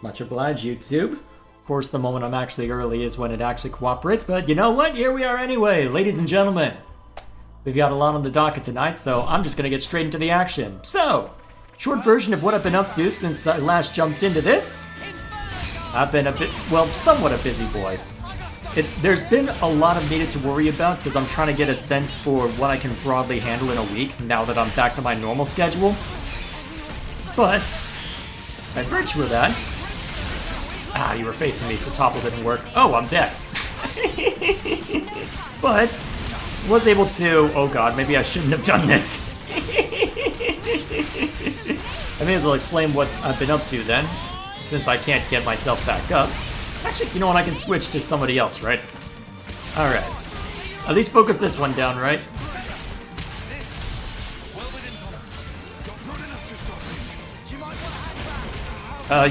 Much obliged, YouTube. Of course, the moment I'm actually early is when it actually cooperates, but you know what? Here we are anyway, ladies and gentlemen. We've got a lot on the docket tonight, so I'm just gonna get straight into the action. So, short version of what I've been up to since I last jumped into this. I've been somewhat a busy boy. There's been a lot of needed to worry about because I'm trying to get a sense for what I can broadly handle in a week now that I'm back to my normal schedule. But, by virtue of that... you were facing me, so topple didn't work. Oh, I'm dead. But, was able to... Oh god, maybe I shouldn't have done this. I may as well explain what I've been up to then, since I can't get myself back up. Actually, you know what, I can switch to somebody else, right? Alright. At least focus this one down, right?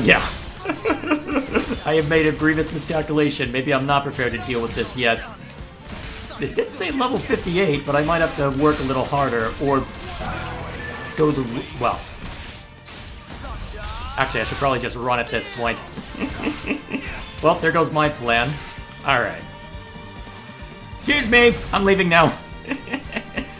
Yeah. I have made a grievous miscalculation. Maybe I'm not prepared to deal with this yet. This did say level 58, but I might have to work a little harder, or go the... well... Actually, I should probably just run at this point. Well, there goes my plan. Alright. Excuse me, I'm leaving now.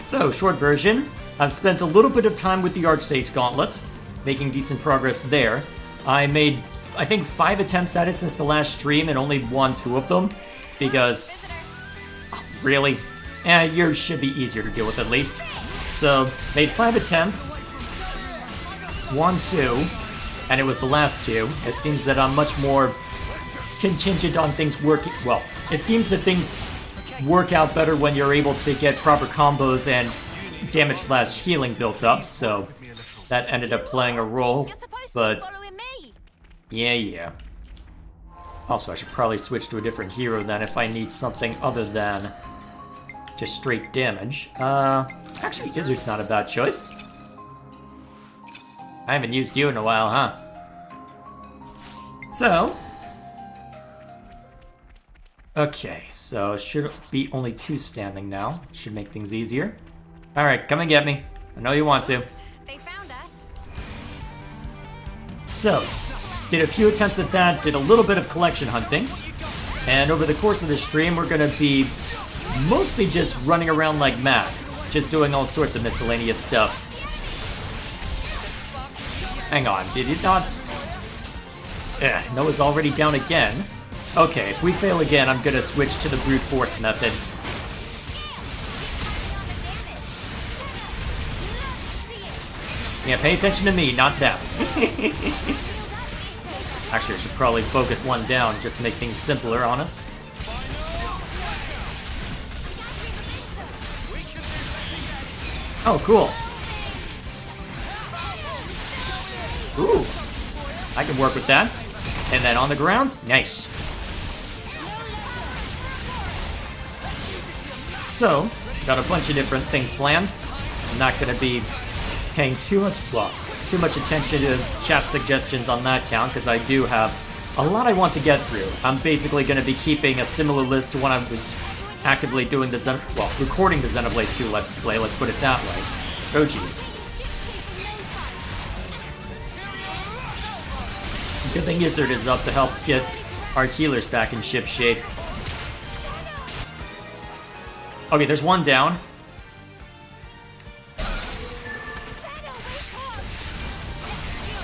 So, short version. I've spent a little bit of time with the Archsage's Gauntlet, making decent progress there. I made, I think, 5 attempts at it since the last stream and only won 2 of them, because... oh, really? Yours should be easier to deal with at least. So, made 5 attempts, won 2, and it was the last 2. It seems that I'm much more contingent on things working... well, it seems that things work out better when you're able to get proper combos and damage/healing built up, so that ended up playing a role, but... yeah. Also, I should probably switch to a different hero then if I need something other than just straight damage. Actually, Izzard's not a bad choice. I haven't used you in a while, huh? So... okay, so should be only 2 standing now. Should make things easier. Alright, come and get me. I know you want to. They found us. So, did a few attempts at that, did a little bit of collection hunting. And over the course of the stream, we're gonna be mostly just running around like mad. Just doing all sorts of miscellaneous stuff. Hang on, did it not... Noah's already down again. Okay, if we fail again, I'm gonna switch to the brute force method. Yeah, pay attention to me, not them. Actually, I should probably focus one down, just to make things simpler on us. Oh, cool. Ooh. I can work with that. And then on the ground, nice. So, got a bunch of different things planned. I'm not going to be paying too much attention to chat suggestions on that count, because I do have a lot I want to get through. I'm basically going to be keeping a similar list to when I was actively doing the recording the Xenoblade 2 Let's Play, let's put it that way. Oh jeez. Good thing Izzard is up to help get our healers back in ship shape. Okay, there's one down.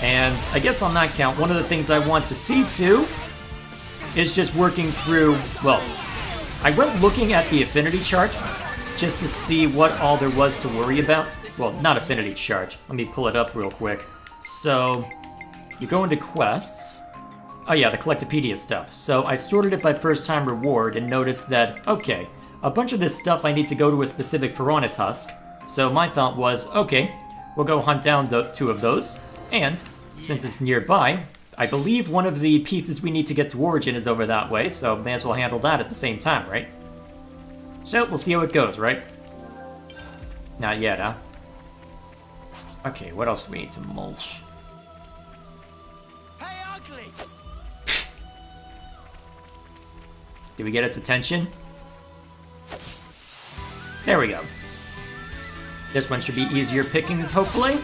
And I guess on that count, one of the things I want to see too is just working through, well, I went looking at the affinity chart just to see what all there was to worry about. Well, not affinity chart. Let me pull it up real quick. So, you go into quests. Oh yeah, the Collectopedia stuff. So I sorted it by first time reward and noticed that, okay, a bunch of this stuff I need to go to a specific Ferronis husk. So my thought was, okay, we'll go hunt down 2 of those. And, since it's nearby, I believe one of the pieces we need to get to Origin is over that way, so may as well handle that at the same time, right? So, we'll see how it goes, right? Not yet, huh? Okay, what else do we need to mulch? Hey, ugly! Did we get its attention? There we go. This one should be easier pickings, hopefully.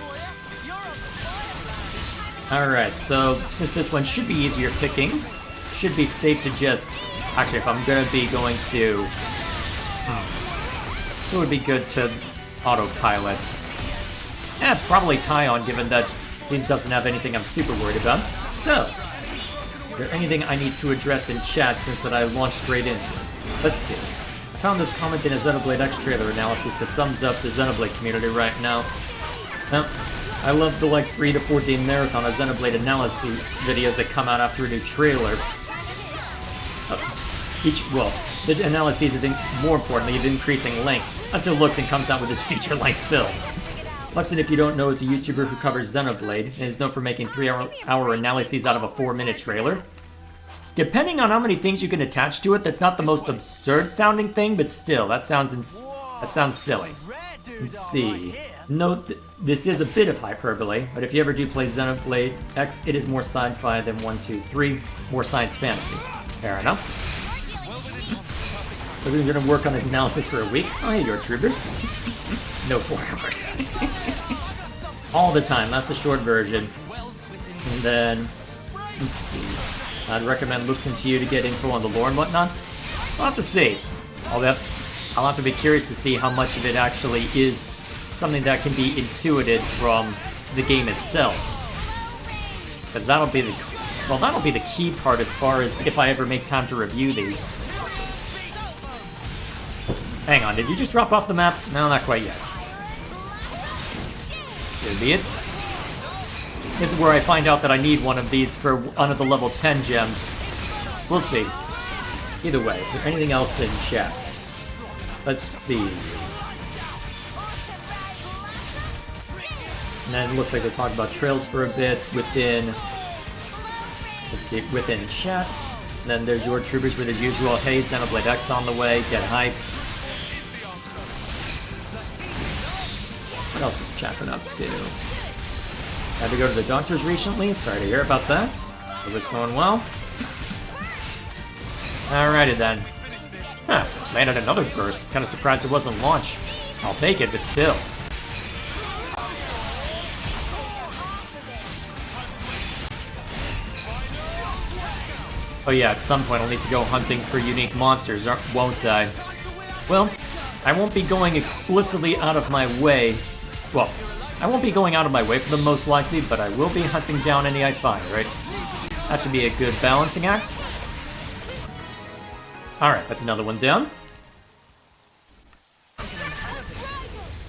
Alright, so since this one should be easier pickings, should be safe to just... Actually, if I'm gonna be going to... It would be good to autopilot. Probably Tyon, given that he doesn't have anything I'm super worried about. So, is there anything I need to address in chat since that I launched straight into it? Let's see. I found this comment in a Xenoblade X trailer analysis that sums up the Xenoblade community right now. I love the 3 to 4 day marathon of Xenoblade analysis videos that come out after a new trailer. The analyses have more importantly, of increasing length, until Luxon comes out with his feature-length film. Luxon, if you don't know, is a YouTuber who covers Xenoblade, and is known for making 3-hour analyses out of a 4-minute trailer. Depending on how many things you can attach to it, that's not the most absurd-sounding thing, but still, that sounds silly. Let's see. Note this is a bit of hyperbole, but if you ever do play Xenoblade X, it is more sci-fi than 1, 2, 3, more science fantasy. Fair enough. We're gonna work on his analysis for a week. Oh, hey, your troopers. No 4 hours. All the time, that's the short version. And then, let's see. I'd recommend looking to you to get info on the lore and whatnot. I'll have to see. I'll have to be curious to see how much of it actually is something that can be intuited from the game itself. Because that'll be the key part as far as if I ever make time to review these. Hang on, did you just drop off the map? No, not quite yet. So be it. This is where I find out that I need one of these for one of the level 10 gems. We'll see. Either way, is there anything else in chat? Let's see. And then it looks like they talked about trails for a bit within... Let's see, within chat. And then there's your troopers with his usual, hey, Xenoblade X on the way, get hype. What else is chat been up to? Had to go to the doctors recently, sorry to hear about that. Hope it's going well. Alrighty then. Huh, landed another burst. Kinda surprised it wasn't launched. I'll take it, but still. Oh yeah, at some point I'll need to go hunting for unique monsters, won't I? Well, I won't be going explicitly out of my way. Well, I won't be going out of my way for them most likely, but I will be hunting down any I find, right? That should be a good balancing act. Alright, that's another one down.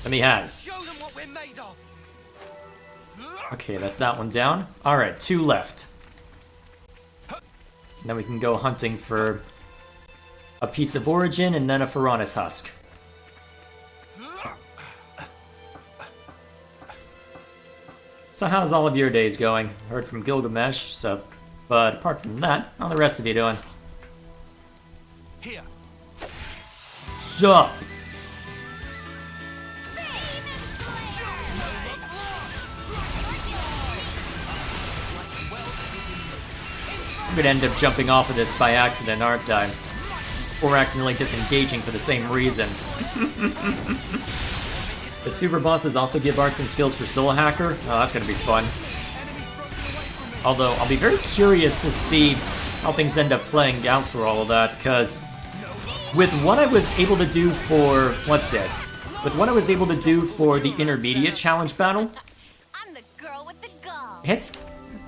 And he has. Okay, that's that one down. Alright, 2 left. And then we can go hunting for a piece of origin and then a Ferronis husk. So how's all of your days going? Heard from Gilgamesh, but apart from that, how are the rest of you doing? Here. Sup? I'm gonna end up jumping off of this by accident, aren't I? Or accidentally disengaging for the same reason. The super bosses also give arts and skills for Soul Hacker. Oh, that's gonna be fun. Although, I'll be very curious to see how things end up playing out for all of that, because with what I was able to do for... With what I was able to do for the intermediate challenge battle, I'm the girl with the gall. it's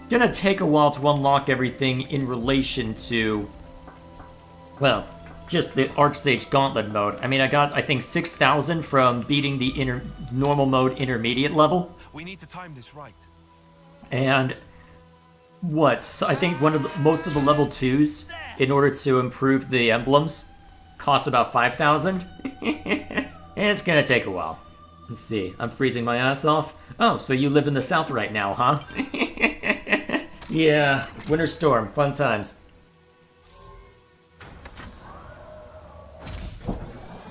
gonna take a while to unlock everything in relation to, well, just the Archsage Gauntlet mode. I mean, I got, I think, 6,000 from beating the normal mode intermediate level. We need to time this right. And so I think most of the level 2s, in order to improve the emblems, costs about 5,000. It's gonna take a while. Let's see, I'm freezing my ass off. Oh, so you live in the south right now, huh? Yeah, winter storm, fun times.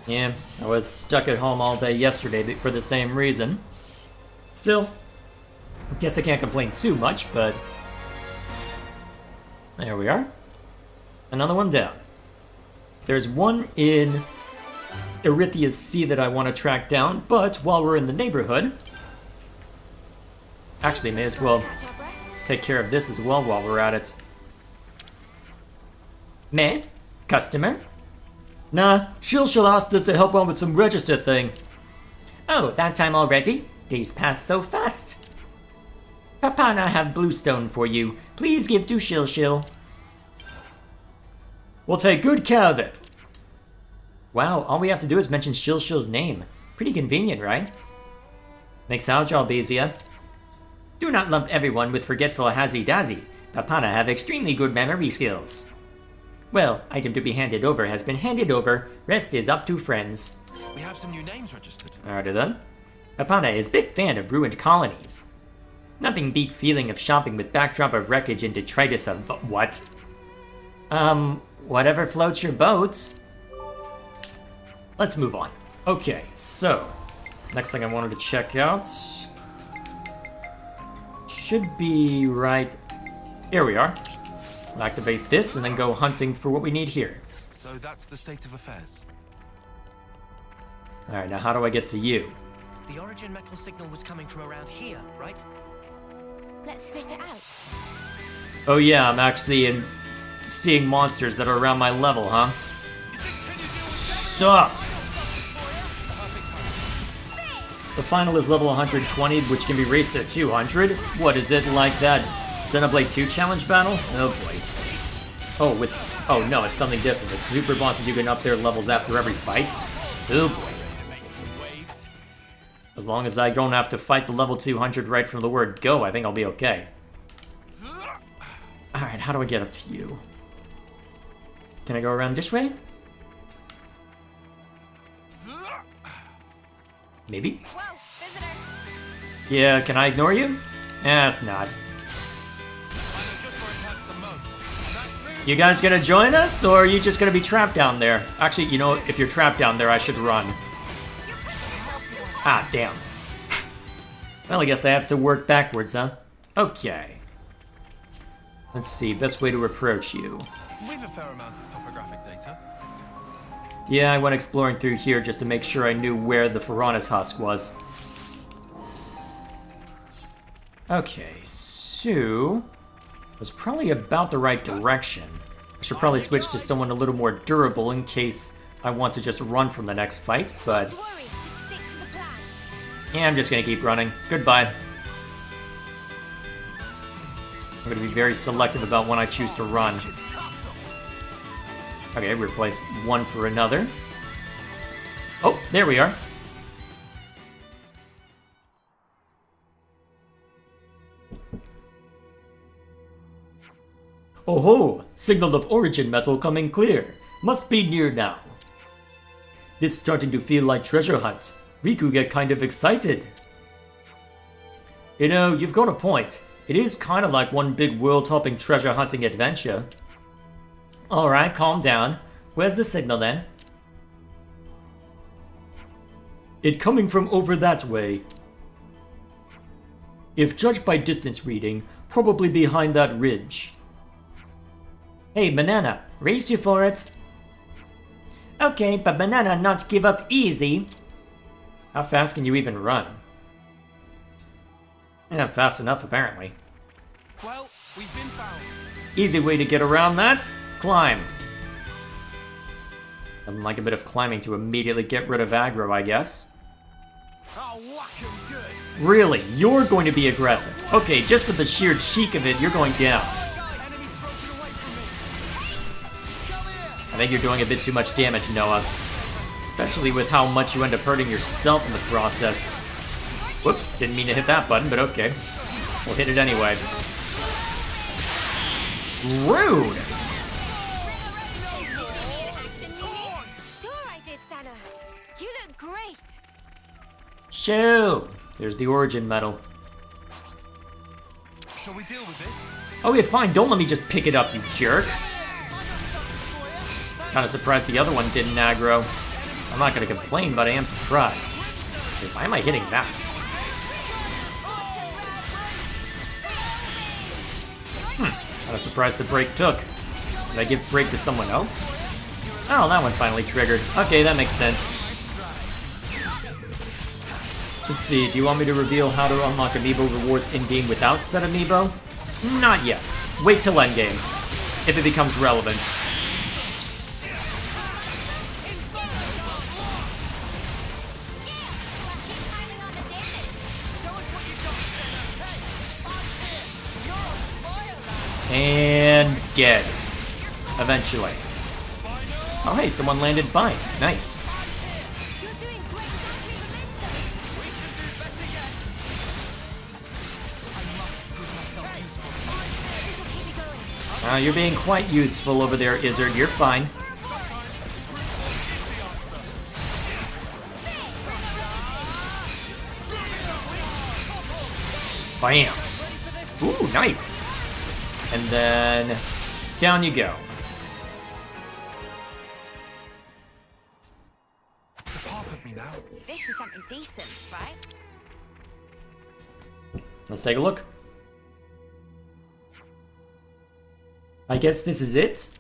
Yeah, I was stuck at home all day yesterday for the same reason. Still, I guess I can't complain too much, but... There we are. Another one down. There's one in Erythia's Sea that I want to track down, but while we're in the neighborhood... Actually, may as well take care of this as well while we're at it. Meh? Customer? Nah, Shilshil asked us to help out with some register thing. Oh, that time already? Days pass so fast. Papa and I have bluestone for you. Please give to Shilshil. We'll take good care of it. Wow, all we have to do is mention Shilshil's name. Pretty convenient, right? Makes our job easier. Do not lump everyone with forgetful Hazy-Dazy. Papana have extremely good memory skills. Well, item to be handed over has been handed over. Rest is up to friends. We have some new names registered. Alrighty then. Papana is big fan of ruined colonies. Nothing beat feeling of shopping with backdrop of wreckage and detritus of what? Whatever floats your boat. Let's move on. Okay, so next thing I wanted to check out should be right. Here we are. We'll activate this and then go hunting for what we need here. So that's the state of affairs. Alright, now how do I get to you? The origin metal signal was coming from around here, right? Let's sniff it out. Oh yeah, I'm actually seeing monsters that are around my level, huh? Sup? The final is level 120, which can be raised to 200. What is it, like that Xenoblade 2 challenge battle? Oh boy. Oh no, it's something different. It's super bosses you can up their levels after every fight. Oh boy. As long as I don't have to fight the level 200 right from the word go, I think I'll be okay. Alright, how do I get up to you? Can I go around this way? Maybe? Whoa, visitor. Yeah, can I ignore you? It's not. You guys gonna join us, or are you just gonna be trapped down there? Actually, you know, if you're trapped down there, I should run. Ah, damn. Well, I guess I have to work backwards, huh? Okay. Let's see, best way to approach you. We've a fair amount of topographic data. Yeah, I went exploring through here just to make sure I knew where the Ferronis husk was. Okay, so it was probably about the right direction. I should probably switch to someone a little more durable in case I want to just run from the next fight, but Don't worry, just stick to the plan. yeah, I'm just gonna keep running. Goodbye. I'm gonna be very selective about when I choose to run. Okay, replace one for another. Oh, there we are. Oh ho! Signal of origin metal coming clear. Must be near now. This starting to feel like treasure hunt. Riku get kind of excited. You know, you've got a point. It is kind of like one big world-hopping treasure hunting adventure. Alright, calm down. Where's the signal then? It coming from over that way. If judged by distance reading, probably behind that ridge. Hey, Banana, race you for it? Okay, but Banana not give up easy. How fast can you even run? Yeah, fast enough apparently. Well, we've been found. Easy way to get around that? Climb. I'd like a bit of climbing to immediately get rid of aggro, I guess. I'll whack 'em good. Really? You're going to be aggressive. Okay, just for the sheer cheek of it, you're going down. Enemies broken away from me. Come here. I think you're doing a bit too much damage, Noah. Especially with how much you end up hurting yourself in the process. Whoops, didn't mean to hit that button, but okay. We'll hit it anyway. Rude! Sure I did, Sana. You look great. Shoo! There's the origin medal. Shall we deal with it? Okay, fine, don't let me just pick it up, you jerk. Kinda surprised the other one didn't aggro. I'm not gonna complain, but I am surprised. Okay, why am I hitting that? Kinda surprised the break took. Did I give break to someone else? Oh, that one finally triggered. Okay, that makes sense. Let's see, do you want me to reveal how to unlock amiibo rewards in-game without said amiibo? Not yet. Wait till endgame, if it becomes relevant. And dead. Eventually. Oh hey, someone landed by. Nice. You're doing great. This'll keep me going. You're being quite useful over there, Izzard. You're fine. Bam. Ooh, nice. And then down you go. It's a part of me now. This is something decent, right? Let's take a look. I guess this is it.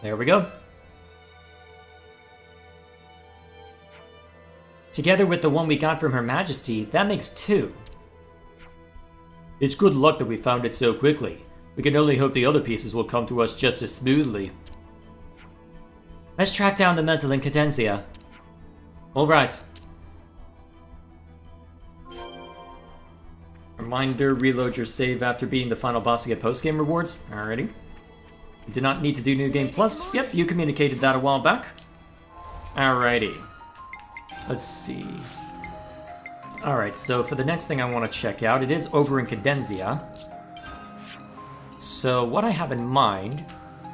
There we go. Together with the one we got from Her Majesty, that makes 2. It's good luck that we found it so quickly. We can only hope the other pieces will come to us just as smoothly. Let's track down the metal in Cadencia. Alright. Reminder, reload your save after beating the final boss to get post-game rewards. Alrighty. You did not need to do New Game Plus. Yep, you communicated that a while back. Alrighty. Let's see. Alright, so for the next thing I want to check out, it is over in Cadencia. So what I have in mind,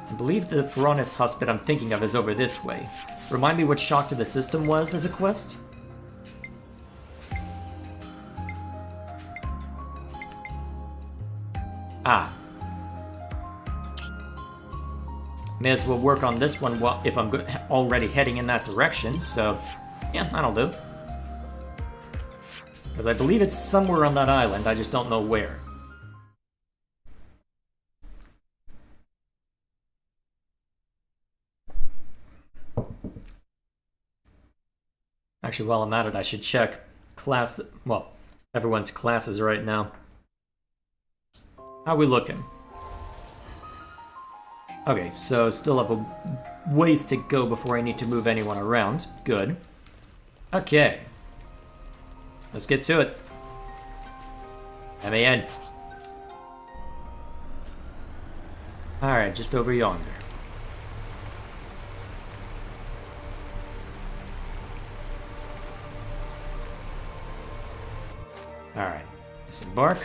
I believe the Ferronis husk that I'm thinking of is over this way. Remind me what Shock to the System was as a quest? Ah. May as well work on this one if I'm already heading in that direction, so yeah, that'll do. Because I believe it's somewhere on that island, I just don't know where. Actually, while I'm at it, I should check everyone's classes right now. How we looking? Okay, so still have a ways to go before I need to move anyone around. Good. Okay. Let's get to it. MAN. Alright, just over yonder. Alright, disembark.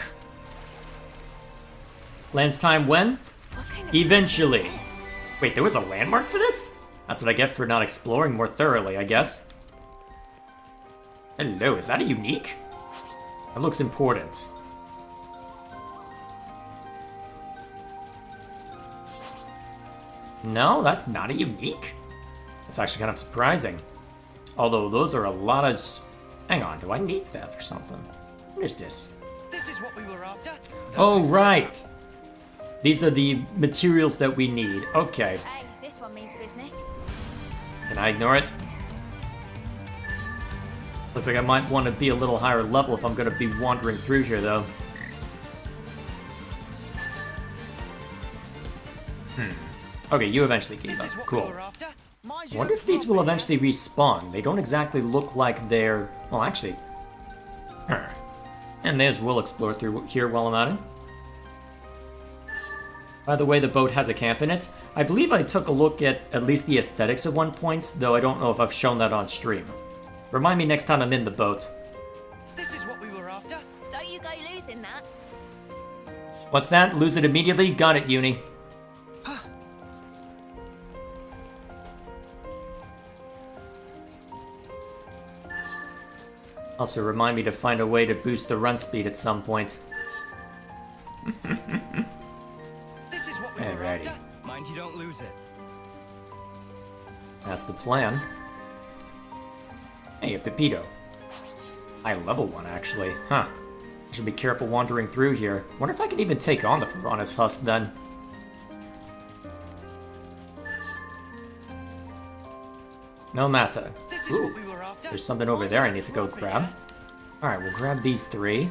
Lands time when? Eventually. Wait, there was a landmark for this? That's what I get for not exploring more thoroughly, I guess. Hello, is that a unique? That looks important. No, that's not a unique. That's actually kind of surprising. Although those are a lot of... Hang on, do I need that for something? What is this? This is what we were after. Oh, right. These are the materials that we need. Okay. Hey, this one means business. Can I ignore it? Looks like I might want to be a little higher level if I'm going to be wandering through here, though. Okay, you eventually gave up. Cool. I wonder if these will eventually respawn. They don't exactly look like they're... Well, actually... And may as well explore through here while I'm at it. By the way, the boat has a camp in it. I believe I took a look at least the aesthetics at one point, though I don't know if I've shown that on stream. Remind me next time I'm in the boat. This is what we were after. Don't you go losing that. What's that? Lose it immediately? Got it, Uni. Also, remind me to find a way to boost the run speed at some point. This is what we were Alrighty. after. Mind you don't lose it. That's the plan. Hey, a Pepito. I level 1, actually. Huh. I should be careful wandering through here. Wonder if I can even take on the Ferronis husk, then. No matter. This is Ooh, what we were after. there's something over there I need to go grab. Alright, we'll grab these 3.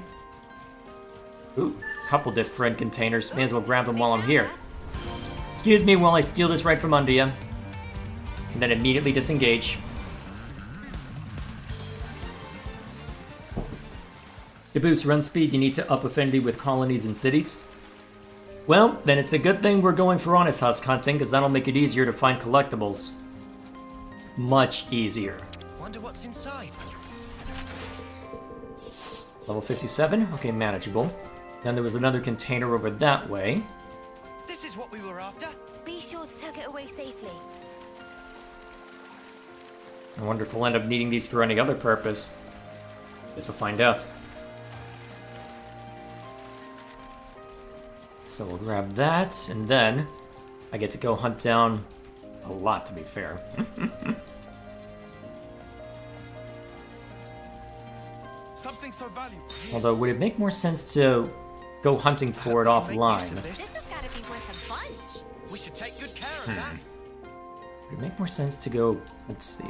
Ooh, couple different containers. May as well grab them while I'm here. Excuse me while I steal this right from under you. And then immediately disengage. To boost run speed, you need to up affinity with colonies and cities. Well, then it's a good thing we're going Ferronis husk hunting, because that'll make it easier to find collectibles. Much easier. Wonder what's inside. Level 57? Okay, manageable. Then there was another container over that way. This is what we were after. Be sure to tuck it away safely. I wonder if we'll end up needing these for any other purpose. Guess we'll find out. So we'll grab that, and then I get to go hunt down a lot, to be fair. Something so valuable. Although, would it make more sense to go hunting for it offline? This has gotta be worth a bunch. We should take good care of that. Would it make more sense to go... Let's see.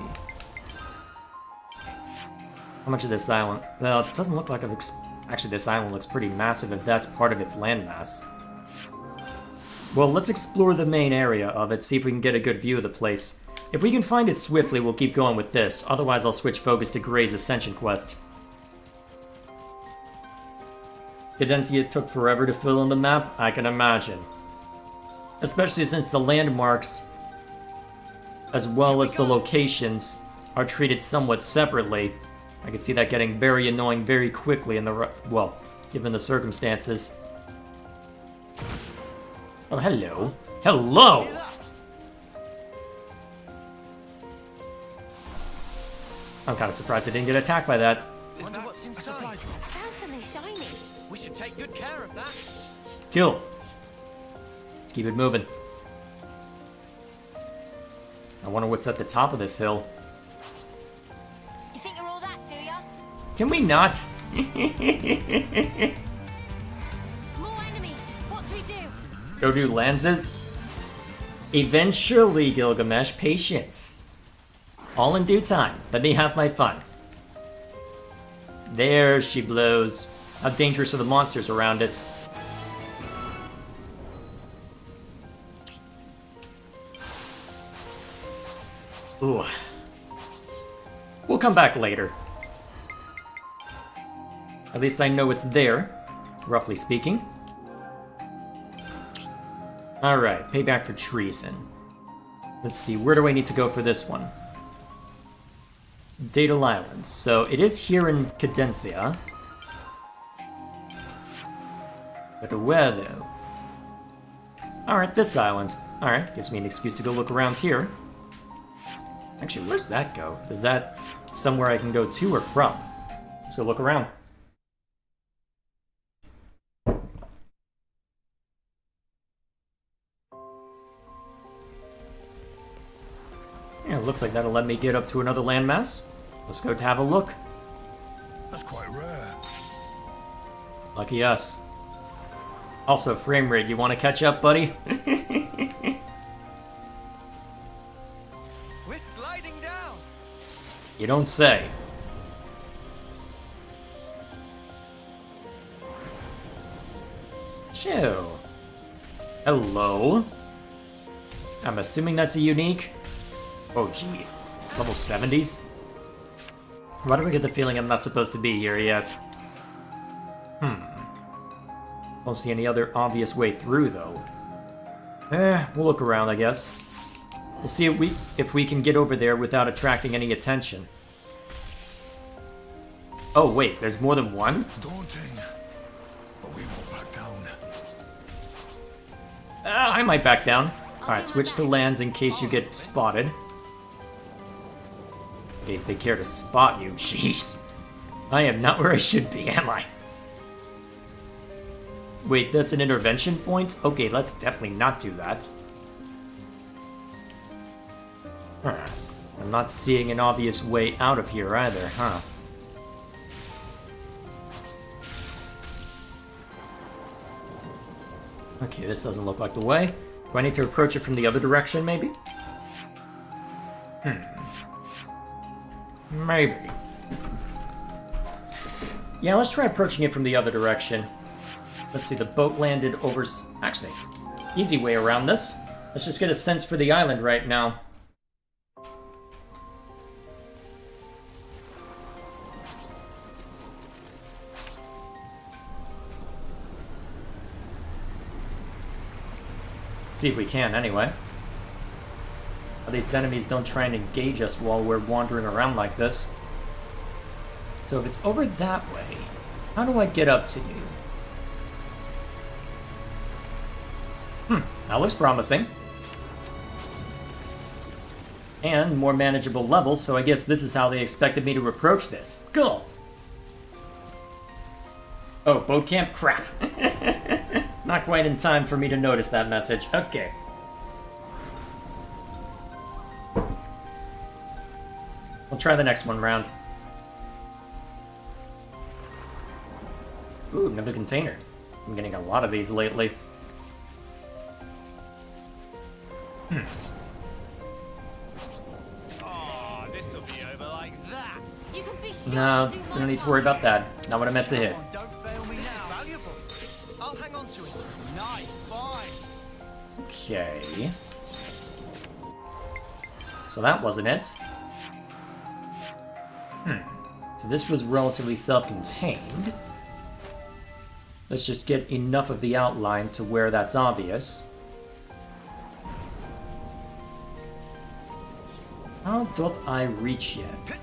How much of this island? Well, it doesn't look like I've... Actually, this island looks pretty massive if that's part of its landmass. Well, let's explore the main area of it, see if we can get a good view of the place. If we can find it swiftly, we'll keep going with this. Otherwise, I'll switch focus to Gray's Ascension quest. Cadencia took forever to fill in the map, I can imagine. Especially since the landmarks, as well as the locations, are treated somewhat separately. I could see that getting very annoying very quickly in the... well, given the circumstances. Oh, hello. Hello! I'm kind of surprised I didn't get attacked by that. Wonder what's inside. I found something shiny. We should take good care of that. Kill. Let's keep it moving. I wonder what's at the top of this hill. You think you're all that, do ya? Can we not? More enemies. What do we do? Go do lenses? Eventually, Gilgamesh, patience. All in due time. Let me have my fun. There she blows. How dangerous are the monsters around it? Ooh. We'll come back later. At least I know it's there, roughly speaking. Alright, payback for treason. Let's see, where do I need to go for this one? Data Island. So it is here in Cadencia. But where though? Alright, this island. Alright, gives me an excuse to go look around here. Actually, where's that go? Is that somewhere I can go to or from? Let's go look around. Yeah, it looks like that'll let me get up to another landmass. Let's go have a look. That's quite rare. Lucky us. Also, frame rate, you want to catch up, buddy? We're sliding down. You don't say. Chill. Hello. I'm assuming that's a unique. Oh, jeez. Level 70s? Why do I get the feeling I'm not supposed to be here yet? Don't see any other obvious way through, though. We'll look around, I guess. We'll see if we can get over there without attracting any attention. Oh, wait, there's more than one? Daunting, but we won't back down. I might back down. Alright, switch to lands in case you get spotted. In case they care to spot you, jeez. I am not where I should be, am I? Wait, that's an intervention point? Okay, let's definitely not do that. I'm not seeing an obvious way out of here either, huh? Okay, this doesn't look like the way. Do I need to approach it from the other direction, maybe? Maybe. Yeah, let's try approaching it from the other direction. Let's see, the boat landed over... Actually, easy way around this. Let's just get a sense for the island right now. See if we can, anyway. At least enemies don't try and engage us while we're wandering around like this. So if it's over that way, how do I get up to you? That looks promising. And more manageable levels, so I guess this is how they expected me to approach this. Cool! Oh, boat camp? Crap. Not quite in time for me to notice that message. Okay. We'll try the next one round. Ooh, another container. I'm getting a lot of these lately. Oh, this'll be over like that. You can be sure No, I'll do you my don't need to part. worry about that. Not what I meant to hit. Come on, don't fail me now. Valuable. I'll hang on to it. Nice, fine. Okay. So that wasn't it. So this was relatively self-contained. Let's just get enough of the outline to where that's obvious. How doth I reach yet?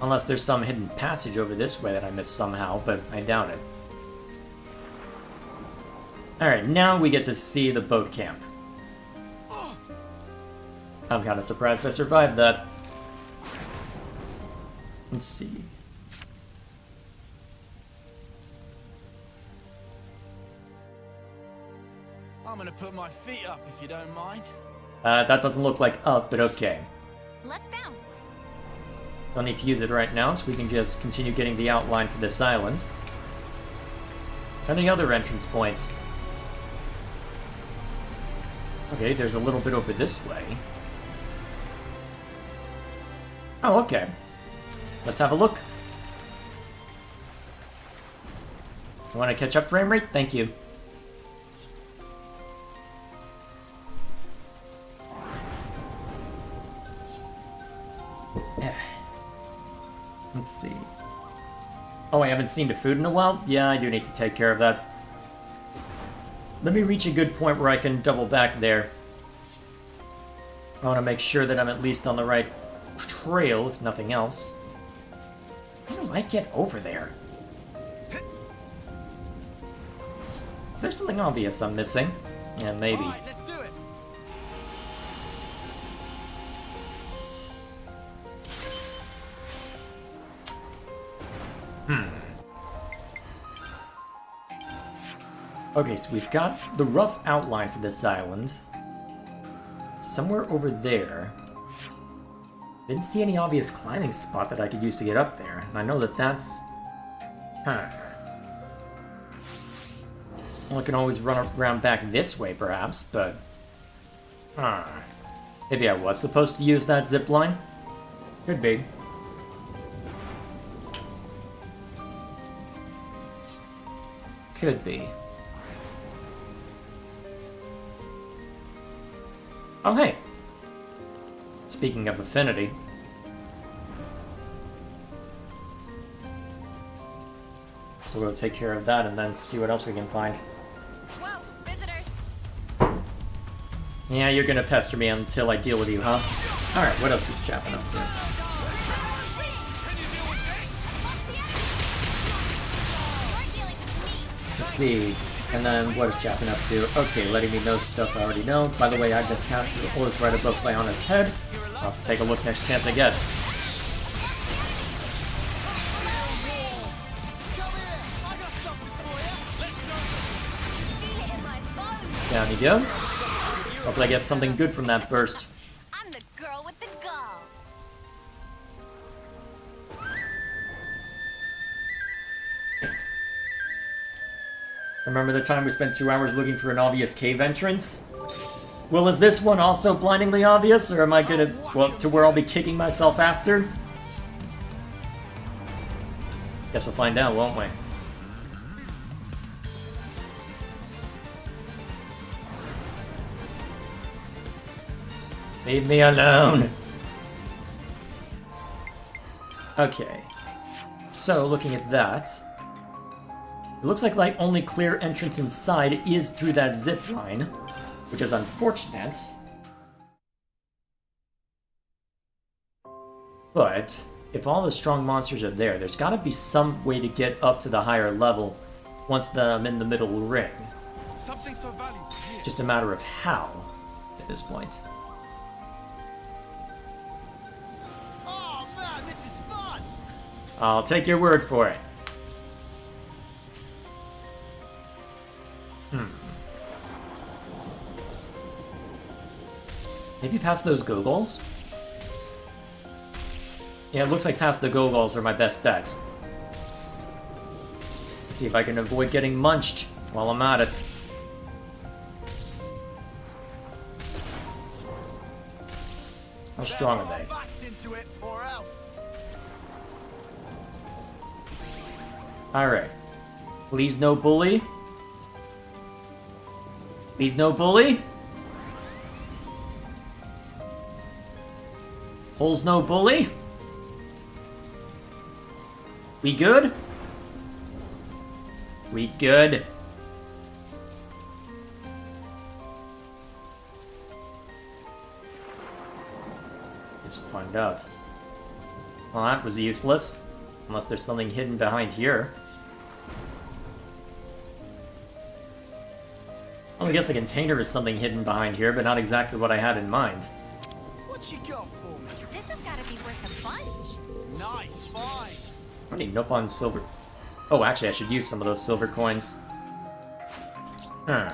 Unless there's some hidden passage over this way that I missed somehow, but I doubt it. Alright, now we get to see the boat camp. I'm kind of surprised I survived that. Let's see. I'm gonna put my feet up if you don't mind. That doesn't look like up, but okay. Let's bounce. Don't need to use it right now, so we can just continue getting the outline for this island. Any other entrance points? Okay, there's a little bit over this way. Oh, okay. Let's have a look. You want to catch up frame rate? Thank you. Let's see. Oh, I haven't seen the food in a while? Yeah, I do need to take care of that. Let me reach a good point where I can double back there. I want to make sure that I'm at least on the right trail, if nothing else. How do I get over there? Is there something obvious I'm missing? Yeah, maybe. Alright, let's do it. Okay, so we've got the rough outline for this island. Somewhere over there. Didn't see any obvious climbing spot that I could use to get up there. And I know that that's... Well, I can always run around back this way, perhaps, but... Maybe I was supposed to use that zip line? Could be. Could be. Oh, hey. Speaking of affinity. So we'll take care of that and then see what else we can find. Whoa, visitors. Yeah, you're gonna pester me until I deal with you, huh? Alright, what else is Chapin up to? Let's see. And then what is Chapin up to? Okay, letting me know stuff I already know. By the way, Agnes Castle is right above Biona's head. I'll have to take a look next chance I get. Down you go. Hopefully I get something good from that burst. I'm the girl with the gall. Remember the time we spent 2 hours looking for an obvious cave entrance? Well, is this one also blindingly obvious, or am I gonna, well, to where I'll be kicking myself after? Guess we'll find out, won't we? Leave me alone! Okay. So, looking at that... It looks like the only clear entrance inside is through that zip line, which is unfortunate. But, if all the strong monsters are there, there's gotta be some way to get up to the higher level once I'm in the middle ring. Something so valuable here. Just a matter of how, at this point. Oh man, this is fun! I'll take your word for it. Maybe past those Googles? Yeah, it looks like past the Googles are my best bet. Let's see if I can avoid getting munched while I'm at it. How strong are they? Backs into it or else. Alright. Please no bully. Please no bully. Holes no bully. We good? We good? Guess we'll find out. Well, that was useless. Unless there's something hidden behind here. Well, I guess a container is something hidden behind here, but not exactly what I had in mind. What you got for me? This has got to be worth a bunch. Nice find. I need nope on silver. Oh, actually, I should use some of those silver coins. Hmm.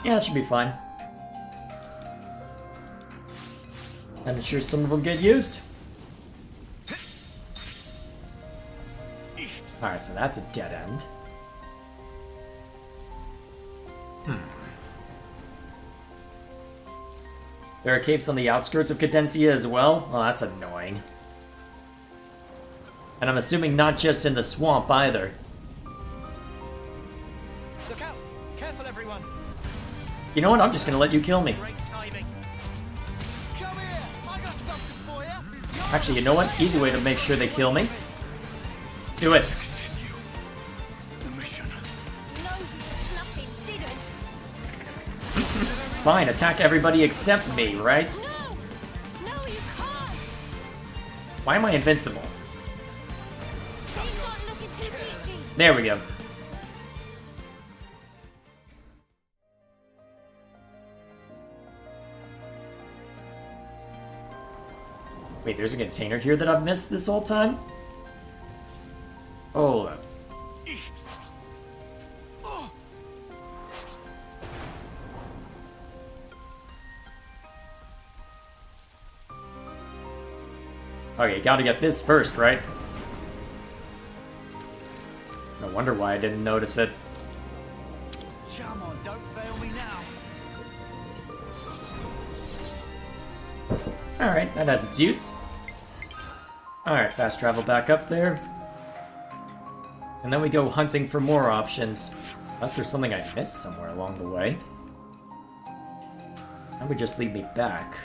Yeah, that should be fine. I'm sure some of them get used. Alright, so that's a dead end. There are caves on the outskirts of Cadencia as well? Well, that's annoying. And I'm assuming not just in the swamp either. Look out! Careful, everyone! You know what? I'm just gonna let you kill me. Great timing. Come here. I got something for you. Actually, you know what? Easy way to make sure they kill me. Do it. The mission. No, nothing didn't. Fine, attack everybody except me, right? No, you can't. Why am I invincible? They're not looking too peachy. There we go. Wait, there's a container here that I've missed this whole time? Hold up. Okay, gotta get this first, right? No wonder why I didn't notice it. Come on, don't fail me now. Alright, that has its use. Alright, fast travel back up there. And then we go hunting for more options. Unless there's something I missed somewhere along the way. That would just lead me back.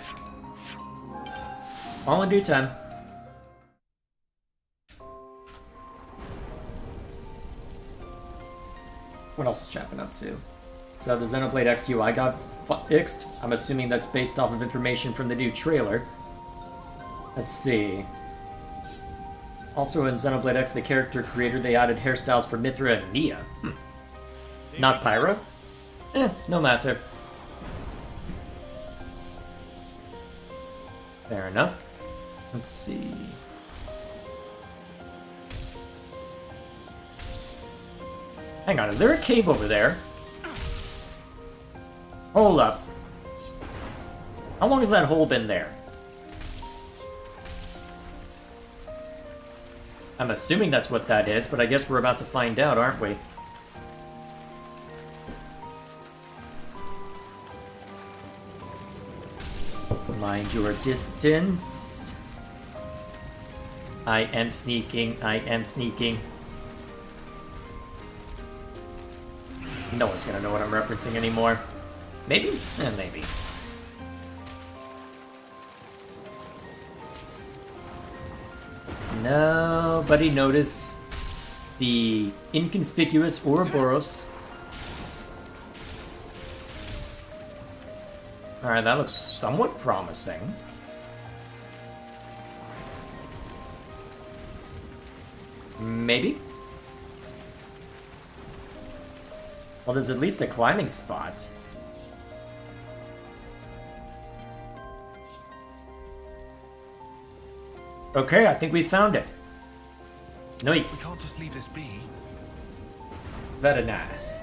All in due time. What else is Chapin up to? So the Xenoblade X UI got fixed. I'm assuming that's based off of information from the new trailer. Let's see. Also in Xenoblade X, the character creator, they added hairstyles for Mithra and Nia. Not Pyra? No matter. Fair enough. Let's see. Hang on, is there a cave over there? Hold up. How long has that hole been there? I'm assuming that's what that is, but I guess we're about to find out, aren't we? Mind your distance. I am sneaking. I am sneaking. No one's gonna know what I'm referencing anymore. Maybe? Maybe. Nobody notice the inconspicuous Ouroboros. Alright, that looks somewhat promising. Maybe? Well, there's at least a climbing spot. Okay, I think we found it. Nice. We can't just leave this be. Very nice.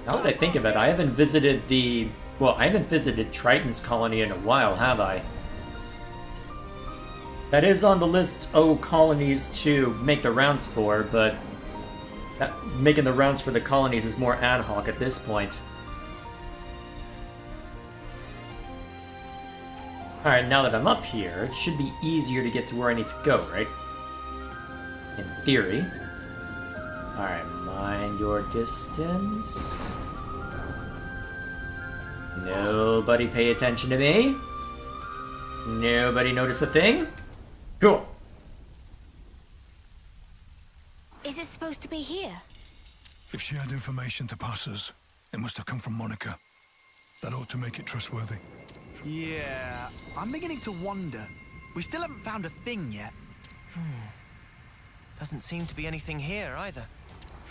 Now that I think of it, I haven't visited the... Well, I haven't visited Triton's colony in a while, have I? That is on the list of colonies to make the rounds for, but... making the rounds for the colonies is more ad hoc at this point. Alright, now that I'm up here, it should be easier to get to where I need to go, right? In theory. Alright, mind your distance. Nobody pay attention to me. Nobody notice a thing. Cool. Is it supposed to be here? If she had information to pass us, it must have come from Monica. That ought to make it trustworthy. Yeah, I'm beginning to wonder. We still haven't found a thing yet. Doesn't seem to be anything here either.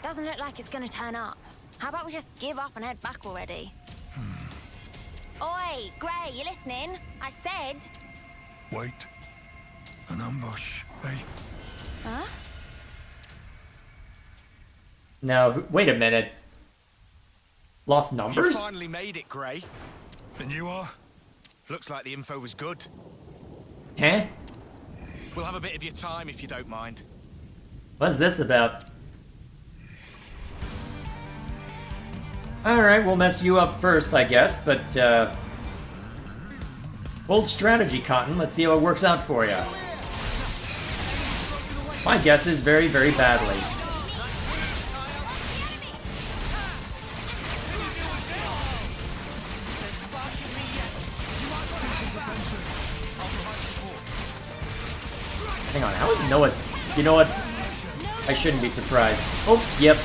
Doesn't look like it's gonna turn up. How about we just give up and head back already? Oi, Grey, you listening? I said... Wait. An ambush, eh? Huh? Now, wait a minute. Lost You numbers? finally made it, Grey. And you are? Looks like the info was good. Huh? We'll have a bit of your time if you don't mind. What's this about? Alright, we'll mess you up first, I guess, but, bold strategy, Cotton. Let's see how it works out for you. My guess is very, very badly. Hang on, how is Noah... You know what? I shouldn't be surprised. Oh, yep.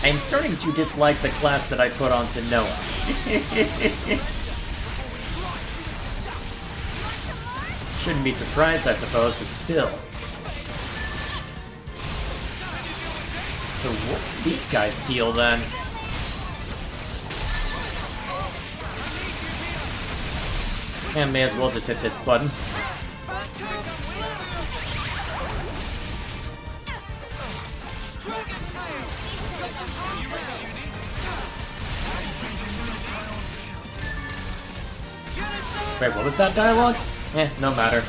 I'm starting to dislike the class that I put onto Noah. Shouldn't be surprised, I suppose, but still. So what do these guys deal then? And may as well just hit this button. Wait, what was that dialogue? No matter.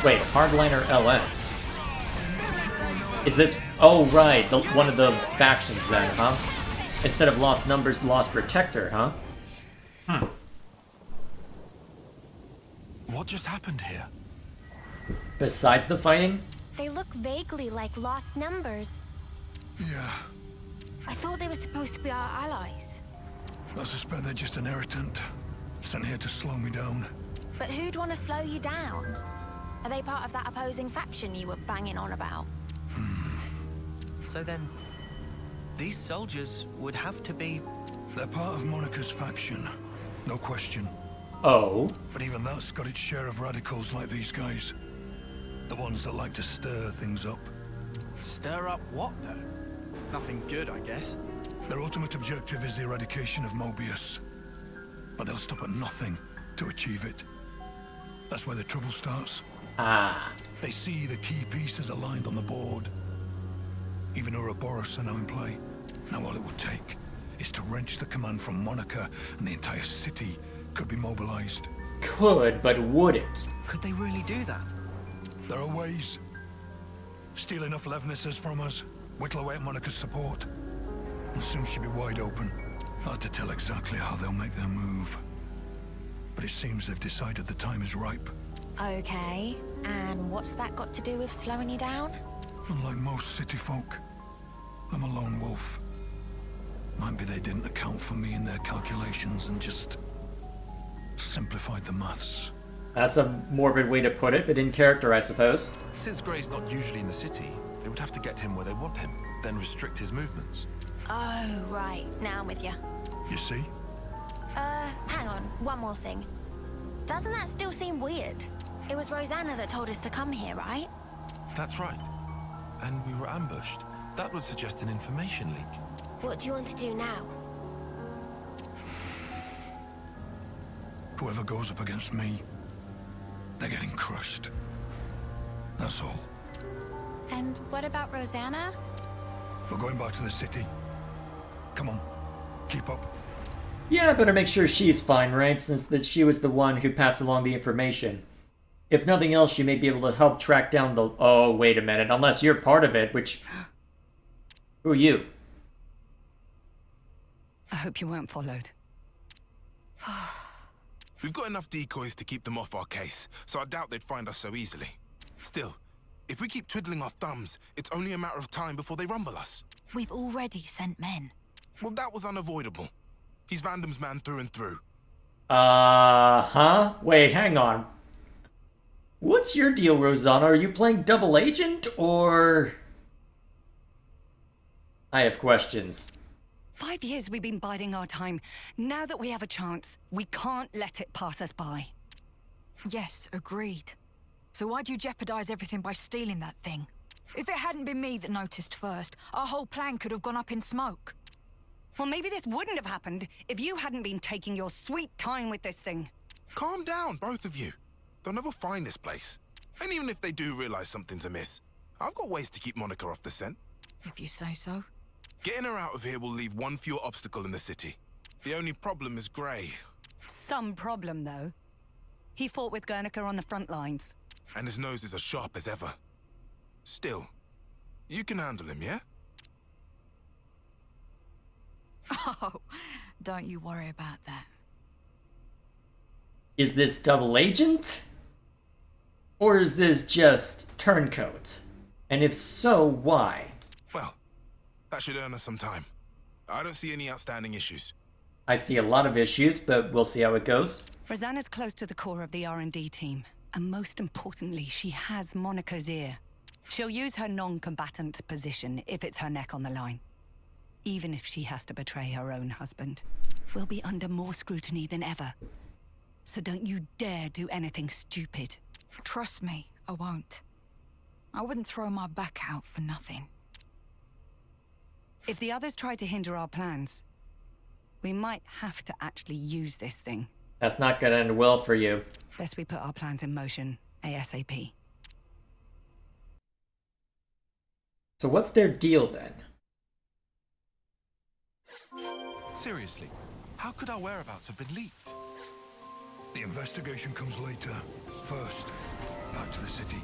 Wait, Hardliner LN. Is this... Oh, right, one of the factions then, huh? Instead of Lost Numbers, Lost Protector, huh? What just happened here? Besides the fighting? They look vaguely like lost numbers. Yeah, I thought they were supposed to be our allies. I suspect they're just an irritant. Sent here to slow me down. But who'd want to slow you down? Are they part of that opposing faction you were banging on about? So then, these soldiers would have to be... They're part of Monica's faction, no question. Oh. But even that's got its share of radicals like these guys. The ones that like to stir things up. Stir up what, though? Nothing good, I guess. Their ultimate objective is the eradication of Mobius. But they'll stop at nothing to achieve it. That's where the trouble starts. Ah. They see the key pieces aligned on the board. Even Ouroboros are now in play. Now all it would take is to wrench the command from Monica, and the entire city could be mobilized. could, but would it? Could they really do that? There are ways. Steal enough Levnesses from us, whittle away at Monica's support, and soon she'll be wide open. Hard to tell exactly how they'll make their move. But it seems they've decided the time is ripe. Okay, and what's that got to do with slowing you down? Unlike most city folk, I'm a lone wolf. Might be they didn't account for me in their calculations and just simplified the maths. That's a morbid way to put it, but in character, I suppose. Since Grey's not usually in the city, they would have to get him where they want him, then restrict his movements. Oh, right. Now I'm with you. You see? Hang on. One more thing. Doesn't that still seem weird? It was Rosanna that told us to come here, right? That's right. And we were ambushed. That would suggest an information leak. What do you want to do now? Whoever goes up against me, they're getting crushed. That's all. And what about Rosanna? We're going back to the city. Come on, keep up. Yeah, better make sure she's fine, right? Since that she was the one who passed along the information. If nothing else, she may be able to help track down the... Oh, wait a minute. Unless you're part of it, which... Who are you? I hope you weren't followed. We've got enough decoys to keep them off our case, so I doubt they'd find us so easily. Still, if we keep twiddling our thumbs, it's only a matter of time before they rumble us. We've already sent men. Well, that was unavoidable. He's Vandam's man through and through. Huh? Wait, hang on. What's your deal, Rosanna? Are you playing double agent, or... I have questions. 5 years we've been biding our time. Now that we have a chance, we can't let it pass us by. Yes, agreed. So why'd you jeopardize everything by stealing that thing? If it hadn't been me that noticed first, our whole plan could have gone up in smoke. Well, maybe this wouldn't have happened if you hadn't been taking your sweet time with this thing. Calm down, both of you. They'll never find this place. And even if they do realize something's amiss, I've got ways to keep Monica off the scent. If you say so. Getting her out of here will leave one fewer obstacle in the city. The only problem is Grey. Some problem, though. He fought with Guernica on the front lines. And his nose is as sharp as ever. Still, you can handle him, yeah? Oh, don't you worry about that. Is this double agent? Or is this just turncoat? And if so, why? Well, that should earn us some time. I don't see any outstanding issues. I see a lot of issues, but we'll see how it goes. Rosanna's close to the core of the R&D team. And most importantly, she has Monica's ear. She'll use her non-combatant position if it's her neck on the line. Even if she has to betray her own husband. We'll be under more scrutiny than ever. So don't you dare do anything stupid. Trust me, I won't. I wouldn't throw my back out for nothing. If the others try to hinder our plans, we might have to actually use this thing. That's not gonna end well for you. Best we put our plans in motion ASAP. So what's their deal then? Seriously, how could our whereabouts have been leaked? The investigation comes later. First, back to the city.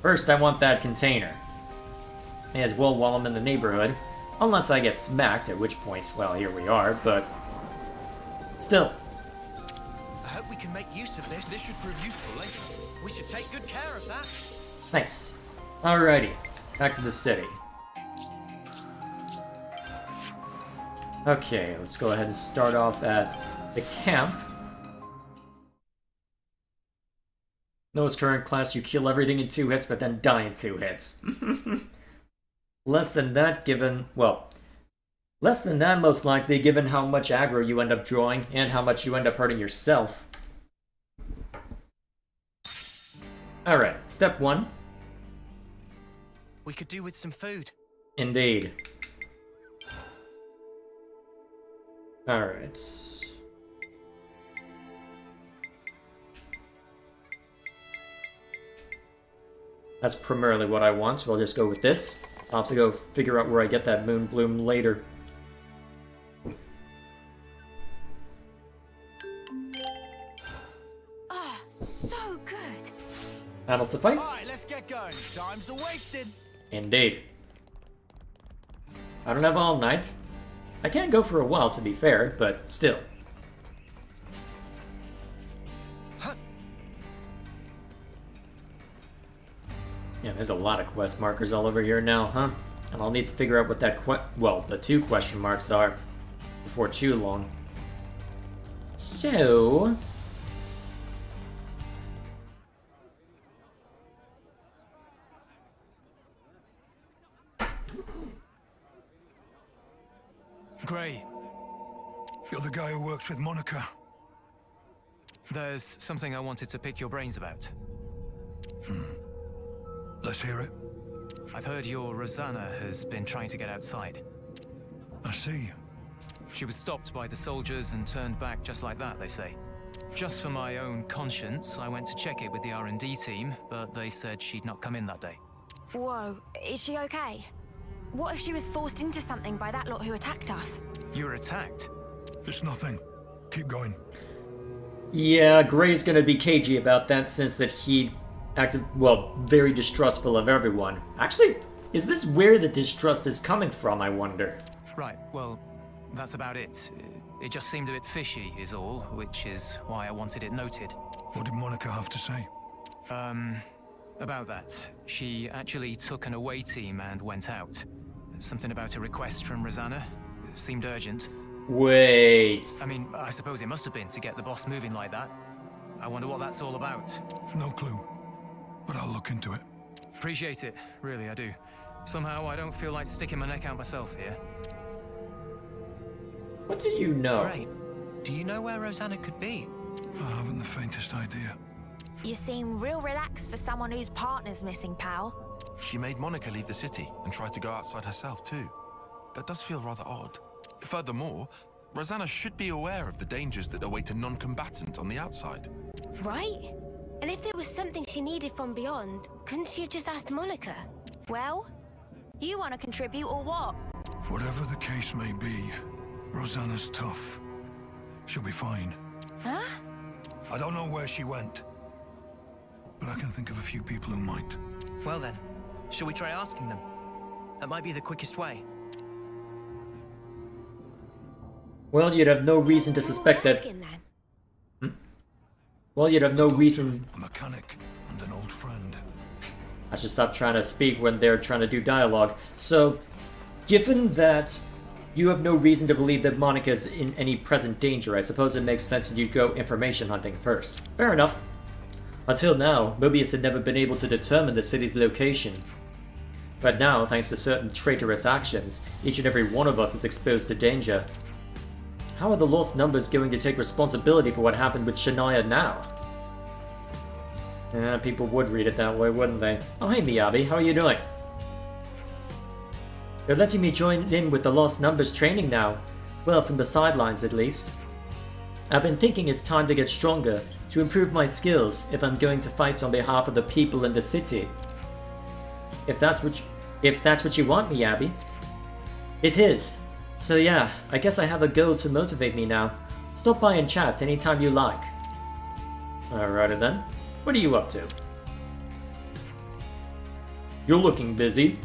First, I want that container. May as well while I'm in the neighborhood. Unless I get smacked, at which point, well, here we are, but... Still. I hope we can make use of this. This should prove useful later. We should take good care of that. Nice. Alrighty, back to the city. Okay, let's go ahead and start off at the camp. Lowest current class, you kill everything in 2 hits, but then die in 2 hits. Less than that given, well, less than that most likely given how much aggro you end up drawing and how much you end up hurting yourself. Alright, step 1. We could do with some food. Indeed. Alright. That's primarily what I want, so I'll just go with this. I'll have to go figure out where I get that moon bloom later. That'll suffice. Alright, let's get going. Time's a wasted. Indeed. I don't have all night. I can go for a while, to be fair, but still. Yeah, there's a lot of quest markers all over here now, huh? And I'll need to figure out what that the 2 question marks are before too long. So... Gray, You're the guy who works with Monica. there's something I wanted to pick your brains about. Let's hear it. I've heard your Rosanna has been trying to get outside. I see. She was stopped by the soldiers and turned back just like that, they say. Just for my own conscience, I went to check it with the R&D team, but they said she'd not come in that day. Whoa, is she okay? What if she was forced into something by that lot who attacked us? You were attacked? It's nothing. Keep going. Yeah, Gray's gonna be cagey about that since that he acted, well, very distrustful of everyone. Actually, is this where the distrust is coming from, I wonder? Right, well, that's about it. It just seemed a bit fishy is all, which is why I wanted it noted. What did Monica have to say? About that. She actually took an away team and went out. Something about a request from Rosanna. It seemed urgent. Wait. I mean, I suppose it must have been to get the boss moving like that. I wonder what that's all about. No clue. But I'll look into it. Appreciate it, really, I do. Somehow I don't feel like sticking my neck out myself here. What do you know? Great. Do you know where Rosanna could be? I haven't the faintest idea. You seem real relaxed for someone whose partner's missing, pal. She made Monica leave the city and tried to go outside herself too. That does feel rather odd. Furthermore, Rosanna should be aware of the dangers that await a non-combatant on the outside. Right? And if there was something she needed from beyond, couldn't she have just asked Monica? Well, you want to contribute or what? Whatever the case may be, Rosanna's tough. She'll be fine. Huh? I don't know where she went, but I can think of a few people who might. Well then, shall we try asking them? That might be the quickest way. Well, you'd have no reason to suspect that... Asking, then. Well, you'd have no reason... A mechanic and an old friend. I should stop trying to speak when they're trying to do dialogue. So, given that you have no reason to believe that Monica's in any present danger, I suppose it makes sense that you'd go information hunting first. Fair enough. Until now, Mobius had never been able to determine the city's location. But now, thanks to certain traitorous actions, each and every one of us is exposed to danger. How are the Lost Numbers going to take responsibility for what happened with Shania now? Yeah, people would read it that way, wouldn't they? Oh, hey Miyabi, how are you doing? They're letting me join in with the Lost Numbers training now. Well, from the sidelines at least. I've been thinking it's time to get stronger, to improve my skills if I'm going to fight on behalf of the people in the city. If that's what you want, Miyabi. It is. So yeah, I guess I have a goal to motivate me now. Stop by and chat anytime you like. Alrighty then. What are you up to? You're looking busy.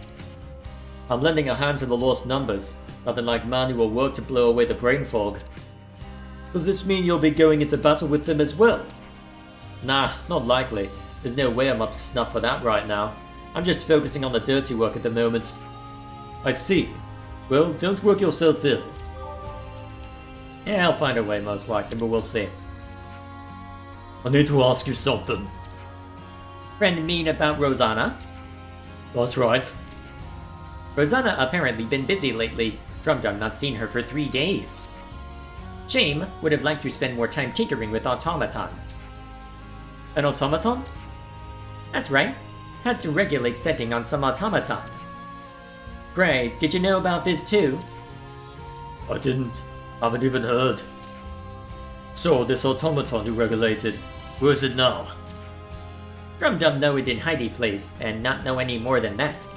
I'm lending a hand to the Lost Numbers. Nothing like manual work to blow away the brain fog. Does this mean you'll be going into battle with them as well? Nah, not likely. There's no way I'm up to snuff for that right now. I'm just focusing on the dirty work at the moment. I see. Well, don't work yourself ill. Yeah, I'll find a way most likely, but we'll see. I need to ask you something. Friend mean about Rosanna? That's right. Rosanna apparently been busy lately. Drum not seen her for 3 days. Shame would have liked to spend more time tinkering with Automaton. An automaton? That's right. Had to regulate setting on some automaton. Gray, did you know about this too? I didn't. Haven't even heard. So, this automaton you regulated, where is it now? Drum know it in hidey place, and not know any more than that.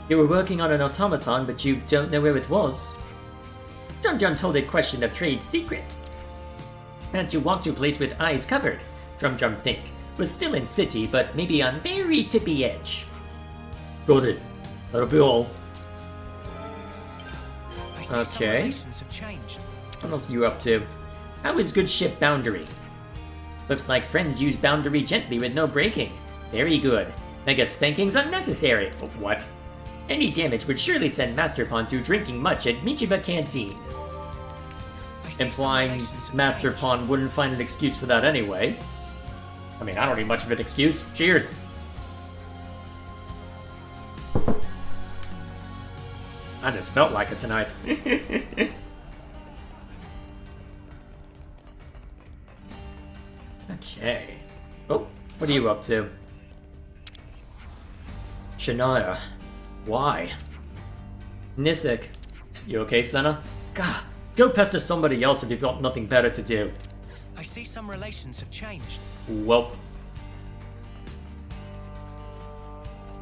You were working on an automaton, but you don't know where it was. Drum told it question of trade secret. Had to walk to a place with eyes covered. Drum think. We're still in city, but maybe on very tippy edge. Got it. That'll be all. Okay. What else are you up to? How is good ship boundary? Looks like friends use boundary gently with no breaking. Very good. Mega spankings unnecessary. What? Any damage would surely send Master Pawn to drinking much at Michiba Canteen. Implying Master Pawn wouldn't find an excuse for that anyway. I mean, I don't need much of an excuse. Cheers! I just felt like it tonight. Okay. Oh, what are you up to? Shania. Why? Nisik. You okay, Senna? Gah, go pester somebody else if you've got nothing better to do. I see some relations have changed. Welp.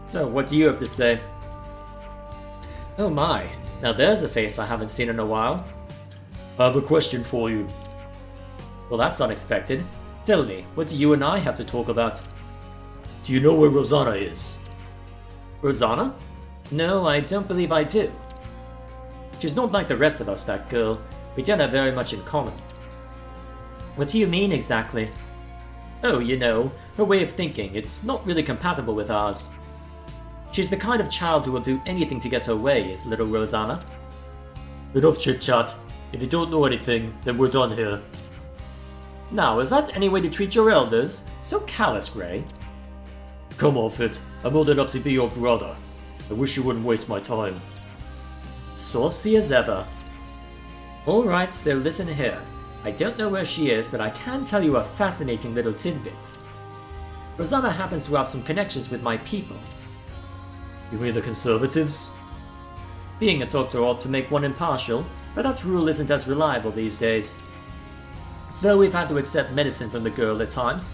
So, what do you have to say? Oh my, now there's a face I haven't seen in a while. I have a question for you. Well, that's unexpected. Tell me, what do you and I have to talk about? Do you know where Rosanna is? Rosanna? No, I don't believe I do. She's not like the rest of us, that girl. We don't have very much in common. What do you mean, exactly? Oh, you know, her way of thinking, it's not really compatible with ours. She's the kind of child who will do anything to get her way, is little Rosanna. Enough chit-chat. If you don't know anything, then we're done here. Now, is that any way to treat your elders? So callous, Gray. Come off it. I'm old enough to be your brother. I wish you wouldn't waste my time. Saucy as ever. Alright, so listen here. I don't know where she is, but I can tell you a fascinating little tidbit. Rosanna happens to have some connections with my people. You mean the Conservatives? Being a doctor ought to make one impartial, but that rule isn't as reliable these days. So we've had to accept medicine from the girl at times.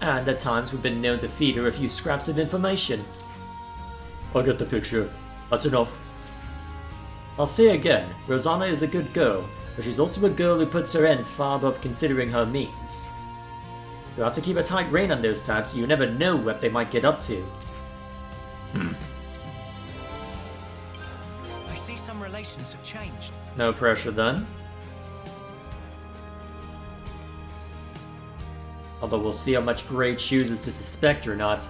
And at times we've been known to feed her a few scraps of information. I get the picture. That's enough. I'll say again, Rosanna is a good girl, but she's also a girl who puts her ends far above considering her means. You have to keep a tight rein on those types, so you never know what they might get up to. I see some relations have changed. No pressure then. Although we'll see how much Gray chooses to suspect or not.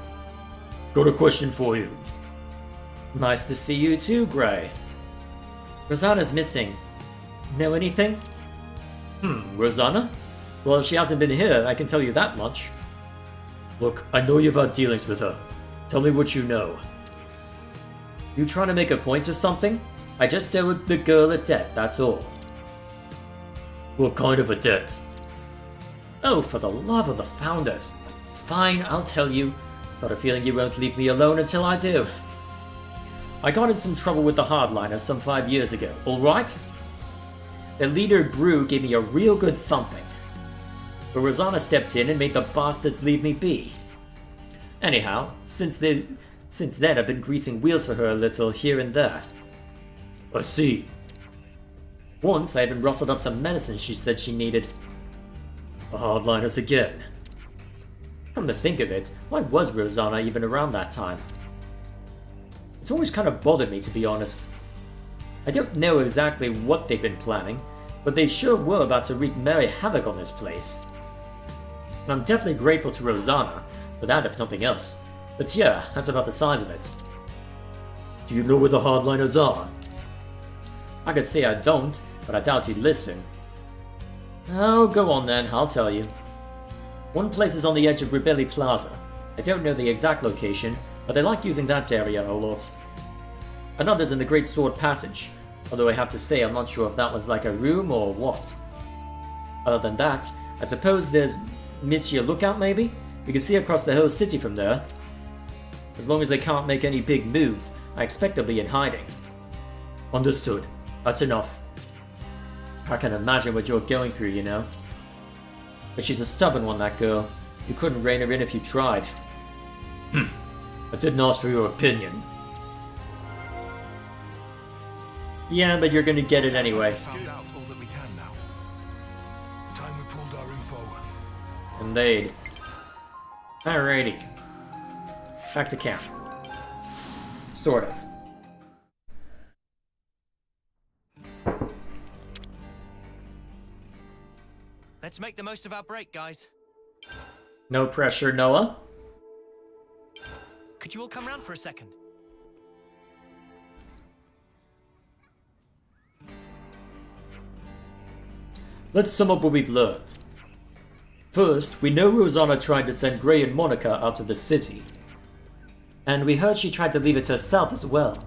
Got a question for you. Nice to see you too, Gray. Rosanna's missing. Know anything? Rosanna? Well, she hasn't been here, I can tell you that much. Look, I know you've had dealings with her. Tell me what you know. You trying to make a point or something? I just owed the girl a debt, that's all. What kind of a debt? Oh, for the love of the Founders. Fine, I'll tell you. Got a feeling you won't leave me alone until I do. I got in some trouble with the Hardliners some 5 years ago, alright? Their leader, Brew, gave me a real good thumping. But Rosanna stepped in and made the bastards leave me be. Anyhow, since then I've been greasing wheels for her a little here and there. I see. Once I even rustled up some medicine she said she needed. The Hardliners again. Come to think of it, why was Rosanna even around that time? It's always kind of bothered me, to be honest. I don't know exactly what they've been planning, but they sure were about to wreak merry havoc on this place. And I'm definitely grateful to Rosanna for that, if nothing else. But yeah, that's about the size of it. Do you know where the Hardliners are? I could say I don't, but I doubt you'd listen. Oh, go on then, I'll tell you. One place is on the edge of Rebelli Plaza. I don't know the exact location, but they like using that area a lot. Another's in the Great Sword Passage, although I have to say I'm not sure if that was like a room or what. Other than that, I suppose there's Monsieur Lookout maybe? You can see across the whole city from there. As long as they can't make any big moves, I expect they'll be in hiding. Understood. That's enough. I can imagine what you're going through, you know. But she's a stubborn one, that girl. You couldn't rein her in if you tried. I didn't ask for your opinion. Yeah, but you're gonna get it anyway. Found out all that we can now. Time we pulled our info. Indeed. Alrighty. Back to camp. Sort of. Let's make the most of our break, guys. No pressure, Noah. Could you all come round for a second? Let's sum up what we've learned. First, we know Rosanna tried to send Gray and Monica out of the city. And we heard she tried to leave it to herself as well.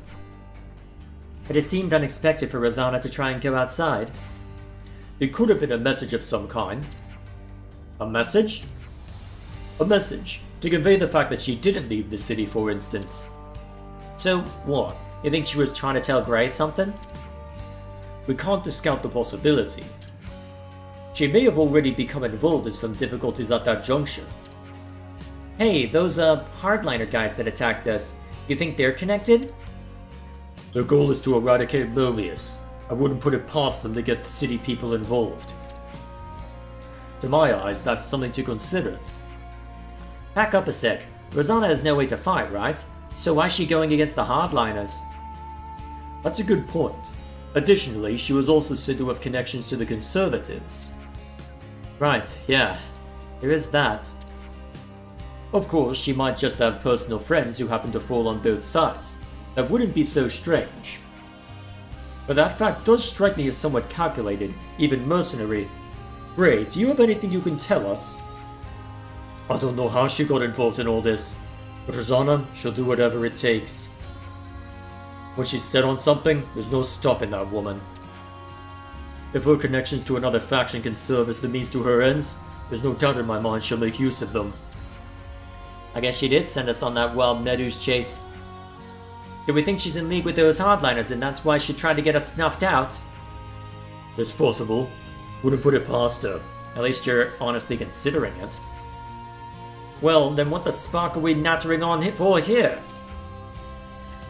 But it seemed unexpected for Rosanna to try and go outside. It could have been a message of some kind. A message? A message to convey the fact that she didn't leave the city, for instance. So, what? You think she was trying to tell Gray something? We can't discount the possibility. She may have already become involved in some difficulties at that juncture. Hey, those hardliner guys that attacked us, you think they're connected? Their goal is to eradicate Mobius. I wouldn't put it past them to get the city people involved. To my eyes, that's something to consider. Back up a sec. Rosanna has no way to fight, right? So why is she going against the hardliners? That's a good point. Additionally, she was also said to have connections to the Conservatives. Right, yeah. There is that. Of course, she might just have personal friends who happen to fall on both sides. That wouldn't be so strange. But that fact does strike me as somewhat calculated, even mercenary. Gray, do you have anything you can tell us? I don't know how she got involved in all this, but Rosanna, she'll do whatever it takes. When she's set on something, there's no stopping that woman. If her connections to another faction can serve as the means to her ends, there's no doubt in my mind she'll make use of them. I guess she did send us on that wild Nedu's chase. Do we think she's in league with those hardliners and that's why she tried to get us snuffed out? It's possible. Wouldn't put it past her. At least you're honestly considering it. Well, then what the spark are we nattering on for here?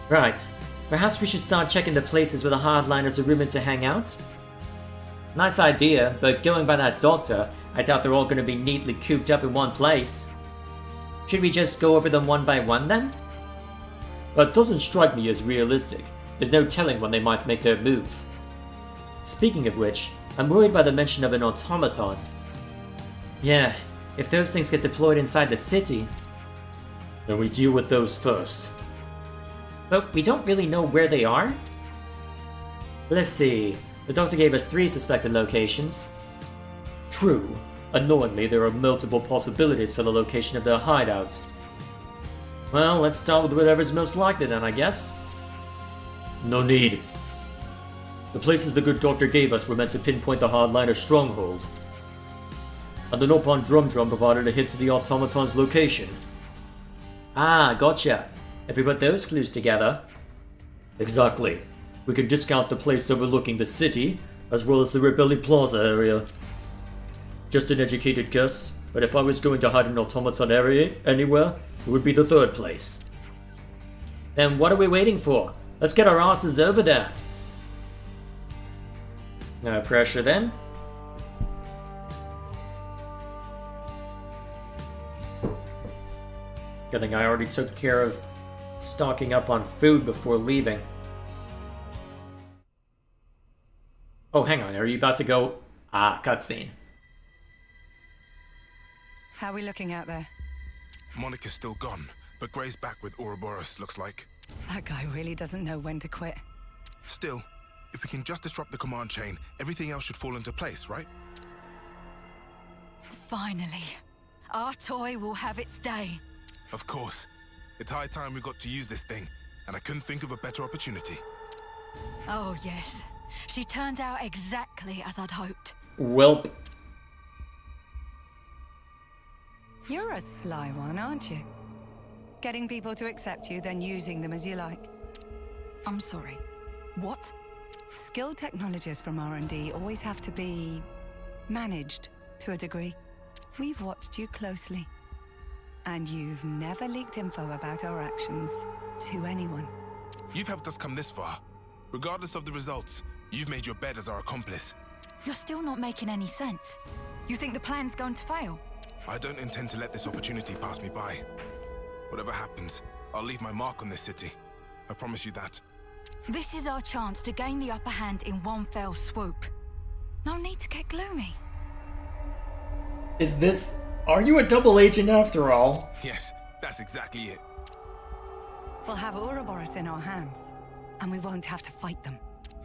Right. Perhaps we should start checking the places where the hardliners are rumored to hang out? Nice idea, but going by that doctor, I doubt they're all going to be neatly cooped up in one place. Should we just go over them one by one then? That doesn't strike me as realistic. There's no telling when they might make their move. Speaking of which, I'm worried by the mention of an automaton. Yeah, if those things get deployed inside the city, then we deal with those first. But we don't really know where they are? Let's see. The doctor gave us 3 suspected locations. True. Annoyingly, there are multiple possibilities for the location of their hideouts. Well, let's start with whatever's most likely then, I guess. No need. The places the good doctor gave us were meant to pinpoint the hardliner stronghold. And the note on Drum provided a hint to the automaton's location. Ah, gotcha. If we put those clues together... Exactly. We could discount the place overlooking the city, as well as the Rebelli Plaza area. Just an educated guess, but if I was going to hide an automaton area anywhere, it would be the 3rd place. Then what are we waiting for? Let's get our asses over there. No pressure then. Good thing I already took care of stocking up on food before leaving. Oh, hang on, are you about to go? Ah, cutscene. How are we looking out there? Monica's still gone, but Gray's back with Ouroboros, looks like. That guy really doesn't know when to quit. Still, if we can just disrupt the command chain, everything else should fall into place, right? Finally. Our toy will have its day. Of course. It's high time we got to use this thing, and I couldn't think of a better opportunity. Oh, yes. She turns out exactly as I'd hoped. Welp. You're a sly one, aren't you? Getting people to accept you, then using them as you like. I'm sorry. What? Skilled technologists from R&D always have to be... managed, to a degree. We've watched you closely. And you've never leaked info about our actions to anyone. You've helped us come this far. Regardless of the results, you've made your bed as our accomplice. You're still not making any sense. You think the plan's going to fail? I don't intend to let this opportunity pass me by. Whatever happens, I'll leave my mark on this city. I promise you that. This is our chance to gain the upper hand in one fell swoop. No need to get gloomy. Is this... Are you a double agent after all? Yes, that's exactly it. We'll have Ouroboros in our hands, and we won't have to fight them.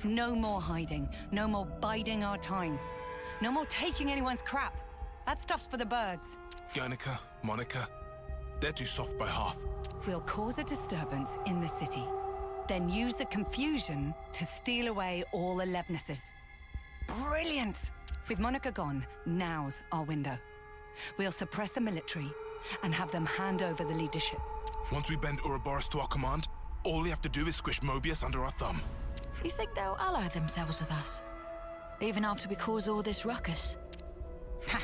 No more hiding, no more biding our time. No more taking anyone's crap. That stuff's for the birds. Guernica, Monica, they're too soft by half. We'll cause a disturbance in the city, then use the confusion to steal away all the Levnesses. Brilliant! With Monica gone, now's our window. We'll suppress the military and have them hand over the leadership. Once we bend Ouroboros to our command, all we have to do is squish Mobius under our thumb. You think they'll ally themselves with us? Even after we cause all this ruckus? Ha!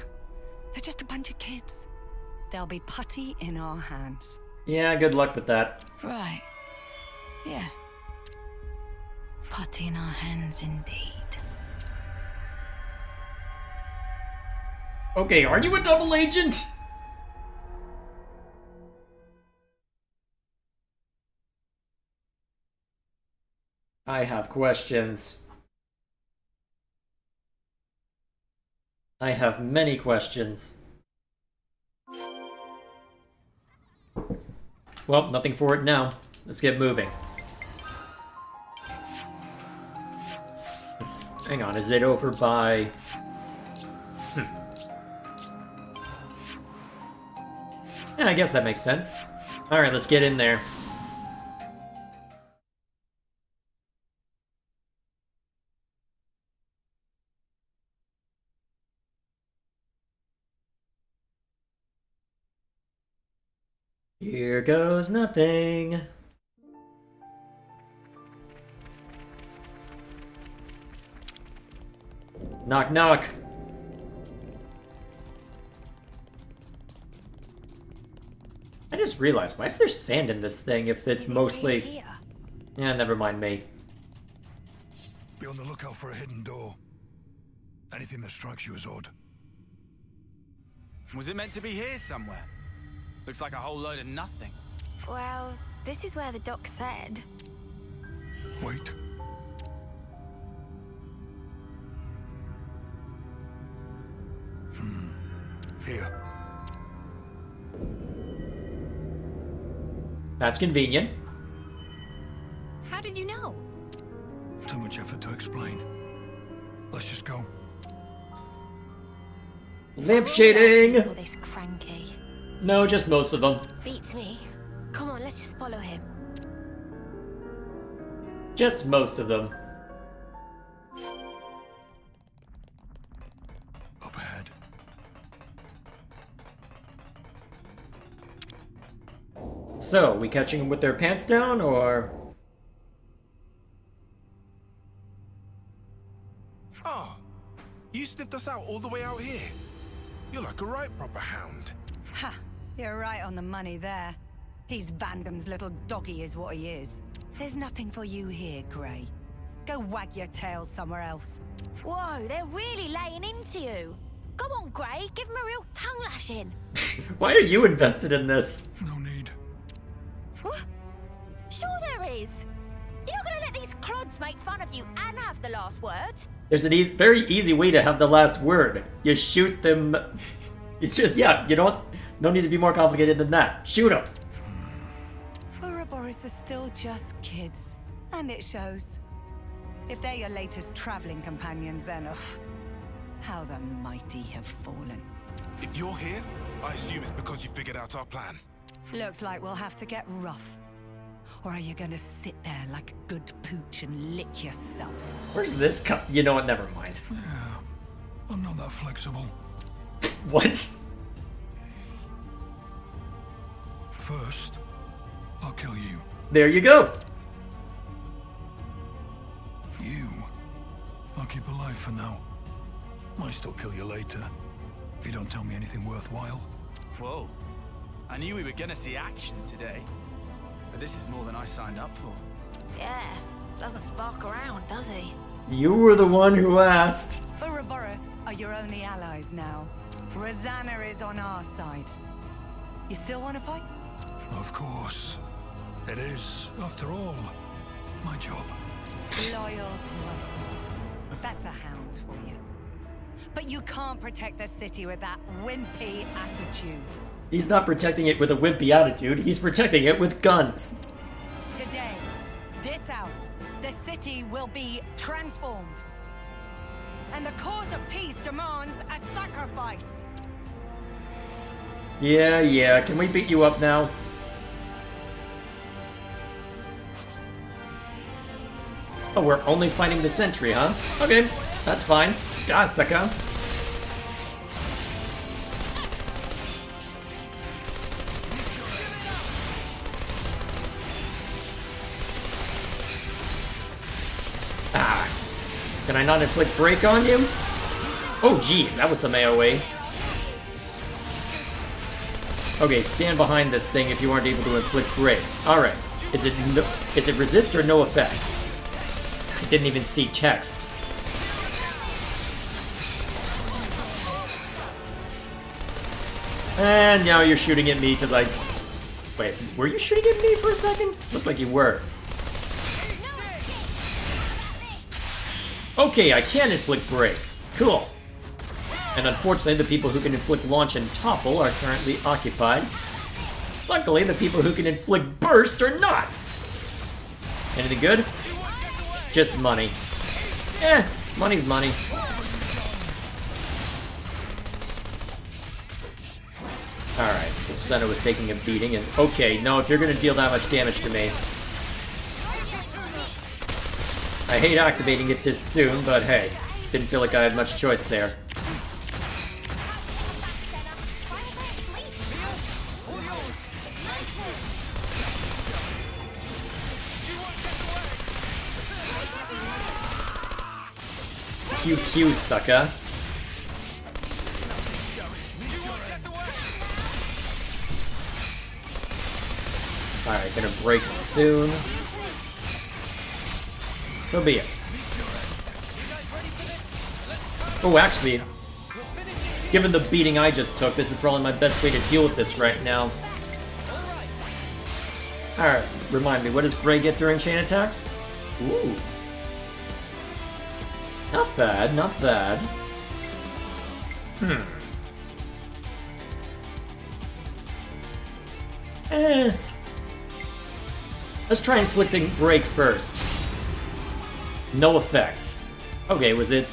They're just a bunch of kids. They'll be putty in our hands. Yeah, good luck with that. Right. Yeah. Putty in our hands indeed. Okay, are you a double agent? I have questions. I have many questions. Well, nothing for it now. Let's get moving. Hang on, is it over by... Yeah, I guess that makes sense. Alright, let's get in there. Here goes nothing. Knock, knock. I just realized, why is there sand in this thing if it's mostly... Yeah, never mind me. Be on the lookout for a hidden door. Anything that strikes you as odd. Was it meant to be here somewhere? Looks like a whole load of nothing. Well, this is where the doc said. Wait. Here. That's convenient. How did you know? Too much effort to explain. Let's just go. Lamp shading! All this cranky. No, just most of them. Beats me. Come on, let's just follow him. Just most of them. Up ahead. So, we catching them with their pants down, or...? Oh, you sniffed us out all the way out here. You're like a right proper hound. Ha! You're right on the money there. He's Vandam's little doggy is what he is. There's nothing for you here, Grey. Go wag your tail somewhere else. Whoa, they're really laying into you. Go on, Grey, give him a real tongue lashing. Why are you invested in this? No need. What? Sure there is. You're not gonna let these clods make fun of you and have the last word. There's a very easy way to have the last word. You shoot them... It's just, yeah, you don't... No need to be more complicated than that. Shoot them. Ouroboros are still just kids. And it shows. If they're your latest traveling companions, then how the mighty have fallen. If you're here, I assume it's because you figured out our plan. Looks like we'll have to get rough. Or are you gonna sit there like a good pooch and lick yourself? Where's this come? You know what? Never mind. Yeah, I'm not that flexible. What? First, I'll kill you. There you go. You, I'll keep alive for now. Might still kill you later, if you don't tell me anything worthwhile. Whoa. I knew we were gonna see action today. But this is more than I signed up for. Yeah, doesn't spark around, does he? You were the one who asked. Ouroboros are your only allies now. Rosanna is on our side. You still want to fight? Of course. It is, after all, my job. Loyal to a fault. That's a hound for you. But you can't protect the city with that wimpy attitude. He's not protecting it with a wimpy attitude, he's protecting it with guns. Today, this hour, the city will be transformed. And the cause of peace demands a sacrifice. Yeah, can we beat you up now? Oh, we're only fighting the sentry, huh? Okay, that's fine. Da, sucker. Ah. Can I not inflict break on you? Oh, geez, that was some AoE. Okay, stand behind this thing if you aren't able to inflict break. Alright. Is it resist or no effect? I didn't even see text. And now you're shooting at me because I... Wait, were you shooting at me for a second? Looked like you were. Okay, I can inflict break. Cool. And unfortunately, the people who can inflict launch and topple are currently occupied. Luckily, the people who can inflict burst are not. Anything good? Just money. Money's money. Alright, so Senna was taking a beating, and okay, no, if you're gonna deal that much damage to me. I hate activating it this soon, but hey, didn't feel like I had much choice there. QQ, sucker. Alright, gonna break soon. So be it. Oh, actually, given the beating I just took, this is probably my best way to deal with this right now. Alright, remind me, what does Gray get during chain attacks? Ooh. Not bad, not bad. Let's try inflicting break first. No effect. Okay, was it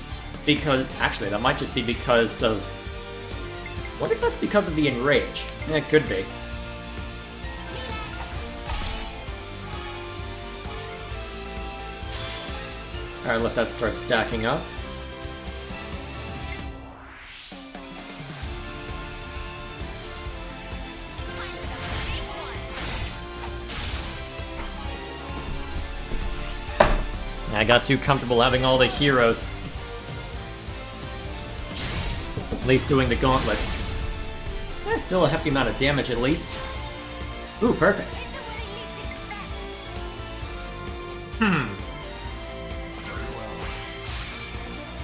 because... Actually, that might just be because of... What if that's because of the enrage? It could be. Alright, let that start stacking up. I got too comfortable having all the heroes. At least doing the gauntlets. Still a hefty amount of damage at least. Ooh, perfect.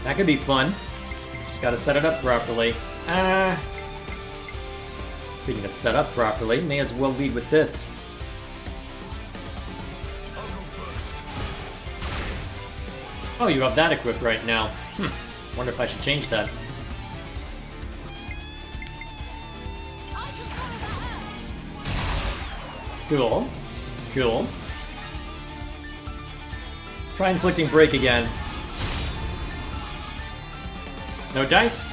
That could be fun. Just gotta set it up properly. Speaking of set up properly, may as well lead with this. Oh, you have that equipped right now. Wonder if I should change that. Cool. Cool. Try inflicting break again. No dice?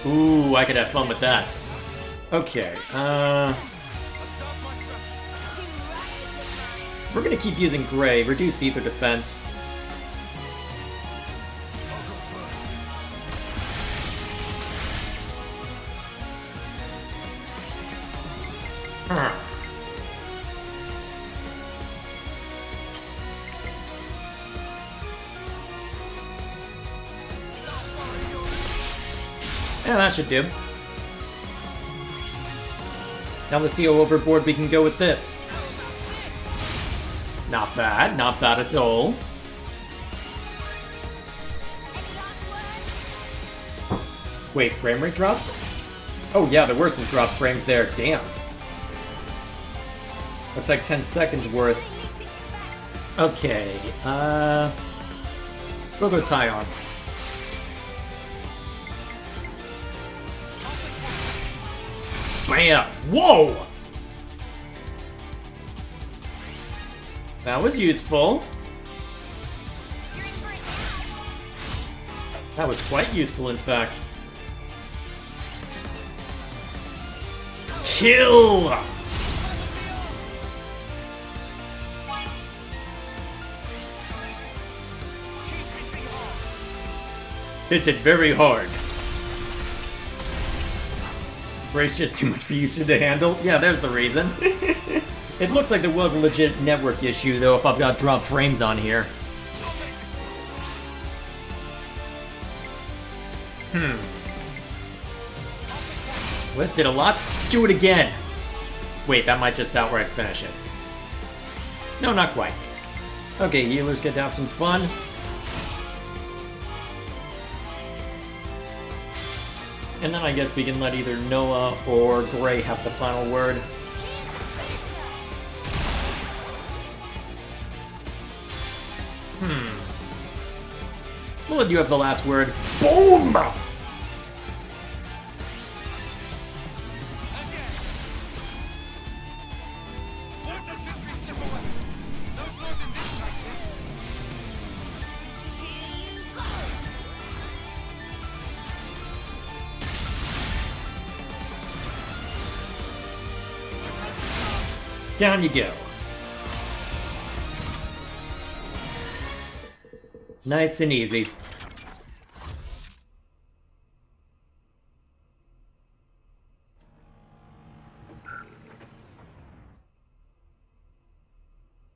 Ooh, I could have fun with that. Okay, we're gonna keep using Gray, reduced ether defense. Yeah, that should do. Now let's see how overboard we can go with this. Not bad, not bad at all. Wait, frame rate dropped? Oh yeah, there were some dropped frames there, damn. Looks like 10 seconds worth. Okay, we'll go Tyon. Bam! Whoa! That was useful. That was quite useful, in fact. Kill! Hit it very hard. Brace just too much for you two to handle? Yeah, there's the reason. It looks like there was a legit network issue, though, if I've got drop frames on here. West did a lot. Do it again! Wait, that might just outright finish it. No, not quite. Okay, healers get to have some fun. And then I guess we can let either Noah or Gray have the final word. We'll let you have the last word. Boom! Down you go. Nice and easy.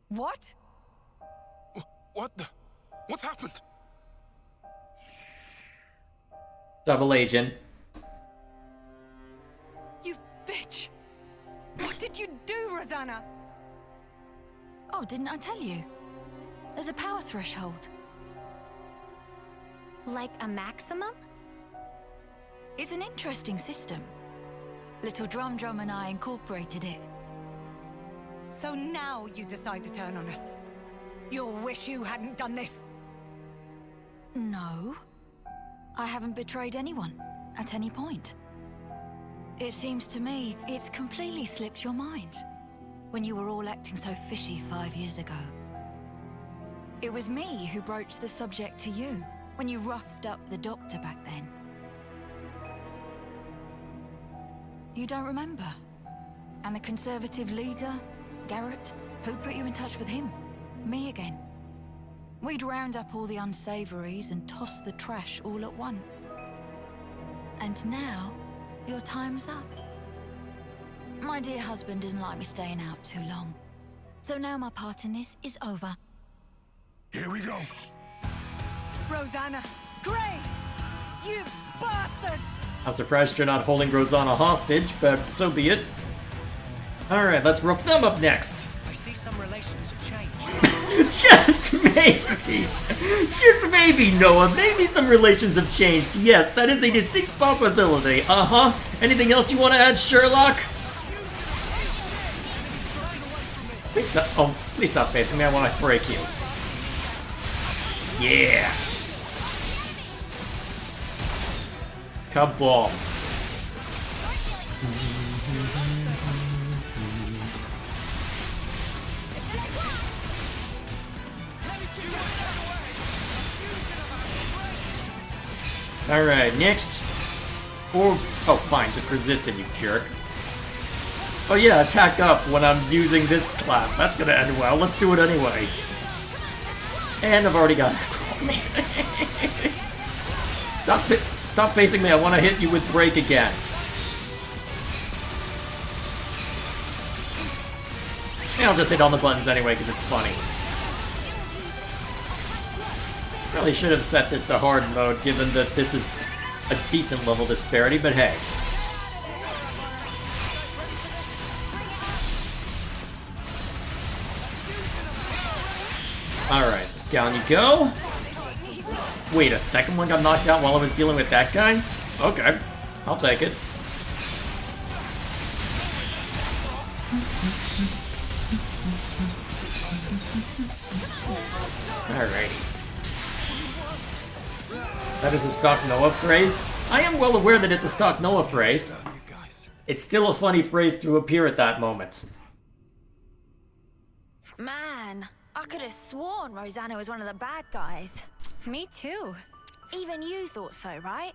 What? What the? What's happened? Double agent. You bitch! What did you do, Rosanna? Oh, didn't I tell you? There's a power threshold. Like a maximum? It's an interesting system. Little Drum and I incorporated it. So now you decide to turn on us. You'll wish you hadn't done this. No. I haven't betrayed anyone, at any point. It seems to me it's completely slipped your minds when you were all acting so fishy 5 years ago. It was me who broached the subject to you when you roughed up the doctor back then. You don't remember? And the Conservative leader, Garrett, who put you in touch with him? Me again. We'd round up all the unsavories and toss the trash all at once. And now, your time's up. My dear husband doesn't like me staying out too long. So now my part in this is over. Here we go. Rosanna! Gray! You bastards! I'm surprised you're not holding Rosanna hostage, but so be it. Alright, let's rough them up next. I see some relations have changed. Just maybe. Just maybe, Noah. Maybe some relations have changed. Yes, that is a distinct possibility. Uh-huh. Anything else you want to add, Sherlock? Please stop facing me. I want to break you. Yeah. Kabom. Alright, next. Oh, fine, just resisted, you jerk. Oh yeah, attack up when I'm using this class. That's gonna end well. Let's do it anyway. And I've already got it. Stop facing me. I want to hit you with break again. And I'll just hit all the buttons anyway because it's funny. Probably should have set this to hard mode, given that this is a decent level disparity, but hey. Alright, down you go. Wait, a second one got knocked out while I was dealing with that guy? Okay, I'll take it. Alrighty. That is a stock Noah phrase. I am well aware that it's a stock Noah phrase. It's still a funny phrase to appear at that moment. Man, I could have sworn Rosanna was one of the bad guys. Me too. Even you thought so, right?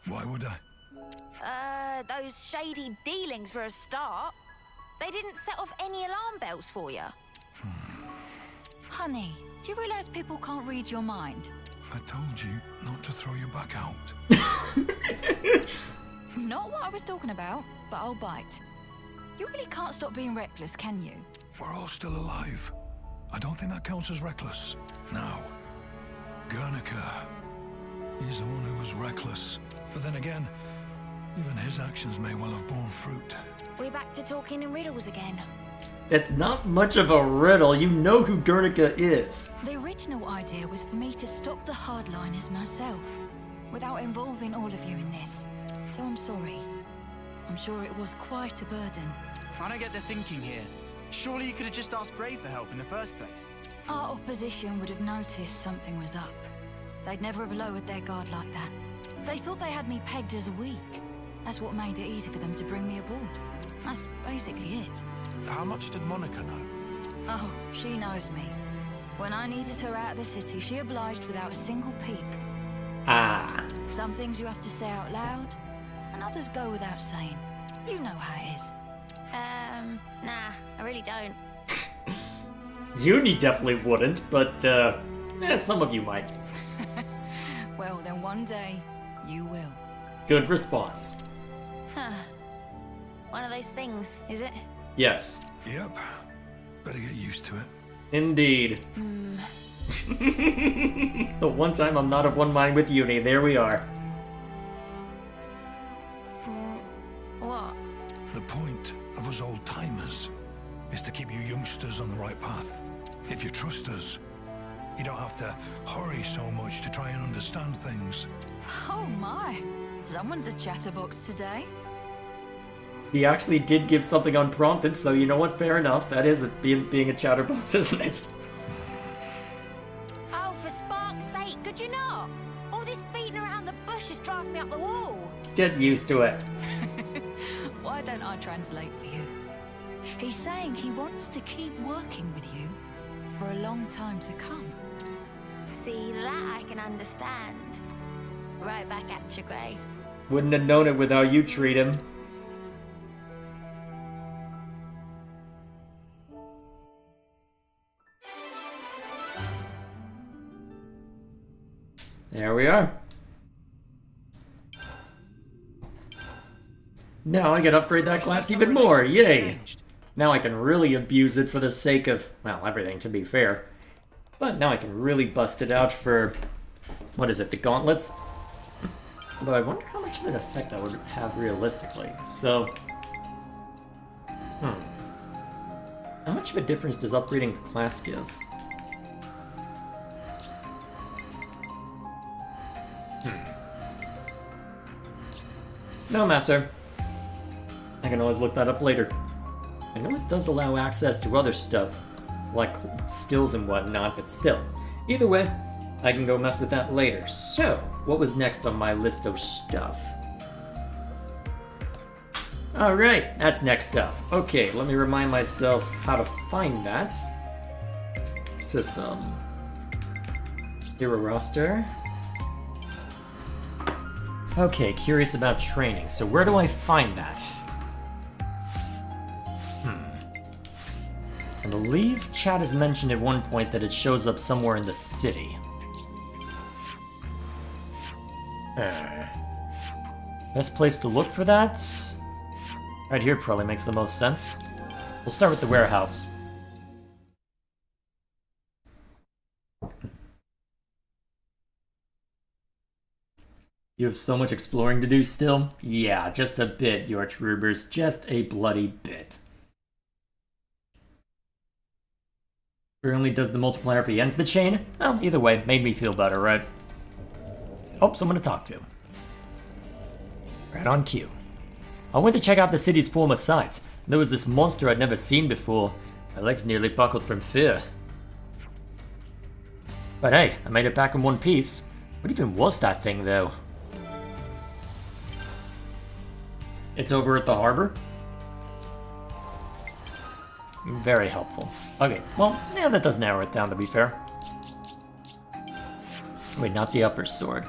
Why would I? Those shady dealings for a start. They didn't set off any alarm bells for you. Honey, do you realize people can't read your mind? I told you not to throw your back out. Not what I was talking about, but I'll bite. You really can't stop being reckless, can you? We're all still alive. I don't think that counts as reckless. Now, Guernica. He's the one who was reckless. But then again, even his actions may well have borne fruit. We're back to talking in riddles again. It's not much of a riddle. You know who Guernica is. The original idea was for me to stop the hardliners myself, without involving all of you in this. So I'm sorry. I'm sure it was quite a burden. I don't get the thinking here. Surely you could have just asked Gray for help in the first place. Our opposition would have noticed something was up. They'd never have lowered their guard like that. They thought they had me pegged as weak. That's what made it easy for them to bring me aboard. That's basically it. How much did Monica know? Oh, she knows me. When I needed her out of the city, she obliged without a single peep. Ah. Some things you have to say out loud, and others go without saying. You know how it is. Nah, I really don't. Uni definitely wouldn't, but, some of you might. Well, then one day, you will. Good response. Huh. One of those things, is it? Yes. Yep. Better get used to it. Indeed. The one time I'm not of one mind with Uni, there we are. What? The point of us old-timers is to keep you youngsters on the right path. If you trust us, you don't have to hurry so much to try and understand things. Oh my! Someone's a chatterbox today. He actually did give something unprompted, so you know what? Fair enough. That is being a chatterbox, isn't it? Oh, for spark's sake, could you not? All this beating around the bush is driving me up the wall. Get used to it. Why don't I translate for you? He's saying he wants to keep working with you for a long time to come. See, that I can understand. Right back at you, Gray. Wouldn't have known it with how you treat him. There we are. Now I can upgrade that class even more, yay! Now I can really abuse it for the sake of, well, everything to be fair. But now I can really bust it out for, what is it, the gauntlets? But I wonder how much of an effect that would have realistically. So, how much of a difference does upgrading the class give? No matter. I can always look that up later. I know it does allow access to other stuff, like skills and whatnot, but still. Either way, I can go mess with that later. So, what was next on my list of stuff? Alright, that's next up. Okay, let me remind myself how to find that. System. Hero roster. Okay, curious about training. So where do I find that? I believe Chad has mentioned at one point that it shows up somewhere in the city. Best place to look for that? Right here probably makes the most sense. We'll start with the warehouse. You have so much exploring to do still? Yeah, just a bit, your troopers. Just a bloody bit. Only does the multiplier if he ends the chain? Well, either way, made me feel better, right? Oh, someone to talk to. Right on cue. I went to check out the city's former sites. There was this monster I'd never seen before. My legs nearly buckled from fear. But hey, I made it back in one piece. What even was that thing, though? It's over at the harbor? Very helpful. Okay, well, yeah, that does narrow it down, to be fair. Wait, not the upper sword.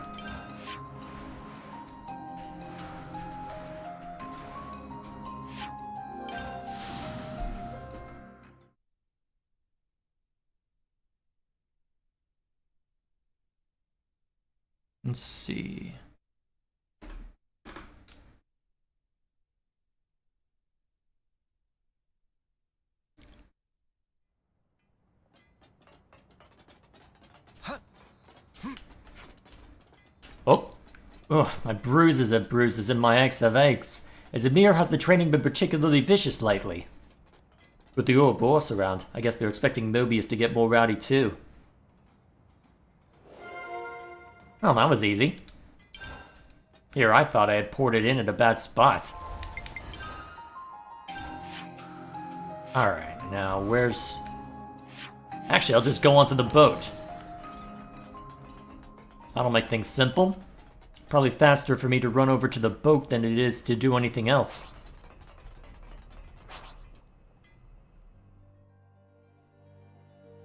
Let's see. Oh. Ugh, my bruises are bruises and my aches have aches. As Emir, has the training been particularly vicious lately? With the Ouroboros around, I guess they're expecting Mobius to get more rowdy too. Well, that was easy. Here, I thought I had poured it in at a bad spot. Alright, now where's... Actually, I'll just go onto the boat. That'll make things simple. Probably faster for me to run over to the boat than it is to do anything else.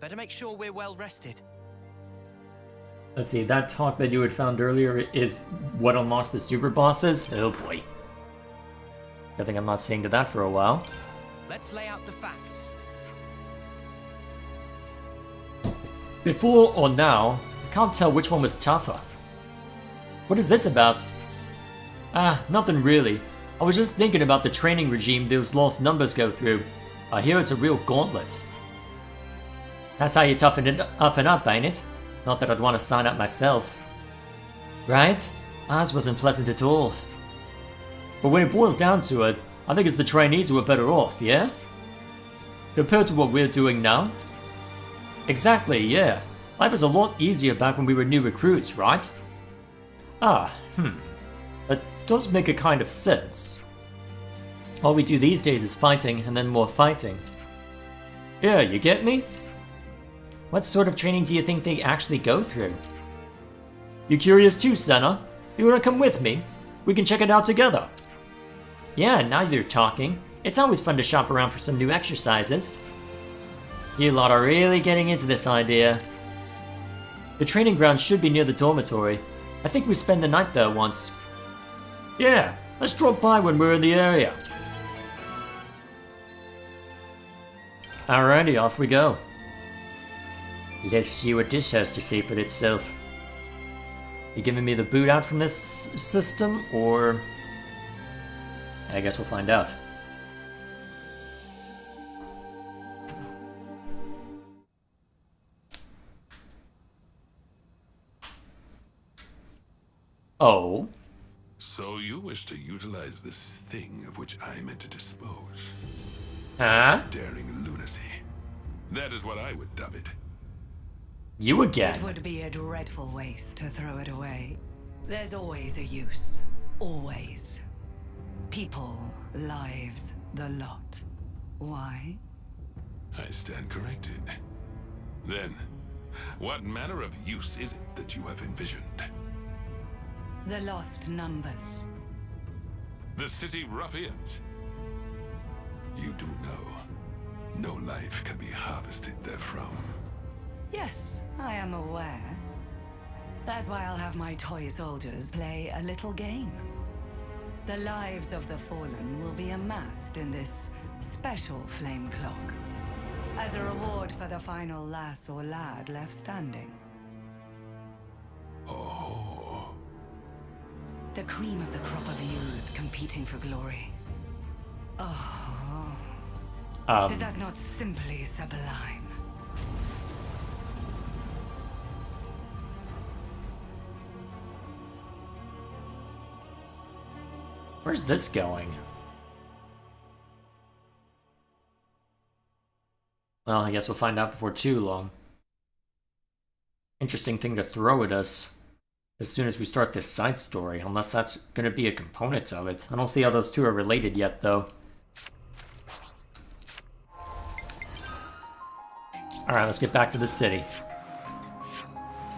Better make sure we're well rested. Let's see, that talk that you had found earlier is what unlocks the super bosses? Oh boy. Good thing I'm not seeing to that for a while. Let's lay out the facts. Before or now, I can't tell which one was tougher. What is this about? Ah, nothing really. I was just thinking about the training regime those lost numbers go through. I hear it's a real gauntlet. That's how you toughen it up, ain't it? Not that I'd want to sign up myself. Right? Ours wasn't pleasant at all. But when it boils down to it, I think it's the trainees who are better off, yeah? Compared to what we're doing now? Exactly, yeah. Life was a lot easier back when we were new recruits, right? Ah, That does make a kind of sense. All we do these days is fighting, and then more fighting. Yeah, you get me? What sort of training do you think they actually go through? You curious too, Senna? You wanna come with me? We can check it out together. Yeah, now you're talking. It's always fun to shop around for some new exercises. You lot are really getting into this idea. The training ground should be near the dormitory. I think we spent the night there once. Yeah, let's drop by when we're in the area. Alrighty, off we go. Let's see what this has to say for itself. You giving me the boot out from this system, or... I guess we'll find out. Oh? So you wish to utilize this thing of which I meant to dispose. Huh? Daring lunacy. That is what I would dub it. You again? It would be a dreadful waste to throw it away. There's always a use. Always. People, lives, the lot. Why? I stand corrected. Then, what manner of use is it that you have envisioned? The lost numbers. The city ruffians. You do know, no life can be harvested therefrom. Yes, I am aware. That's why I'll have my toy soldiers play a little game. The lives of the fallen will be amassed in this special flame clock, as a reward for the final lass or lad left standing. Oh. The cream of the crop of youth competing for glory. Oh. Is that not simply sublime? Where's this going? Well, I guess we'll find out before too long. Interesting thing to throw at us as soon as we start this side story, unless that's gonna be a component of it. I don't see how those two are related yet, though. Alright, let's get back to the city.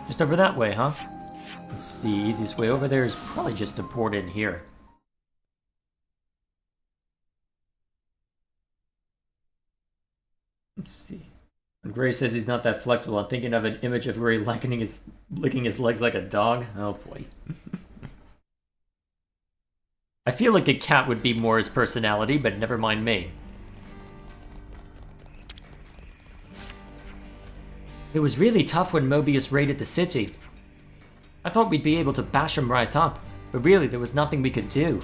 Just over that way, huh? Let's see, easiest way over there is probably just to port in here. Let's see. When Gray says he's not that flexible, I'm thinking of an image of Gray licking his legs like a dog. Oh boy. I feel like a cat would be more his personality, but never mind me. It was really tough when Mobius raided the city. I thought we'd be able to bash him right up, but really there was nothing we could do.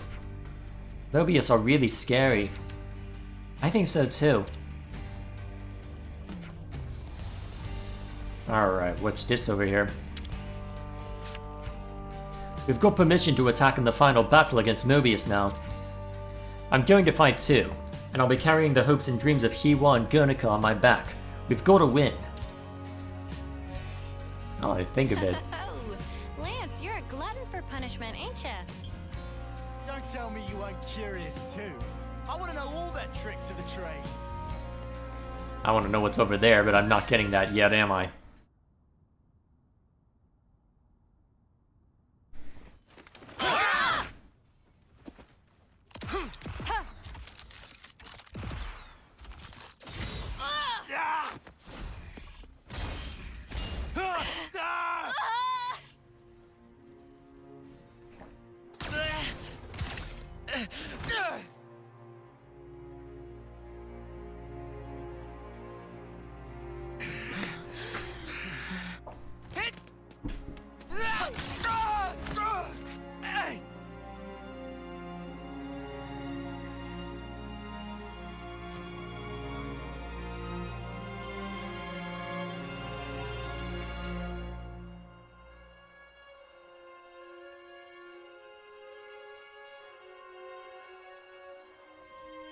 Mobius are really scary. I think so too. Alright, what's this over here? We've got permission to attack in the final battle against Mobius now. I'm going to fight too, and I'll be carrying the hopes and dreams of Hiwa and Guernica on my back. We've got to win. Oh, I think of it. Oh, Lance, you're a glutton for punishment, ain't ya? Don't tell me you weren't curious too. I want to know all the tricks of the trade. I want to know what's over there, but I'm not getting that yet, am I?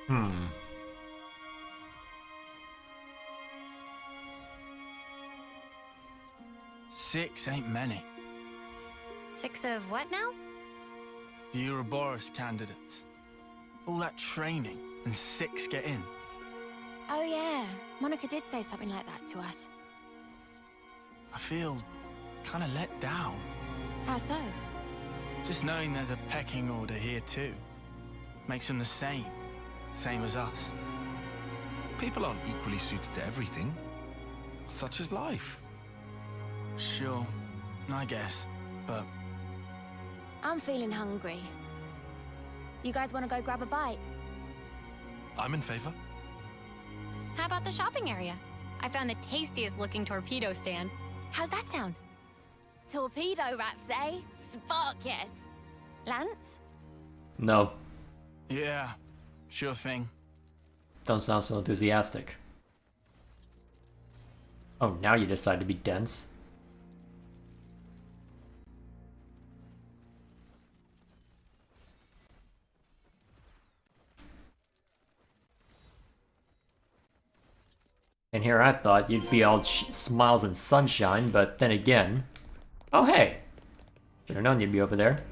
Hmm. 6 ain't many. 6 of what now? The Ouroboros candidates. All that training, and 6 get in. Oh yeah, Monica did say something like that to us. I feel kind of let down. How so? Just knowing there's a pecking order here too. Makes them the same as us. People aren't equally suited to everything. Such is life. Sure, I guess, but... I'm feeling hungry. You guys want to go grab a bite? I'm in favor. How about the shopping area? I found the tastiest looking torpedo stand. How's that sound? Torpedo wraps, eh? Spark, yes. Lance? No. Yeah, sure thing. Don't sound so enthusiastic. Oh, now you decide to be dense. And here I thought you'd be all smiles and sunshine, but then again... Oh, hey! Should've known you'd be over there.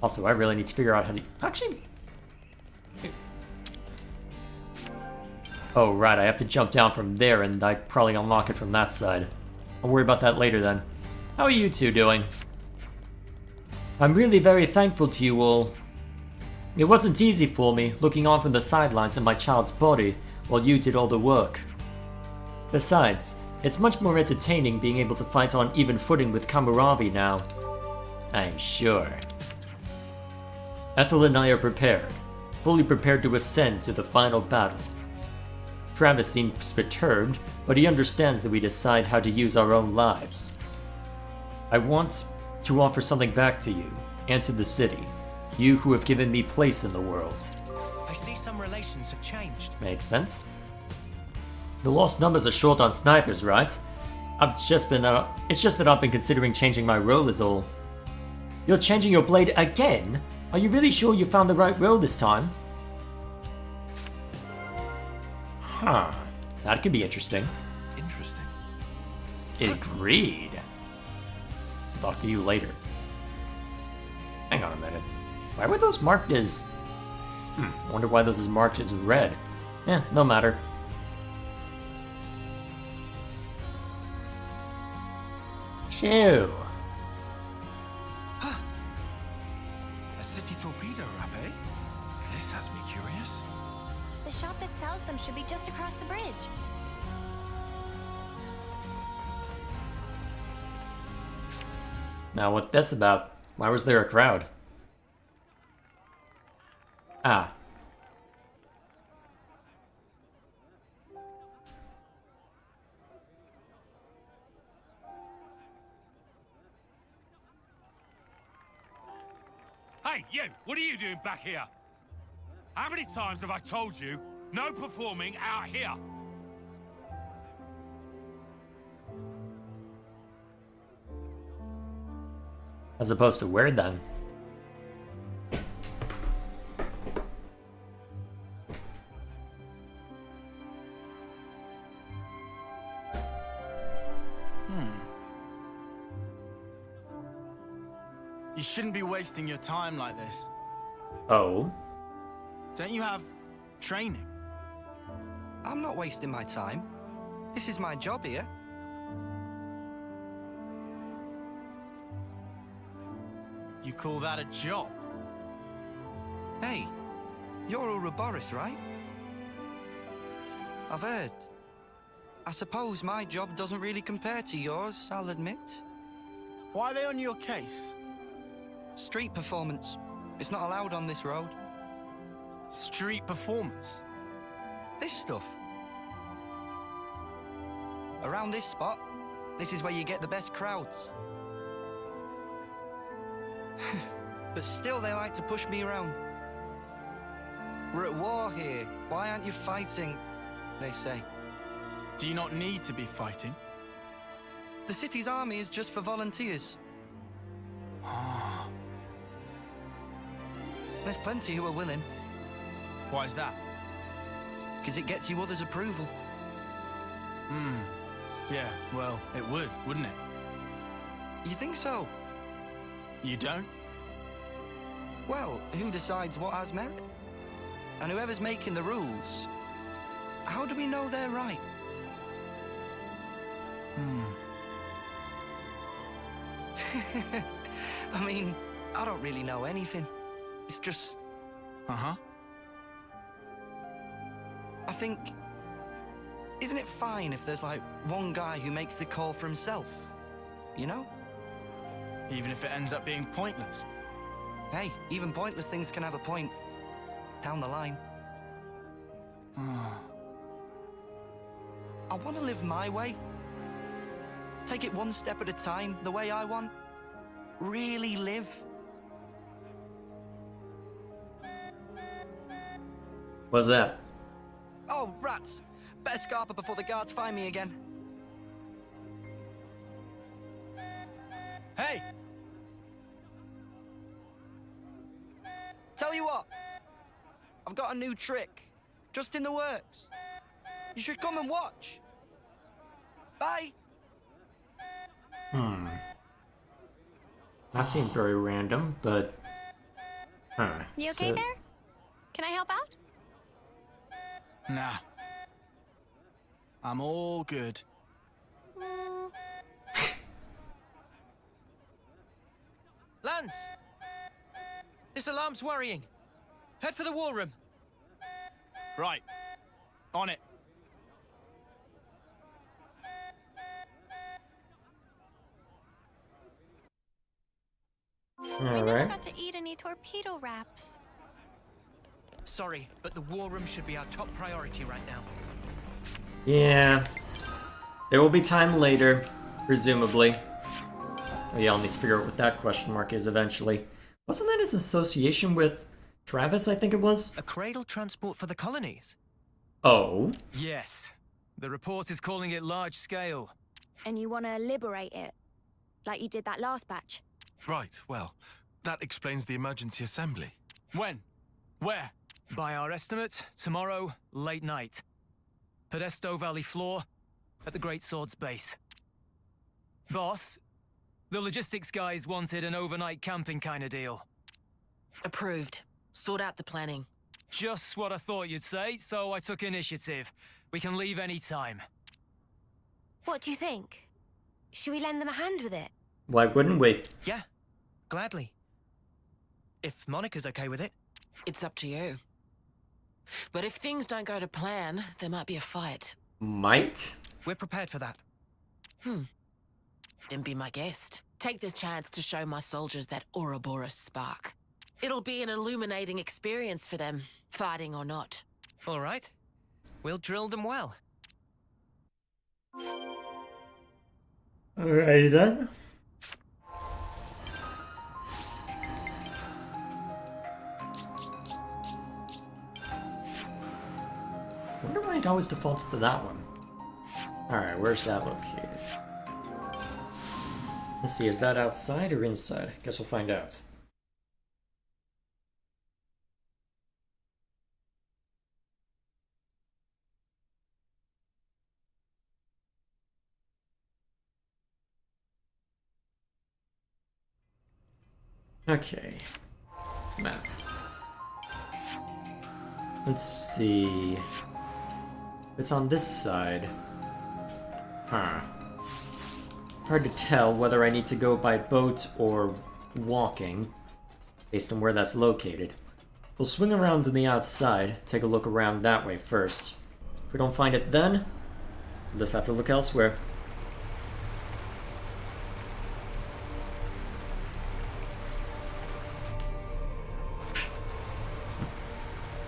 Also, I really need to figure out how to... Actually... Oh, right, I have to jump down from there, and I probably unlock it from that side. I'll worry about that later, then. How are you two doing? I'm really very thankful to you all. It wasn't easy for me, looking on from the sidelines of my child's body, while you did all the work. Besides, it's much more entertaining being able to fight on even footing with Kamuravi now. I'm sure. Ethel and I are prepared, fully prepared to ascend to the final battle. Travis seems perturbed, but he understands that we decide how to use our own lives. I want to offer something back to you, and to the city, you who have given me place in the world. I see some relations have changed. Makes sense. The lost numbers are short on snipers, right? It's just that I've been considering changing my role is all. You're changing your blade again? Are you really sure you found the right road this time? Huh. That could be interesting. Interesting. Agreed. Talk to you later. Hang on a minute. Why were those marked as... wonder why those is marked as red. No matter. Shoo. Huh. A city torpedo wrap, eh? This has me curious. The shop that sells them should be just across the bridge. Now what's this about? Why was there a crowd? Ah. Hey, you! What are you doing back here? How many times have I told you, no performing out here? As opposed to where then? You shouldn't be wasting your time like this. Oh? Don't you have training? I'm not wasting my time. This is my job here. You call that a job? Hey, you're Ouroboros, right? I've heard. I suppose my job doesn't really compare to yours, I'll admit. Why are they on your case? Street performance. It's not allowed on this road. Street performance? This stuff. Around this spot, this is where you get the best crowds. But still they like to push me around. We're at war here. Why aren't you fighting? They say. Do you not need to be fighting? The city's army is just for volunteers. There's plenty who are willing. Why is that? Because it gets you others' approval. Yeah, well, it would, wouldn't it? You think so? You don't? Well, who decides what has merit? And whoever's making the rules, how do we know they're right? I mean, I don't really know anything. It's just... Uh-huh. I think... Isn't it fine if there's, like, one guy who makes the call for himself? You know? Even if it ends up being pointless? Hey, even pointless things can have a point. Down the line. I want to live my way. Take it one step at a time, the way I want. Really live. What's that? Oh, rats! Better scarper before the guards find me again. Hey! Tell you what, I've got a new trick, just in the works. You should come and watch. Bye! That seemed very random, but... You okay there? Can I help out? Nah. I'm all good. Lance! This alarm's worrying. Head for the war room. Right. On it. I never got to eat any torpedo wraps. Sorry, but the war room should be our top priority right now. Yeah. There will be time later, presumably. Oh yeah, I'll need to figure out what that question mark is eventually. Wasn't that his association with Travis, I think it was? A cradle transport for the colonies? Oh? Yes. The report is calling it large scale. And you want to liberate it? Like you did that last batch? Right, well, That explains the emergency assembly. When? Where? By our estimate, tomorrow, late night. Podesto Valley floor, at the Great Sword's base. Boss, the logistics guys wanted an overnight camping kind of deal. Approved. Sort out the planning. Just what I thought you'd say, so I took initiative. We can leave any time. What do you think? Should we lend them a hand with it? Why wouldn't we? Yeah, gladly. If Monica's okay with it. It's up to you. But if things don't go to plan, there might be a fight. Might? We're prepared for that. Then be my guest. Take this chance to show my soldiers that Ouroboros spark. It'll be an illuminating experience for them, fighting or not. All right. We'll drill them well. Alrighty then. Wonder why it always defaults to that one. Alright, where's that located? Let's see, is that outside or inside? Guess we'll find out. Okay. Map. Let's see. It's on this side. Huh. Hard to tell whether I need to go by boat or walking, based on where that's located. We'll swing around to the outside, take a look around that way first. If we don't find it then, we'll just have to look elsewhere.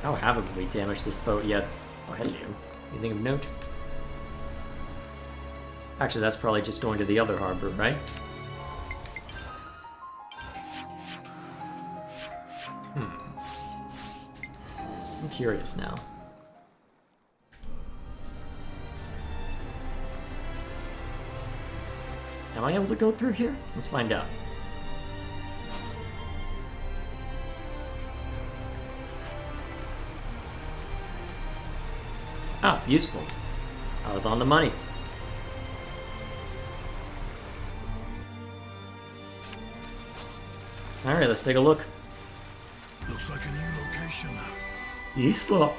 How haven't we damaged this boat yet? Oh, hello. Anything of note? Actually, that's probably just going to the other harbor, right? I'm curious now. Am I able to go through here? Let's find out. Ah, useful. I was on the money. Alright, let's take a look. Looks like a new location. Useful.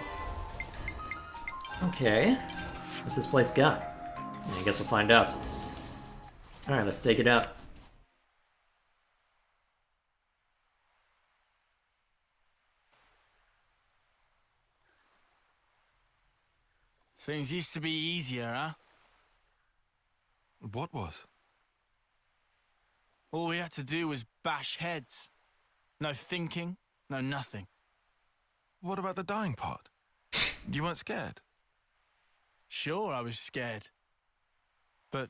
Okay. What's this place got? I guess we'll find out. Alright, let's take it out. Things used to be easier, huh? What was? All we had to do was bash heads. No thinking, no nothing. What about the dying part? You weren't scared? Sure, I was scared. But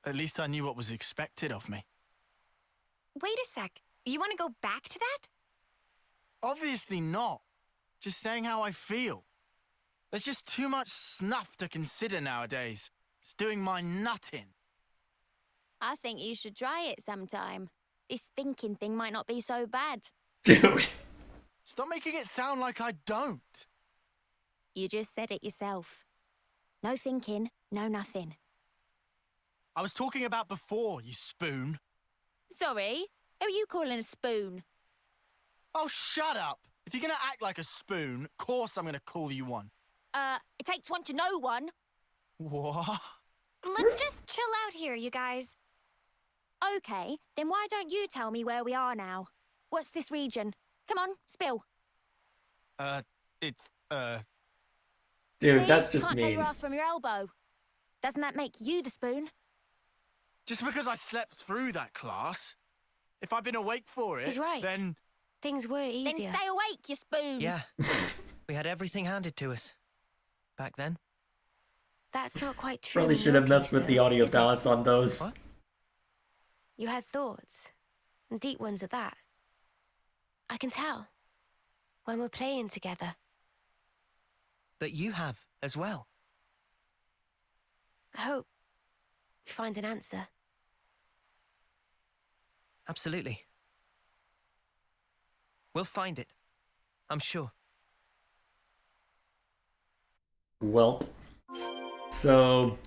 at least I knew what was expected of me. Wait a sec. You want to go back to that? Obviously not. Just saying how I feel. There's just too much snuff to consider nowadays. It's doing my nut in. I think you should try it sometime. This thinking thing might not be so bad. Dude. Stop making it sound like I don't. You just said it yourself. No thinking, no nothing. I was talking about before, you spoon. Sorry? Who are you calling a spoon? Oh, shut up. If you're gonna act like a spoon, of course I'm gonna call you one. It takes one to know one. What? Let's just chill out here, you guys. Okay, then why don't you tell me where we are now? What's this region? Come on, spill. It's, Dude, See? that's just Can't tell mean. your ass from your elbow. Doesn't that make you the spoon? Just because I slept through that class, if I'd been awake for it, He's right. then... Things were easier. Then stay awake, you spoon. Yeah. We had everything handed to us. Back then. That's not quite true. Probably in should your have messed case, with the though, audio is it? balance on those. What? You had thoughts. And deep ones at that. I can tell. When we're playing together. That you have as well. I hope we find an answer. Absolutely. We'll find it. I'm sure. Welp. So...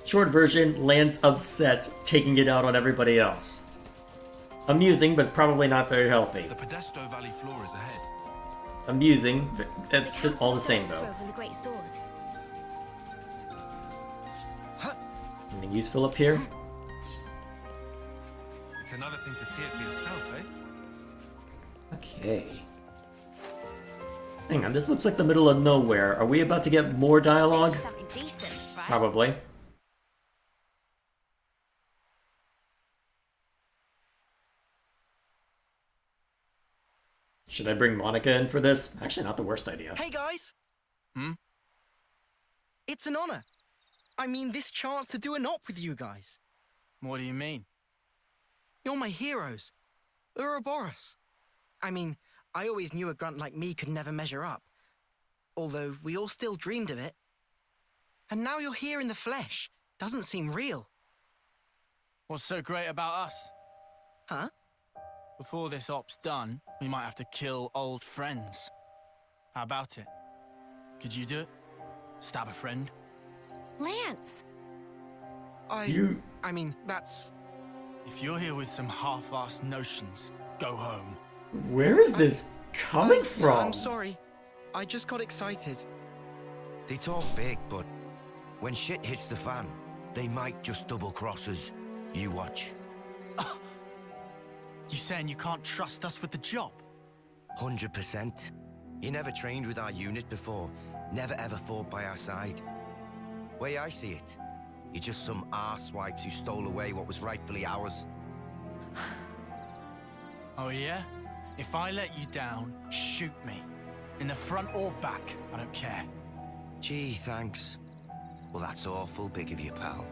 short version, Lan's upset, taking it out on everybody else. Amusing, but probably not very healthy. The Podesto Valley floor is ahead. Amusing, but all the same though. From the great sword. Anything useful up here? It's another thing to see it for yourself, eh? Okay. Hang on, this looks like the middle of nowhere. Are we about to get more dialogue? Something decent, right? Probably. Should I bring Monica in for this? Actually, not the worst idea. Hey guys! It's an honor. I mean, this chance to do an op with you guys. What do you mean? You're my heroes. Ouroboros. I mean, I always knew a grunt like me could never measure up. Although we all still dreamed of it. And now you're here in the flesh. Doesn't seem real. What's so great about us? Huh? Before this op's done, we might have to kill old friends. How about it? Could you do it? Stab a friend? Lance! I mean, that's... If you're here with some half-assed notions, go home. Where is this coming from? I'm sorry. I just got excited. They talk big, but when shit hits the fan, they might just double-cross us. You watch. You saying you can't trust us with the job? 100%. You never trained with our unit before. Never ever fought by our side. Way I see it, you're just some arsewipes who stole away what was rightfully ours. Oh yeah? If I let you down, shoot me. In the front or back, I don't care. Gee, thanks. Well, that's awful big of you, pal.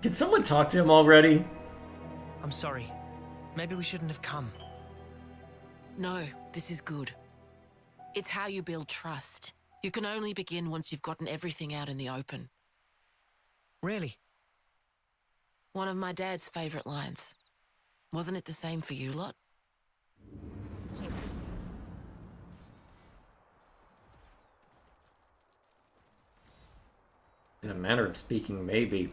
Can someone talk to him already? I'm sorry. Maybe we shouldn't have come. No, this is good. It's how you build trust. You can only begin once you've gotten everything out in the open. Really? One of my dad's favorite lines. Wasn't it the same for you lot? In a manner of speaking, maybe.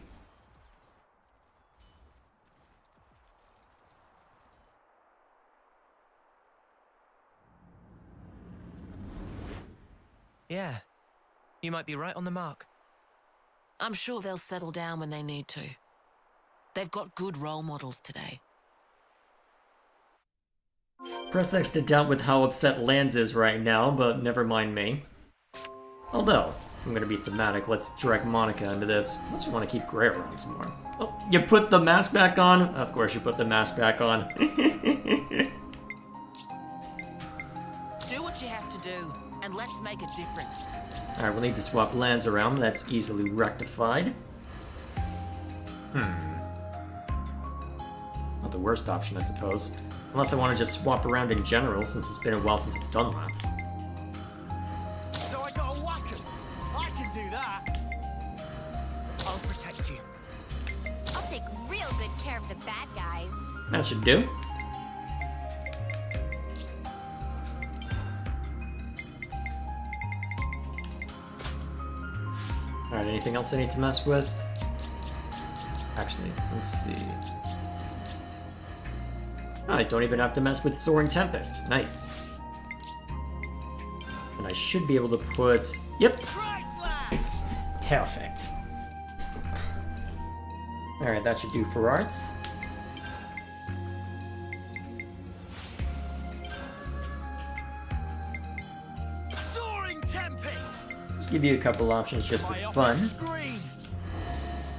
Yeah. You might be right on the mark. I'm sure they'll settle down when they need to. They've got good role models today. Press X to doubt with how upset Lance is right now, but never mind me. Although, if I'm gonna be thematic, let's drag Monica into this. Unless we want to keep Gray around some more. Oh, you put the mask back on? Of course you put the mask back on. Do what you have to do, and let's make a difference. Alright, we'll need to swap lands around. That's easily rectified. Not the worst option, I suppose. Unless I want to just swap around in general, since it's been a while since I've done that. So I got a whacker. I can do that. I'll protect you. I'll take real good care of the bad guys. That should do. Alright, anything else I need to mess with? Actually, let's see. Oh, I don't even have to mess with Soaring Tempest. Nice. And I should be able to put... Yep. Perfect. Alright, that should do for arts. Soaring Tempest! Let's give you a couple options just for fun.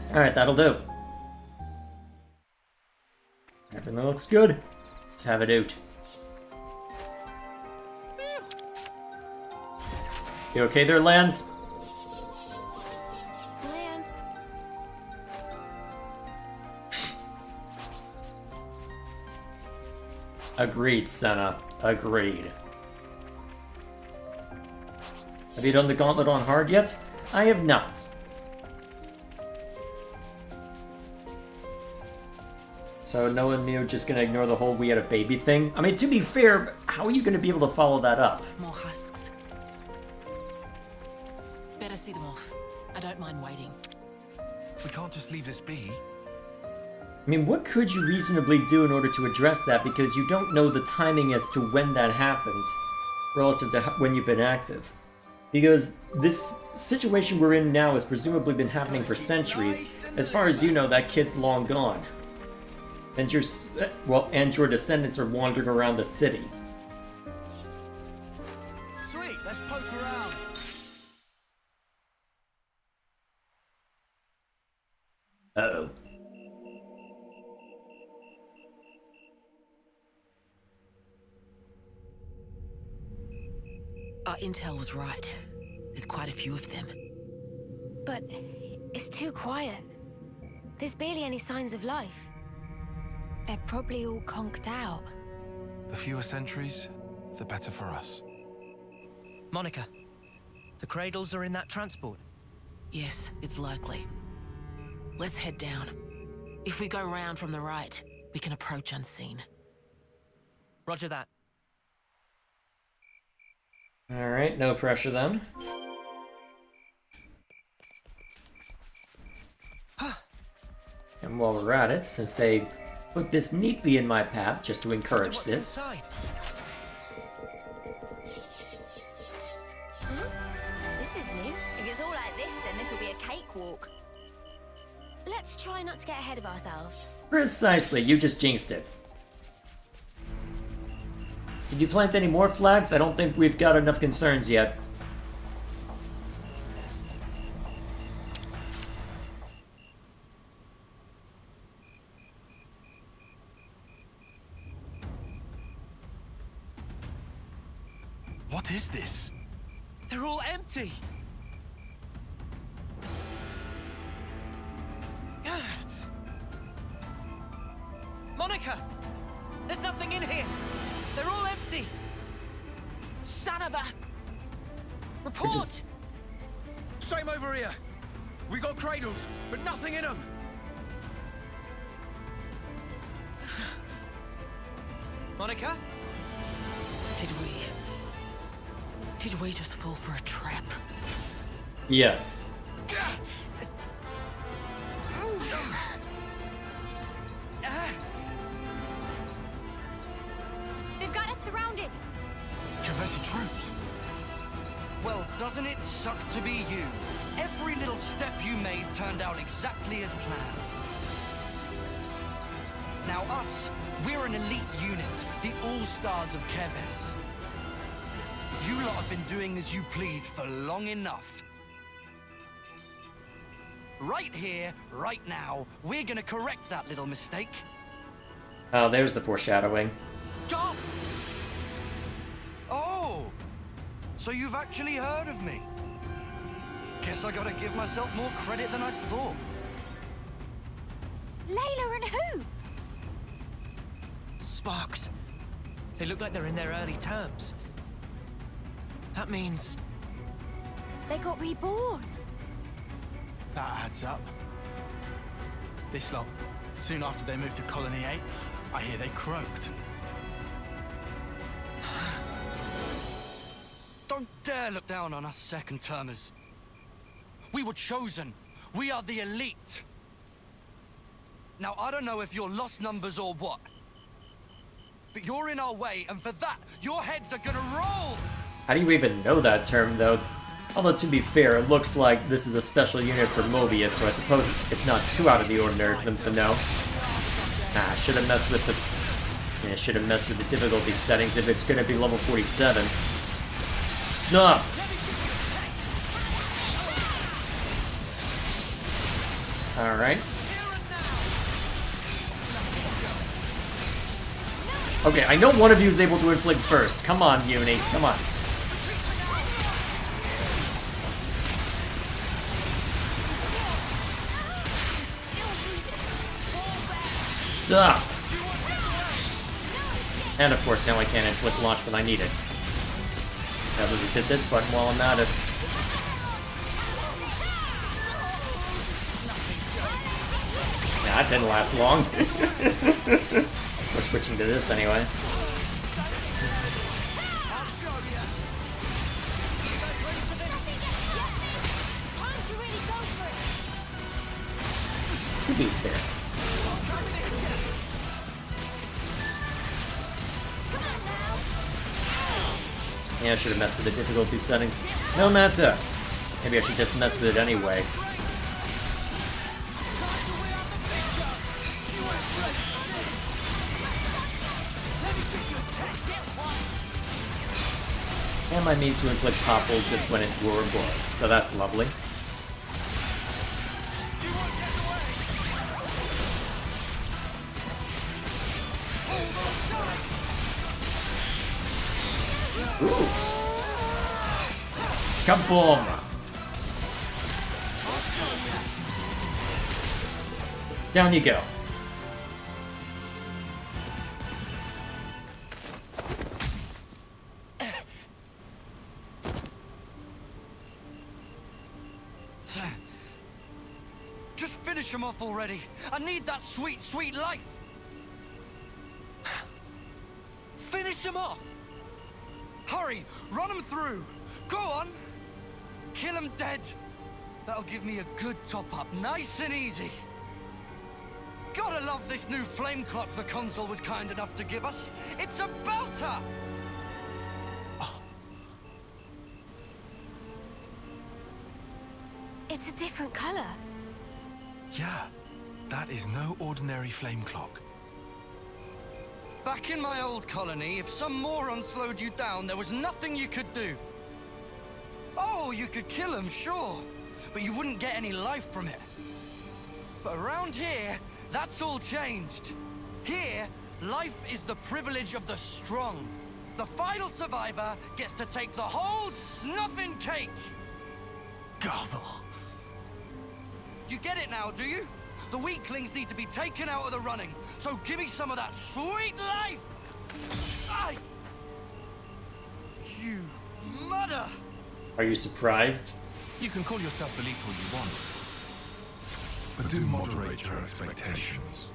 Alright, that'll do. Everything looks good. Let's have it out. You okay there, Lance? Lance. Agreed, Senna. Agreed. Have you done the gauntlet on hard yet? I have not. So Noah and Mio just gonna ignore the whole we had a baby thing? I mean, to be fair, how are you gonna be able to follow that up? More husks. Better see them off. I don't mind waiting. We can't just leave this be. I mean, what could you reasonably do in order to address that, because you don't know the timing as to when that happens, relative to when you've been active. Because this situation we're in now has presumably been happening for centuries. As far as you know, that kid's long gone. And your descendants are wandering around the city. Sweet, let's poke around. Uh-oh. Our intel was right. There's quite a few of them. But it's too quiet. There's barely any signs of life. They're probably all conked out. The fewer sentries, the better for us. Monica, the cradles are in that transport. Yes, it's likely. Let's head down. If we go round from the right, we can approach unseen. Roger that. Alright, no pressure then. And while we're at it, since they put this neatly in my path just to encourage this. This is new. If it's all like this, then this will be a cakewalk. Let's try not to get ahead of ourselves. Precisely, you just jinxed it. Did you plant any more flags? I don't think we've got enough concerns yet. What is this? They're all empty! Monica! There's nothing in here! They're all empty! Son of a... Report! Same over here. We got cradles, but nothing in them. Monica? Did we just fall for a trap? Yes. They've got us surrounded. Kevesi troops. Well, doesn't it suck to be you? Every little step you made turned out exactly as planned. Now us, we're an elite unit, the all-stars of Keves. You lot have been doing as you please for long enough. Right here, right now, we're gonna correct that little mistake. Oh, there's the foreshadowing. Go! Oh! So you've actually heard of me? Guess I gotta give myself more credit than I thought. Layla and who? Sparks. They look like they're in their early terms. That means... They got reborn. That adds up. This lot, soon after they moved to Colony 8, I hear they croaked. Don't dare look down on us second-termers. We were chosen. We are the elite. Now, I don't know if you're lost numbers or what, but you're in our way, and for that, your heads are gonna roll! How do you even know that term, though? Although, to be fair, it looks like this is a special unit for Mobius, so I suppose it's not too out of the ordinary for them to know. Ah, should have messed with the... Yeah, should have messed with the difficulty settings if it's gonna be level 47. Sup? Alright. Okay, I know one of you is able to inflict burst. Come on, Uni. Come on. Sup? And of course, now I can't inflict launch when I need it. I'll just hit this button while I'm at it. Yeah, That didn't last long. We're switching to this anyway. To be fair. Yeah, I should have messed with the difficulty settings. No matter. Maybe I should just mess with it anyway. And my means to inflict topple just went into Ouroboros, so that's lovely. Ooh. Kaboom! Down you go. Just finish him off already. I need that sweet, sweet life. Finish him off. Hurry, run him through. Go on. Kill him dead. That'll give me a good top-up, nice and easy. Gotta love this new flame clock the console was kind enough to give us. It's a belter! It's a different color. Yeah, that is no ordinary flame clock. Back in my old colony, if some moron slowed you down, there was nothing you could do. Oh, you could kill him, sure, but you wouldn't get any life from it. But around here, that's all changed. Here, life is the privilege of the strong. The final survivor gets to take the whole snuffing cake. Gavel. You get it now, do you? The weaklings need to be taken out of the running, so give me some of that sweet life! Aye! You mother! Are you surprised? You can call yourself elite all you want. But do moderate your expectations.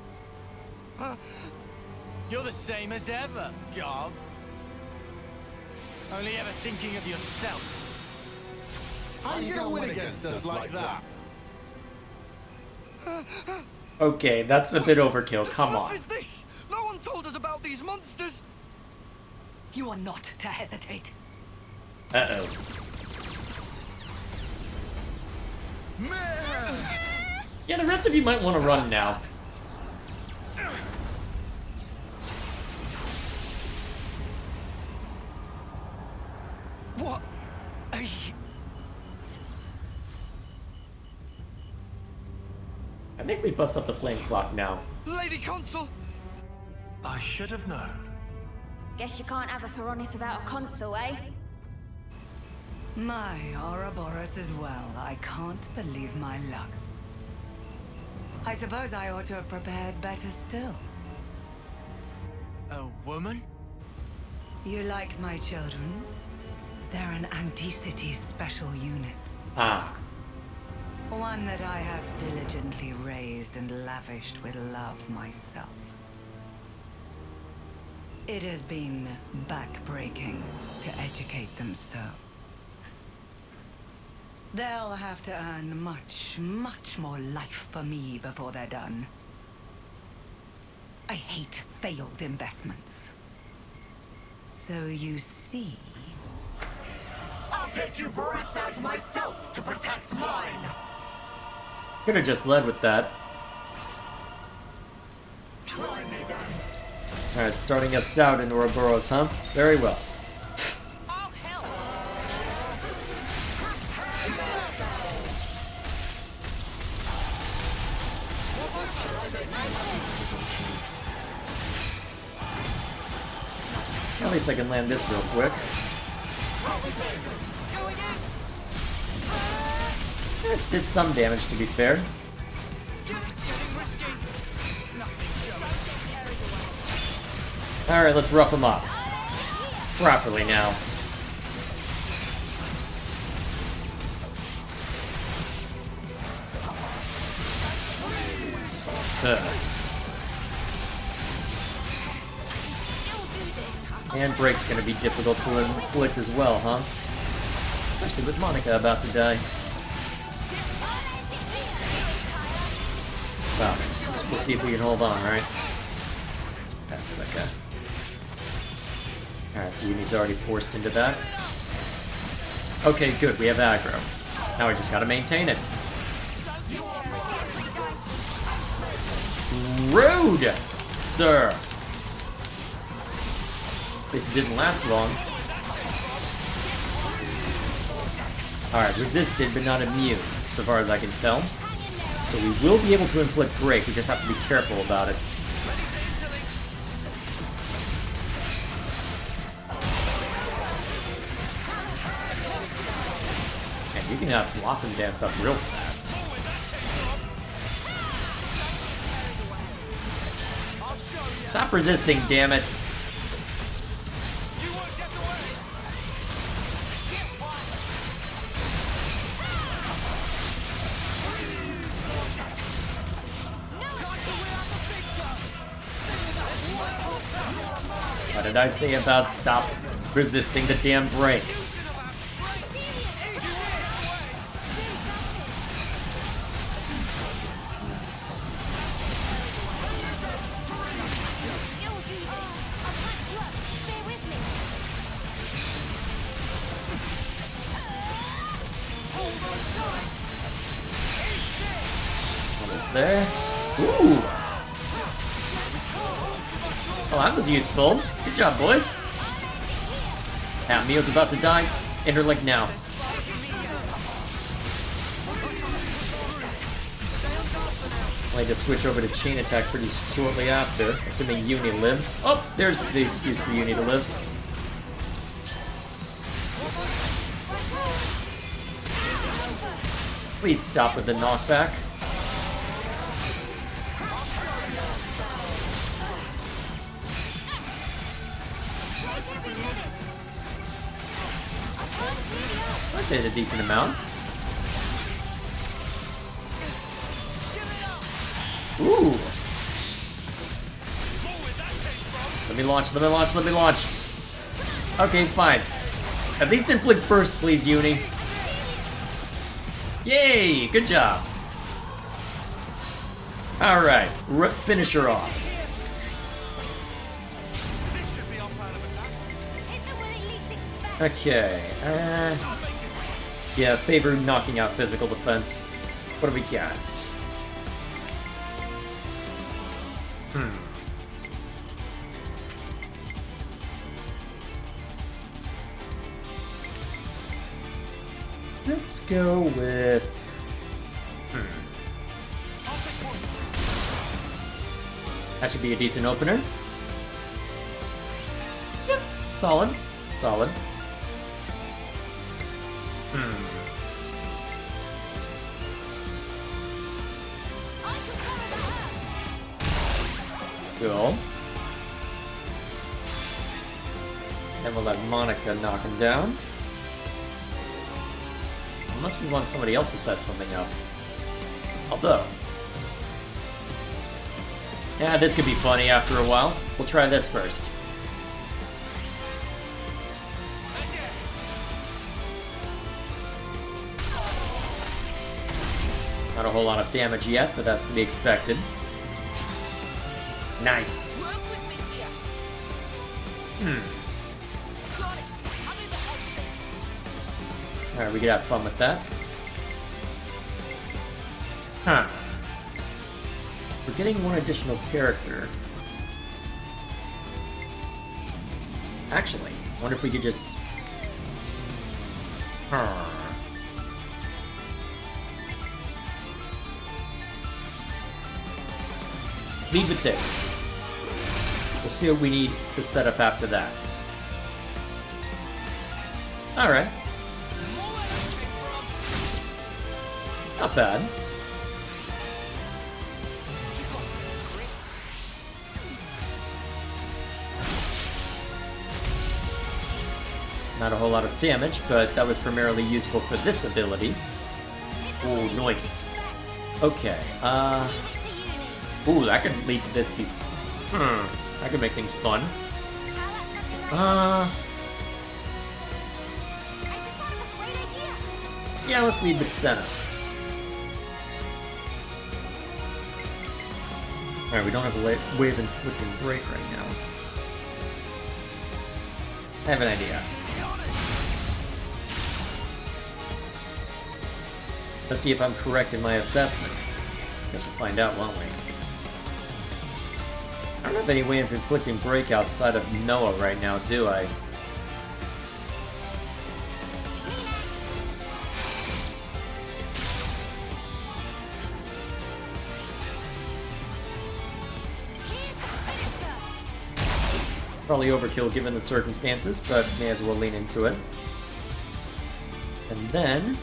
You're the same as ever, Gav. Only ever thinking of yourself. How you gonna win against us like that? Okay, that's a bit overkill, come What on. is this? No one told us about these monsters! You are not to hesitate. Uh-oh. Yeah, the rest of you might want to run now. What? I think we bust up the flame clock now. Lady Consul! I should have known. Guess you can't have a Ferronis without a consul, eh? My Ouroboros as well. I can't believe my luck. I suppose I ought to have prepared better still. A woman? You like my children? They're an Anti-City special unit. Ah. One that I have diligently raised and lavished with love myself. It has been backbreaking to educate them so. They'll have to earn much, much more life for me before they're done. I hate failed investments. So you see... I'll take you brats out myself to protect mine! Could have just led with that. Alright, starting us out in Ouroboros, huh? Very well. At least I can land this real quick. It did some damage, to be fair. Alright, let's rough him up. Properly now. And break's gonna be difficult to inflict as well, huh? Especially with Monica about to die. Well, we'll see if we can hold on, right? That's okay. Alright, so Uni's already forced into that. Okay, good, we have aggro. Now we just gotta maintain it. Rude, sir! At least it didn't last long. Alright, resisted but not immune, so far as I can tell. So we will be able to inflict break, we just have to be careful about it. And you can have Blossom dance up real fast. Stop resisting, damn it. What did I say about stop resisting the damn break? Almost there. Ooh! Well, that was useful. Good job, boys. Now, Mio's about to die. End her leg now. I need to switch over to chain attack pretty shortly after, assuming Uni lives. Oh, there's the excuse for Uni to live. Please stop with the knockback. I did a decent amount. Ooh. Let me launch, let me launch, let me launch. Okay, fine. At least inflict burst, please, Uni. Yay! Good job. Alright, finish her off. Okay, yeah, favor knocking out physical defense. What do we got? Let's go with... That should be a decent opener. Yep, solid. Solid. Cool. Then we'll let Monica knock him down. Unless we want somebody else to set something up. Although... yeah, this could be funny after a while. We'll try this first. Not a whole lot of damage yet, but that's to be expected. Nice. Alright, we can have fun with that. Huh. We're getting one additional character. Actually, I wonder if we could just... Lead with this. We'll see what we need to set up after that. Alright. Not bad. Not a whole lot of damage, but that was primarily useful for this ability. Ooh, nice. Okay, Ooh, that could lead to this. That could make things fun. Yeah, let's lead with Senna. Alright, we don't have a wave inflicting break right now. I have an idea. Let's see if I'm correct in my assessment. Guess we'll find out, won't we? I don't have any way of inflicting break outside of Noah right now, do I? Probably overkill given the circumstances, but may as well lean into it. And then...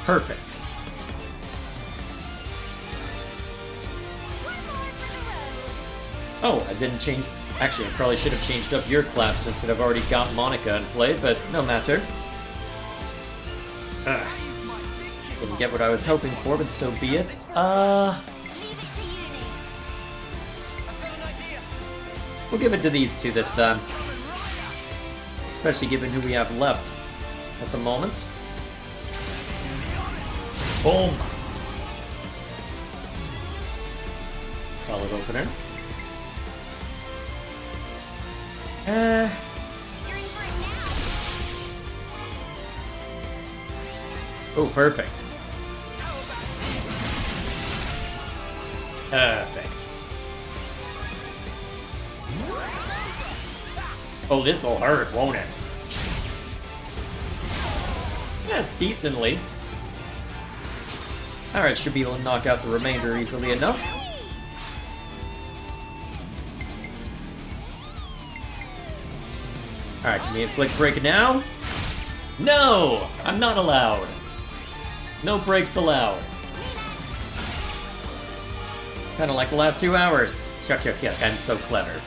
Perfect. Oh, I didn't change... Actually, I probably should have changed up your classes that I've already got Monica in play, but no matter. Didn't get what I was hoping for, but so be it. We'll give it to these two this time. Especially given who we have left at the moment. Boom! Solid opener. Oh, perfect. Perfect. Oh, this'll hurt, won't it? Yeah, decently. Alright, should be able to knock out the remainder easily enough. Alright, can we inflict break now? No! I'm not allowed. No breaks allowed. Kinda like the last 2 hours. Yuck, yuck, yuck, I'm so clever.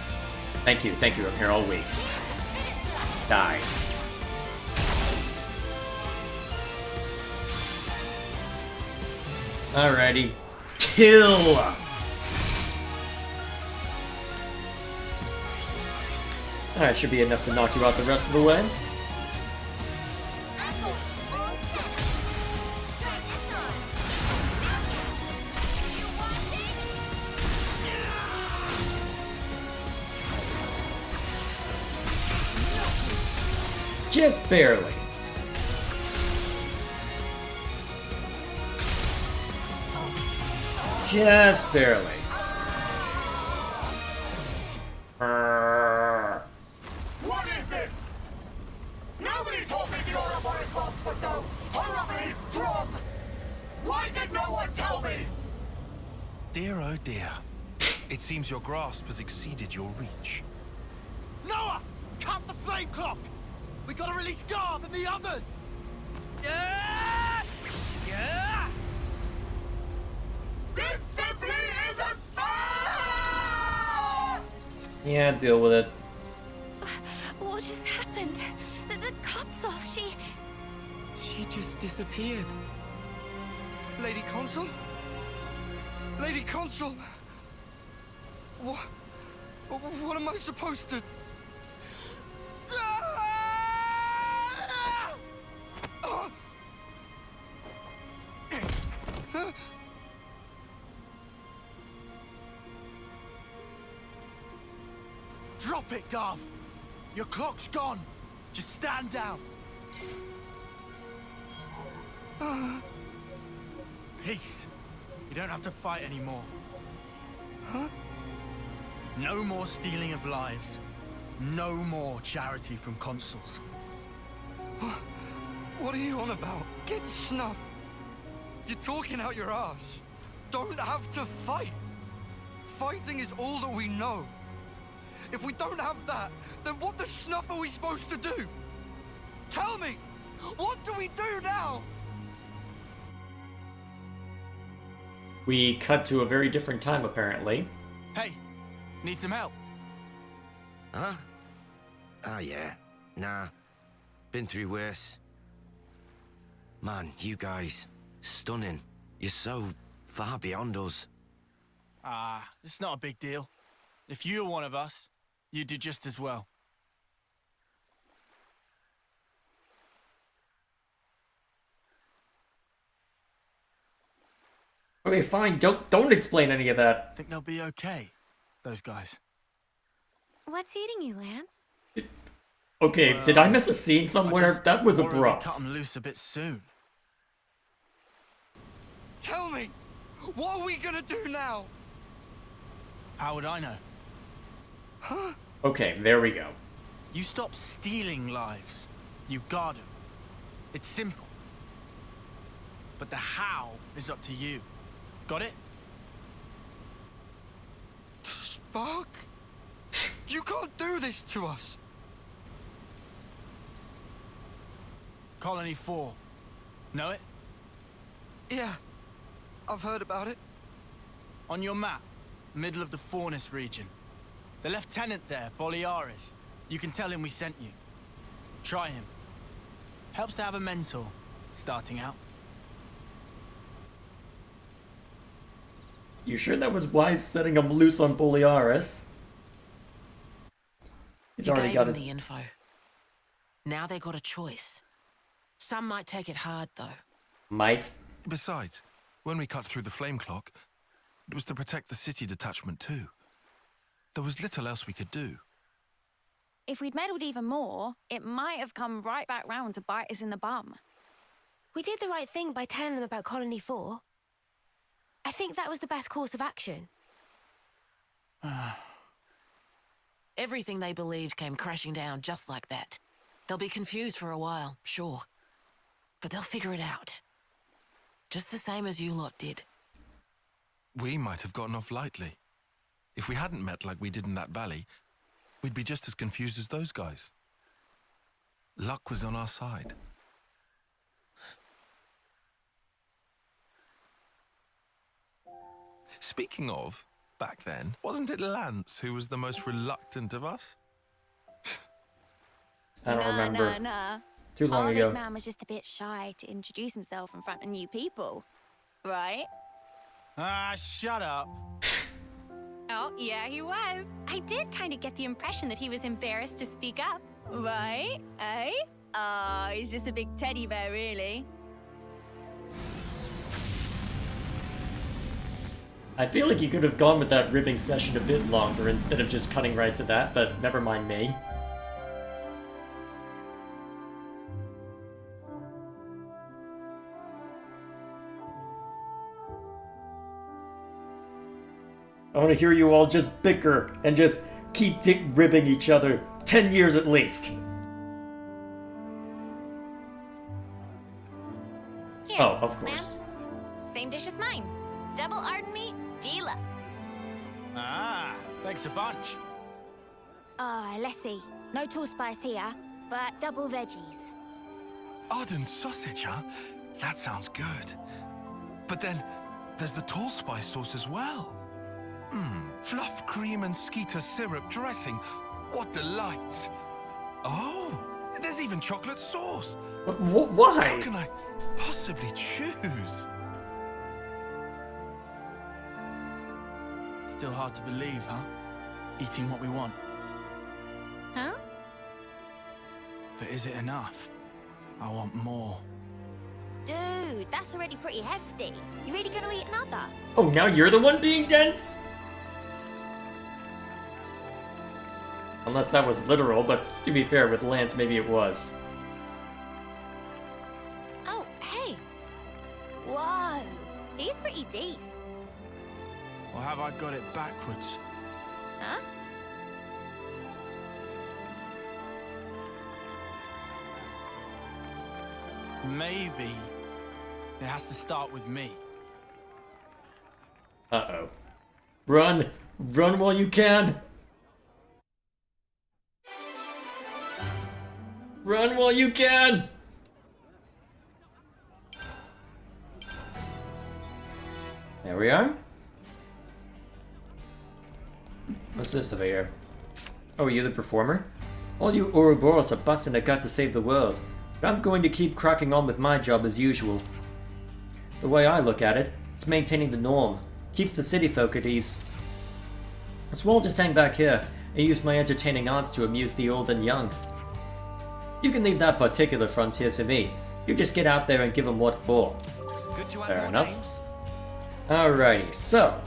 Thank you, I'm here all week. Die. Alrighty. Kill! Alright, should be enough to knock you out the rest of the way. Just barely. Just barely. What is this? Nobody told me the Ouroboros bombs were so horribly strong! Why did no one tell me? Dear oh dear. It seems your grasp has exceeded your reach. Noah! Cut the flame clock! We gotta release Garv and the others! This simply isn't Yeah, deal with it. What just happened? The console, She just disappeared. Lady Consul? Lady Consul? What am I supposed to... Drop it, Garv! Your clock's gone! Just stand down! Peace. You don't have to fight anymore. Huh? No more stealing of lives. No more charity from consuls. What are you on about? Get snuffed. You're talking out your ass. Don't have to fight. Fighting is all that we know. If we don't have that, then what the snuff are we supposed to do? Tell me! What do we do now? We cut to a very different time, apparently. Hey, need some help? Huh? Oh yeah. Nah. Been through worse. Man, you guys. Stunning. You're so far beyond us. Ah, it's not a big deal. If you were one of us, you'd do just as well. Okay, fine. Don't explain any of that. Think they'll be okay, those guys. What's eating you, Lance? Okay, Well, did I miss a scene somewhere? That was worry we abrupt. cut them loose a bit soon. Tell me, what are we gonna do now? How would I know? Huh? Okay, there we go. You stop stealing lives. You guard them. It's simple. But the how is up to you. Got it? Spark? You can't do this to us. Colony 4. Know it? Yeah, I've heard about it. On your map, middle of the Ferronis region. The lieutenant there, Boliaris. You can tell him we sent you. Try him. Helps to have a mentor, starting out. You sure that was wise setting him loose on Boliaris? He's You already gave got them his... the info. Now they got a choice. Some might take it hard, though. Might. Besides, when we cut through the flame clock, it was to protect the city detachment too. There was little else we could do. If we'd meddled even more, it might have come right back round to bite us in the bum. We did the right thing by telling them about Colony 4. I think that was the best course of action. Everything they believed came crashing down just like that. They'll be confused for a while, sure. But they'll figure it out. Just the same as you lot did. We might have gotten off lightly. If we hadn't met like we did in that valley, we'd be just as confused as those guys. Luck was on our side. Speaking of, back then, wasn't it Lance who was the most reluctant of us? I don't remember. Nah. Too long Our ago. big man was just a bit shy to introduce himself in front of new people. Right? Ah, shut up. Oh, yeah, he was. I did kind of get the impression that he was embarrassed to speak up. Right? Eh? Oh, he's just a big teddy bear, really. I feel like you could have gone with that ribbing session a bit longer instead of just cutting right to that, but never mind me. I want to hear you all just bicker and just keep ribbing each other. 10 years at least. Here, Oh, of course. Lamb. Same dish as mine. Double ardent meat, deluxe. Ah, thanks a bunch. Let's see. No tall spice here, but double veggies. Ardent sausage, huh? That sounds good. But then, there's the tall spice sauce as well. Fluff cream and skeeter syrup dressing. What delight! Oh, there's even chocolate sauce. Why? How can I possibly choose? Still hard to believe, huh? Eating what we want. Huh? But is it enough? I want more. Dude, that's already pretty hefty. You really gonna eat another? Oh, now you're the one being dense? Unless that was literal, but to be fair, with Lance, maybe it was. Oh, hey. Whoa, he's pretty decent. Or have I got it backwards? Huh? Maybe it has to start with me. Uh-oh. Run! Run while you can! Run while you can! There we are. What's this over here? Oh, are you the performer? All you Ouroboros are busting a gut to save the world, but I'm going to keep cracking on with my job as usual. The way I look at it, It's maintaining the norm. Keeps the city folk at ease. So we'll just hang back here and use my entertaining arts to amuse the old and young. You can leave that particular frontier to me. You just get out there and give them what for. Good to add Fair more enough. names. Alrighty, so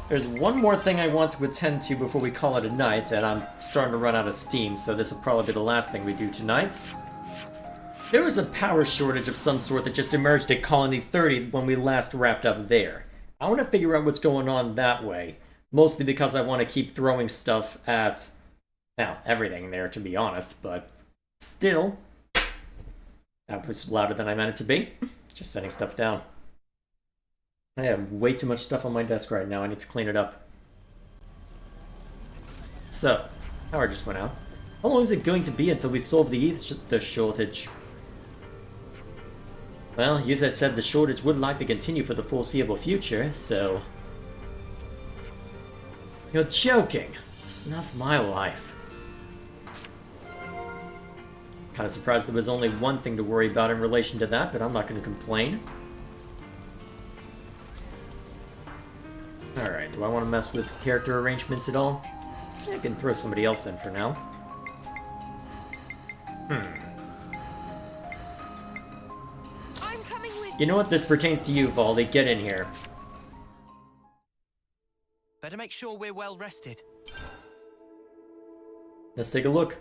there's one more thing I want to attend to before we call it a night, and I'm starting to run out of steam, so this will probably be the last thing we do tonight. There was a power shortage of some sort that just emerged at Colony 30 when we last wrapped up there. I want to figure out what's going on that way, mostly because I want to keep throwing stuff at, well, everything there, to be honest, but still, that was louder than I meant it to be. Just setting stuff down. I have way too much stuff on my desk right now. I need to clean it up. So, power just went out. How long is it going to be until we solve the ether shortage? Well, as I said, the shortage would likely continue for the foreseeable future, so... You're joking! Snuff my life. Kinda surprised there was only one thing to worry about in relation to that, but I'm not gonna complain. Alright, do I want to mess with character arrangements at all? I can throw somebody else in for now. I'm coming with You know what? This pertains to you, Valdi. Get in here. Better make sure we're well rested. Let's take a look.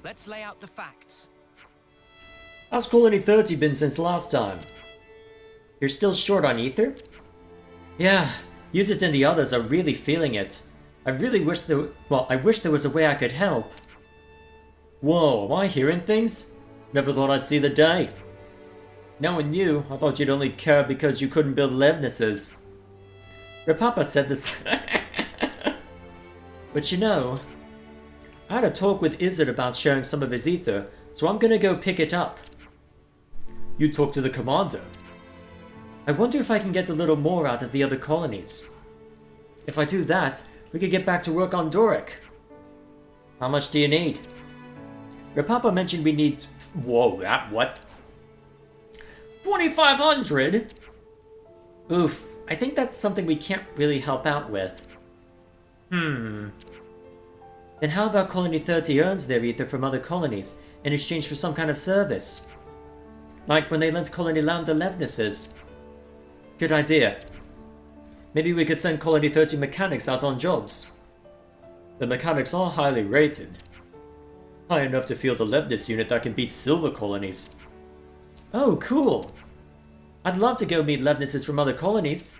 Let's lay out the facts. How's Colony 30 been since last time? You're still short on ether? Yeah, Usage and the others are really feeling it. I really wish there... well, I wish there was a way I could help. Whoa, am I hearing things? Never thought I'd see the day. Knowing you, I thought you'd only care because you couldn't build Levnesses. Rapapa said this... But you know... I had a talk with Izzard about sharing some of his ether, so I'm gonna go pick it up. You talk to the commander. I wonder if I can get a little more out of the other colonies. If I do that, we could get back to work on Doric. How much do you need? Rapapa mentioned we need... Whoa, that what? 2,500? Oof, I think that's something we can't really help out with. Then how about Colony 30 earns their ether from other colonies in exchange for some kind of service? Like when they lent Colony Lambda Levnesses. Good idea. Maybe we could send Colony 30 mechanics out on jobs. The mechanics are highly rated. High enough to field a Levnis unit that can beat silver colonies. Oh, cool! I'd love to go meet Levnesses from other colonies.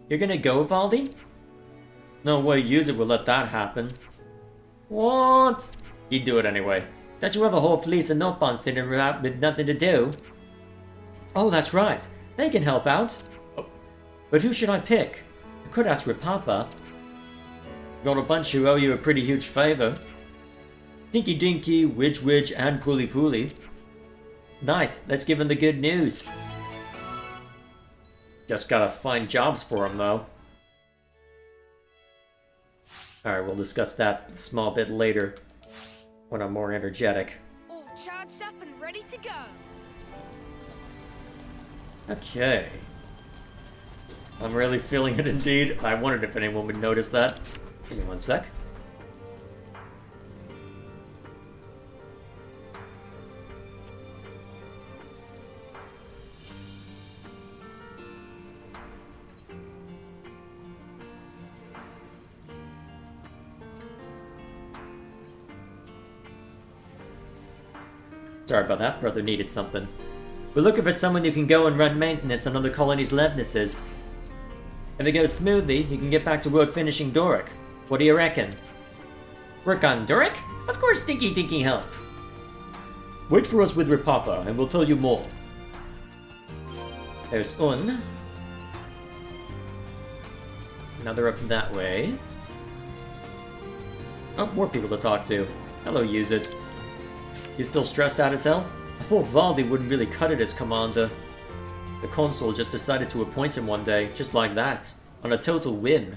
You're gonna go, Valdi? No way User will let that happen. What? You'd do it anyway. Don't you have a whole fleet of Notbons sitting around with nothing to do? Oh, that's right. They can help out. Oh, but who should I pick? I could ask Rapapa. Got a bunch who owe you a pretty huge favor. Dinky Dinky, Widge, and Pooly Pooly. Nice, let's give them the good news. Just gotta find jobs for them, though. Alright, we'll discuss that a small bit later, when I'm more energetic. all charged up and ready to go. Okay. I'm really feeling it indeed. I wondered if anyone would notice that. Give me one sec. Sorry about that, brother needed something. We're looking for someone who can go and run maintenance on other colonies' Levnesses. If it goes smoothly, you can get back to work finishing Doric. What do you reckon? Work on Doric? Of course Dinky Dinky help. Wait for us with Rapapa, and we'll tell you more. There's Un. Another up that way. Oh, more people to talk to. Hello, Use It. You still stressed out as hell? I thought Valdi wouldn't really cut it as commander. The consul just decided to appoint him one day, just like that, on a total whim.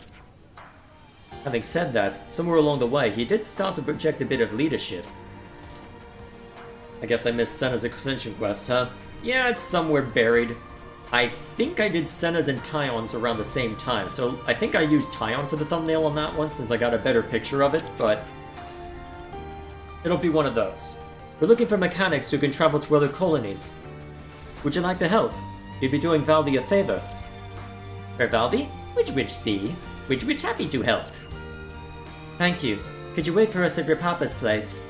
Having said that, somewhere along the way, he did start to project a bit of leadership. I guess I missed Senna's ascension quest, huh? Yeah, it's somewhere buried. I think I did Senna's and Tyon's around the same time, so I think I used Tyon for the thumbnail on that one since I got a better picture of it, but it'll be one of those. We're looking for mechanics who can travel to other colonies. Would you like to help? You'd be doing Valdi a favor. For Valdi? Which see? Which happy to help. Thank you. Could you wait for us at your papa's place?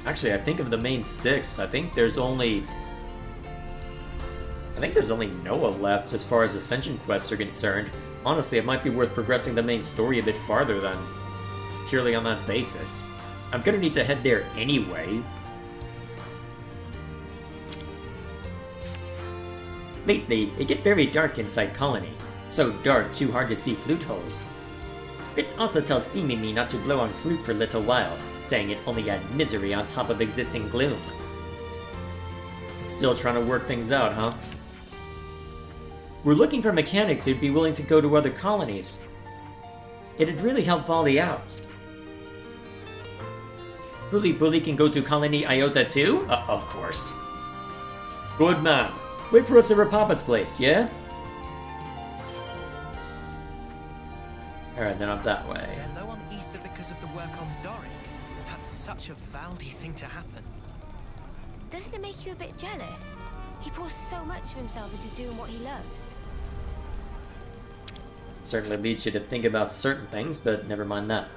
Actually, I think of the main 6, I think there's only Noah left as far as Ascension quests are concerned. Honestly, it might be worth progressing the main story a bit farther then, purely on that basis. I'm gonna need to head there anyway. Lately, it gets very dark inside Colony. So dark, too hard to see flute holes. Fritz also tells Seemingly not to blow on flute for a little while, saying it only adds misery on top of existing gloom. Still trying to work things out, huh? We're looking for mechanics who'd be willing to go to other colonies. It'd really help Volley out. Bully can go to Colony Iota too? Of course. Good man. Wait for us at Rapapa's place, yeah? Alright, then up that way. They're low on ether because of the work on Doric. That's such a Valdi thing to happen. Doesn't it make you a bit jealous? He pours so much of himself into doing what he loves. Certainly leads you to think about certain things, but never mind that.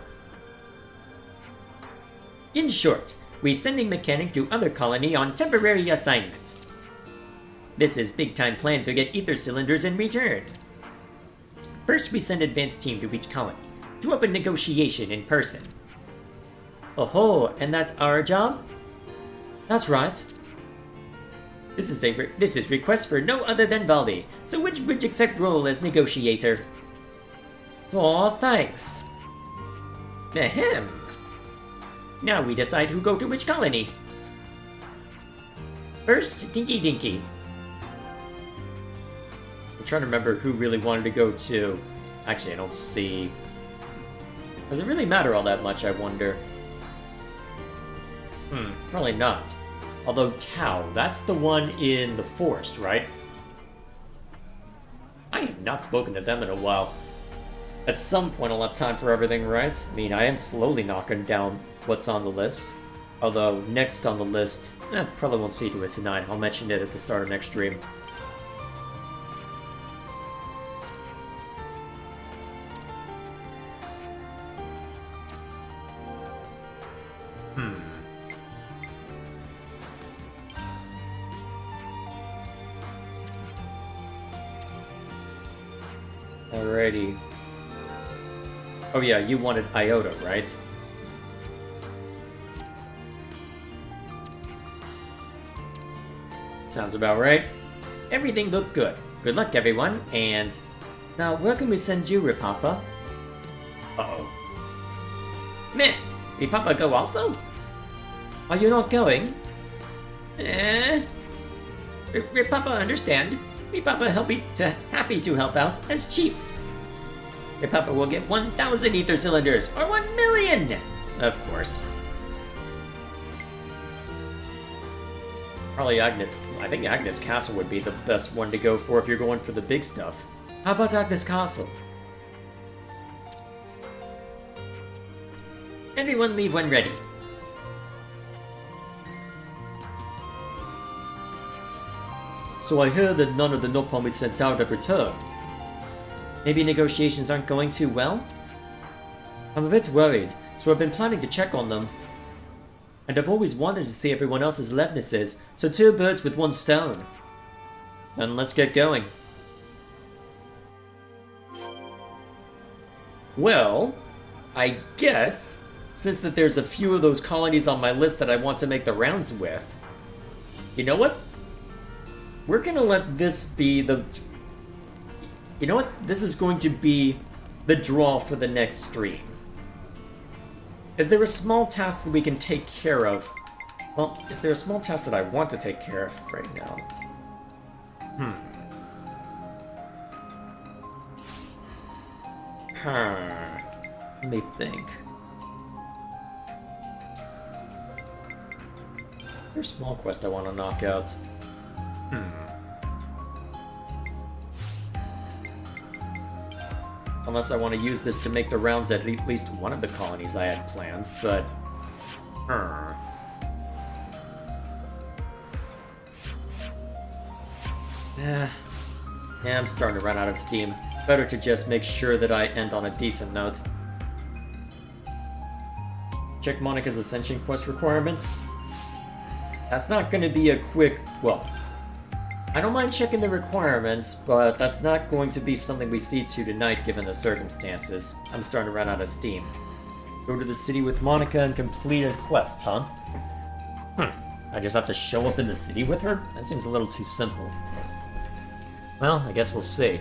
In short, we're sending mechanic to other colony on temporary assignment. This is big time plan to get ether cylinders in return. First, we send advanced team to each colony to open negotiation in person. Oh, and that's our job? That's right. This is request for no other than Valdi, so which would accept role as negotiator? Aw, thanks. Ahem. Now we decide who go to which colony. First, Dinky Dinky. I'm trying to remember who really wanted to go to. Actually, I don't see. Does it really matter all that much, I wonder? Probably not. Although Tau, that's the one in the forest, right? I have not spoken to them in a while. At some point I'll have time for everything, right? I mean, I am slowly knocking down what's on the list. Although, next on the list, probably won't see to it tonight. I'll mention it at the start of next stream. Alrighty. Oh yeah, you wanted Iota, right? Sounds about right. Everything looked good. Good luck, everyone, and... Now, where can we send you, Ripapa? Uh-oh. Meh! Ripapa go also? Are you not going? Ripapa understand. Ripapa happy to help out as chief. Ripapa will get 1,000 ether cylinders, or 1 million! Of course. Probably Agnes. I think Agnes Castle would be the best one to go for if you're going for the big stuff. How about Agnes Castle? Everyone leave when ready. So I heard that none of the Nopon we sent out have returned. Maybe negotiations aren't going too well? I'm a bit worried, so I've been planning to check on them. And I've always wanted to see everyone else's Levnesses, so 2 birds with 1 stone. Then let's get going. Well, I guess, since that there's a few of those colonies on my list that I want to make the rounds with, you know what? We're gonna let this be the... You know what? This is going to be the draw for the next stream. Is there a small task that we can take care of? Well, is there a small task that I want to take care of right now? Let me think. There's a small quest I want to knock out. Unless I want to use this to make the rounds at least one of the colonies I had planned, but... Yeah, I'm starting to run out of steam. Better to just make sure that I end on a decent note. Check Monica's Ascension quest requirements. That's not going to be a quick... Well, I don't mind checking the requirements, but that's not going to be something we see to tonight given the circumstances. I'm starting to run out of steam. Go to the city with Monica and complete a quest, huh? I just have to show up in the city with her? That seems a little too simple. Well, I guess we'll see.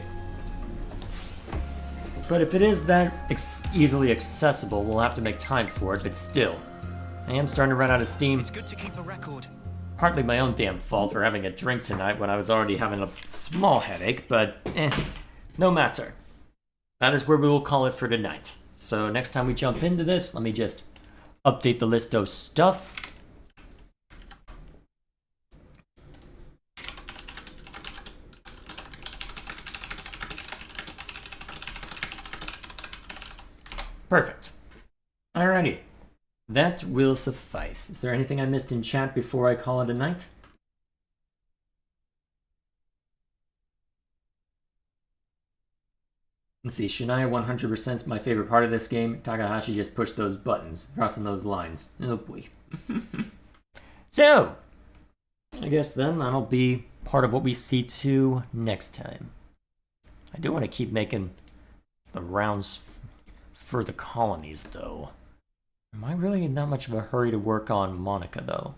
But if it is that easily accessible, we'll have to make time for it, but still. I am starting to run out of steam. It's good to keep a record. Partly my own damn fault for having a drink tonight when I was already having a small headache, but no matter. That is where we will call it for tonight. So next time we jump into this, let me just update the list of stuff. Perfect. Alrighty. That will suffice. Is there anything I missed in chat before I call it a night? Let's see, Shania 100% is my favorite part of this game. Takahashi just pushed those buttons, crossing those lines. Oh boy. So, I guess then that'll be part of what we see to next time. I do want to keep making the rounds for the colonies, though. Am I really in that much of a hurry to work on Monica, though?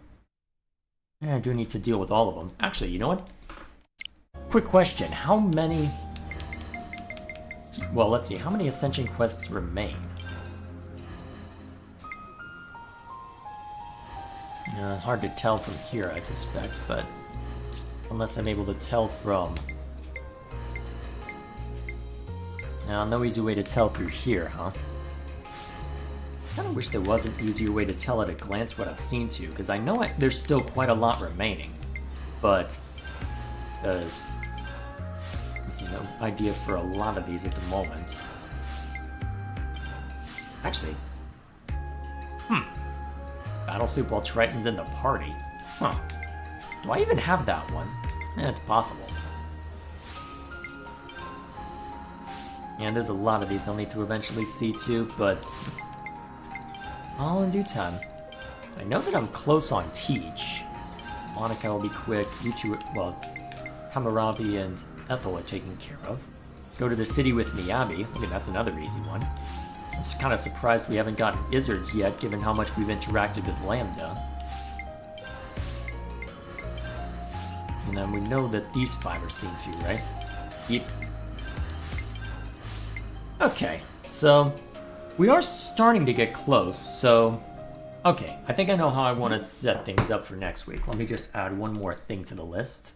Yeah, I do need to deal with all of them. Actually, you know what? Quick question. How many... Well, let's see. How many Ascension quests remain? Hard to tell from here, I suspect, but... Unless I'm able to tell from... Now, no easy way to tell through here, huh? I kind of wish there was an easier way to tell at a glance what I've seen to, because I know there's still quite a lot remaining, but there's no idea for a lot of these at the moment. Actually, Battle Soup while Triton's in the party. Huh. Do I even have that one? It's possible. And there's a lot of these I'll need to eventually see to, but all in due time. I know that I'm close on Teach. Monica will be quick. You two, well, Hammurabi and Ethel are taken care of. Go to the city with Miyabi. I mean, that's another easy one. I'm just kind of surprised we haven't gotten Izzards yet, given how much we've interacted with Lambda. And then we know that these 5 are seen to, right? Yep. Okay, so we are starting to get close, so... Okay, I think I know how I want to set things up for next week. Let me just add one more thing to the list.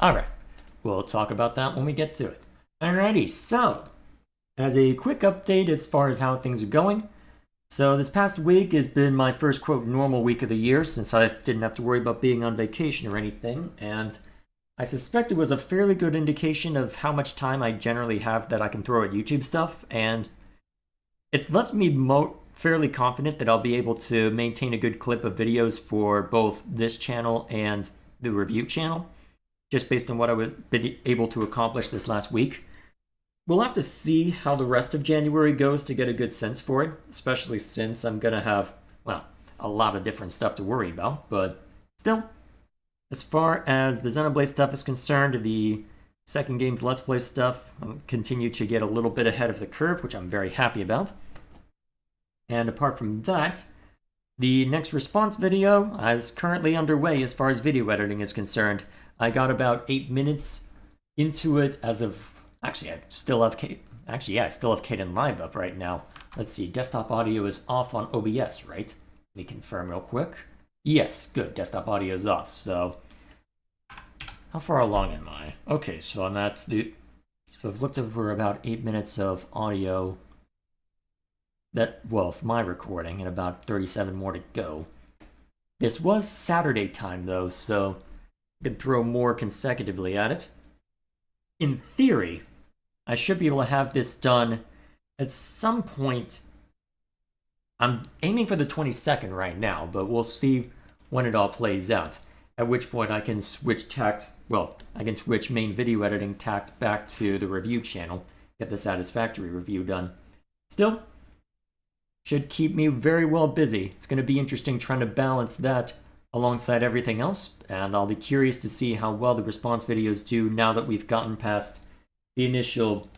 Alright, we'll talk about that when we get to it. Alrighty, so, as a quick update as far as how things are going, so this past week has been my first, quote, normal week of the year since I didn't have to worry about being on vacation or anything, and I suspect it was a fairly good indication of how much time I generally have that I can throw at YouTube stuff, and it's left me fairly confident that I'll be able to maintain a good clip of videos for both this channel and the review channel, just based on what I was able to accomplish this last week. We'll have to see how the rest of January goes to get a good sense for it, especially since I'm going to have, well, a lot of different stuff to worry about, but still. As far as the Xenoblade stuff is concerned, the second game's Let's Play stuff continue to get a little bit ahead of the curve, which I'm very happy about. And apart from that, the next response video is currently underway as far as video editing is concerned. I got about 8 minutes into it as of... Actually, I still have Kden Live up right now. Let's see, desktop audio is off on OBS, right? Let me confirm real quick. Yes, good, desktop audio is off, so... How far along am I? Okay, so I'm at the So I've looked over about 8 minutes of audio for my recording, and about 37 more to go. This was Saturday time, though, so I could throw more consecutively at it. In theory, I should be able to have this done at some point. I'm aiming for the 22nd right now, but we'll see when it all plays out. At which point I can switch main video editing tact back to the review channel, get the satisfactory review done. Still, should keep me very well busy. It's going to be interesting trying to balance that alongside everything else, and I'll be curious to see how well the response videos do now that we've gotten past the initial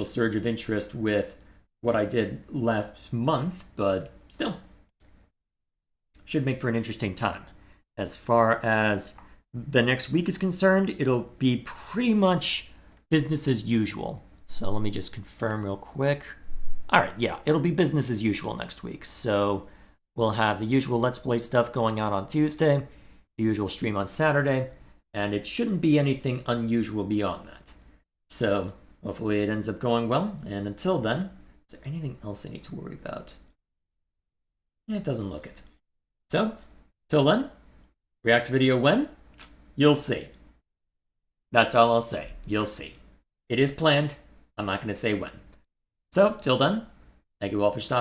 surge of interest with what I did last month, but still, should make for an interesting time. As far as the next week is concerned, it'll be pretty much business as usual. So let me just confirm real quick. Alright, yeah, it'll be business as usual next week. So we'll have the usual Let's Play stuff going out on Tuesday, the usual stream on Saturday, and it shouldn't be anything unusual beyond that. So hopefully it ends up going well, and until then, is there anything else I need to worry about? It doesn't look it. So, till then, react video when? You'll see. That's all I'll say. You'll see. It is planned. I'm not going to say when. So, till then, thank you all for stopping.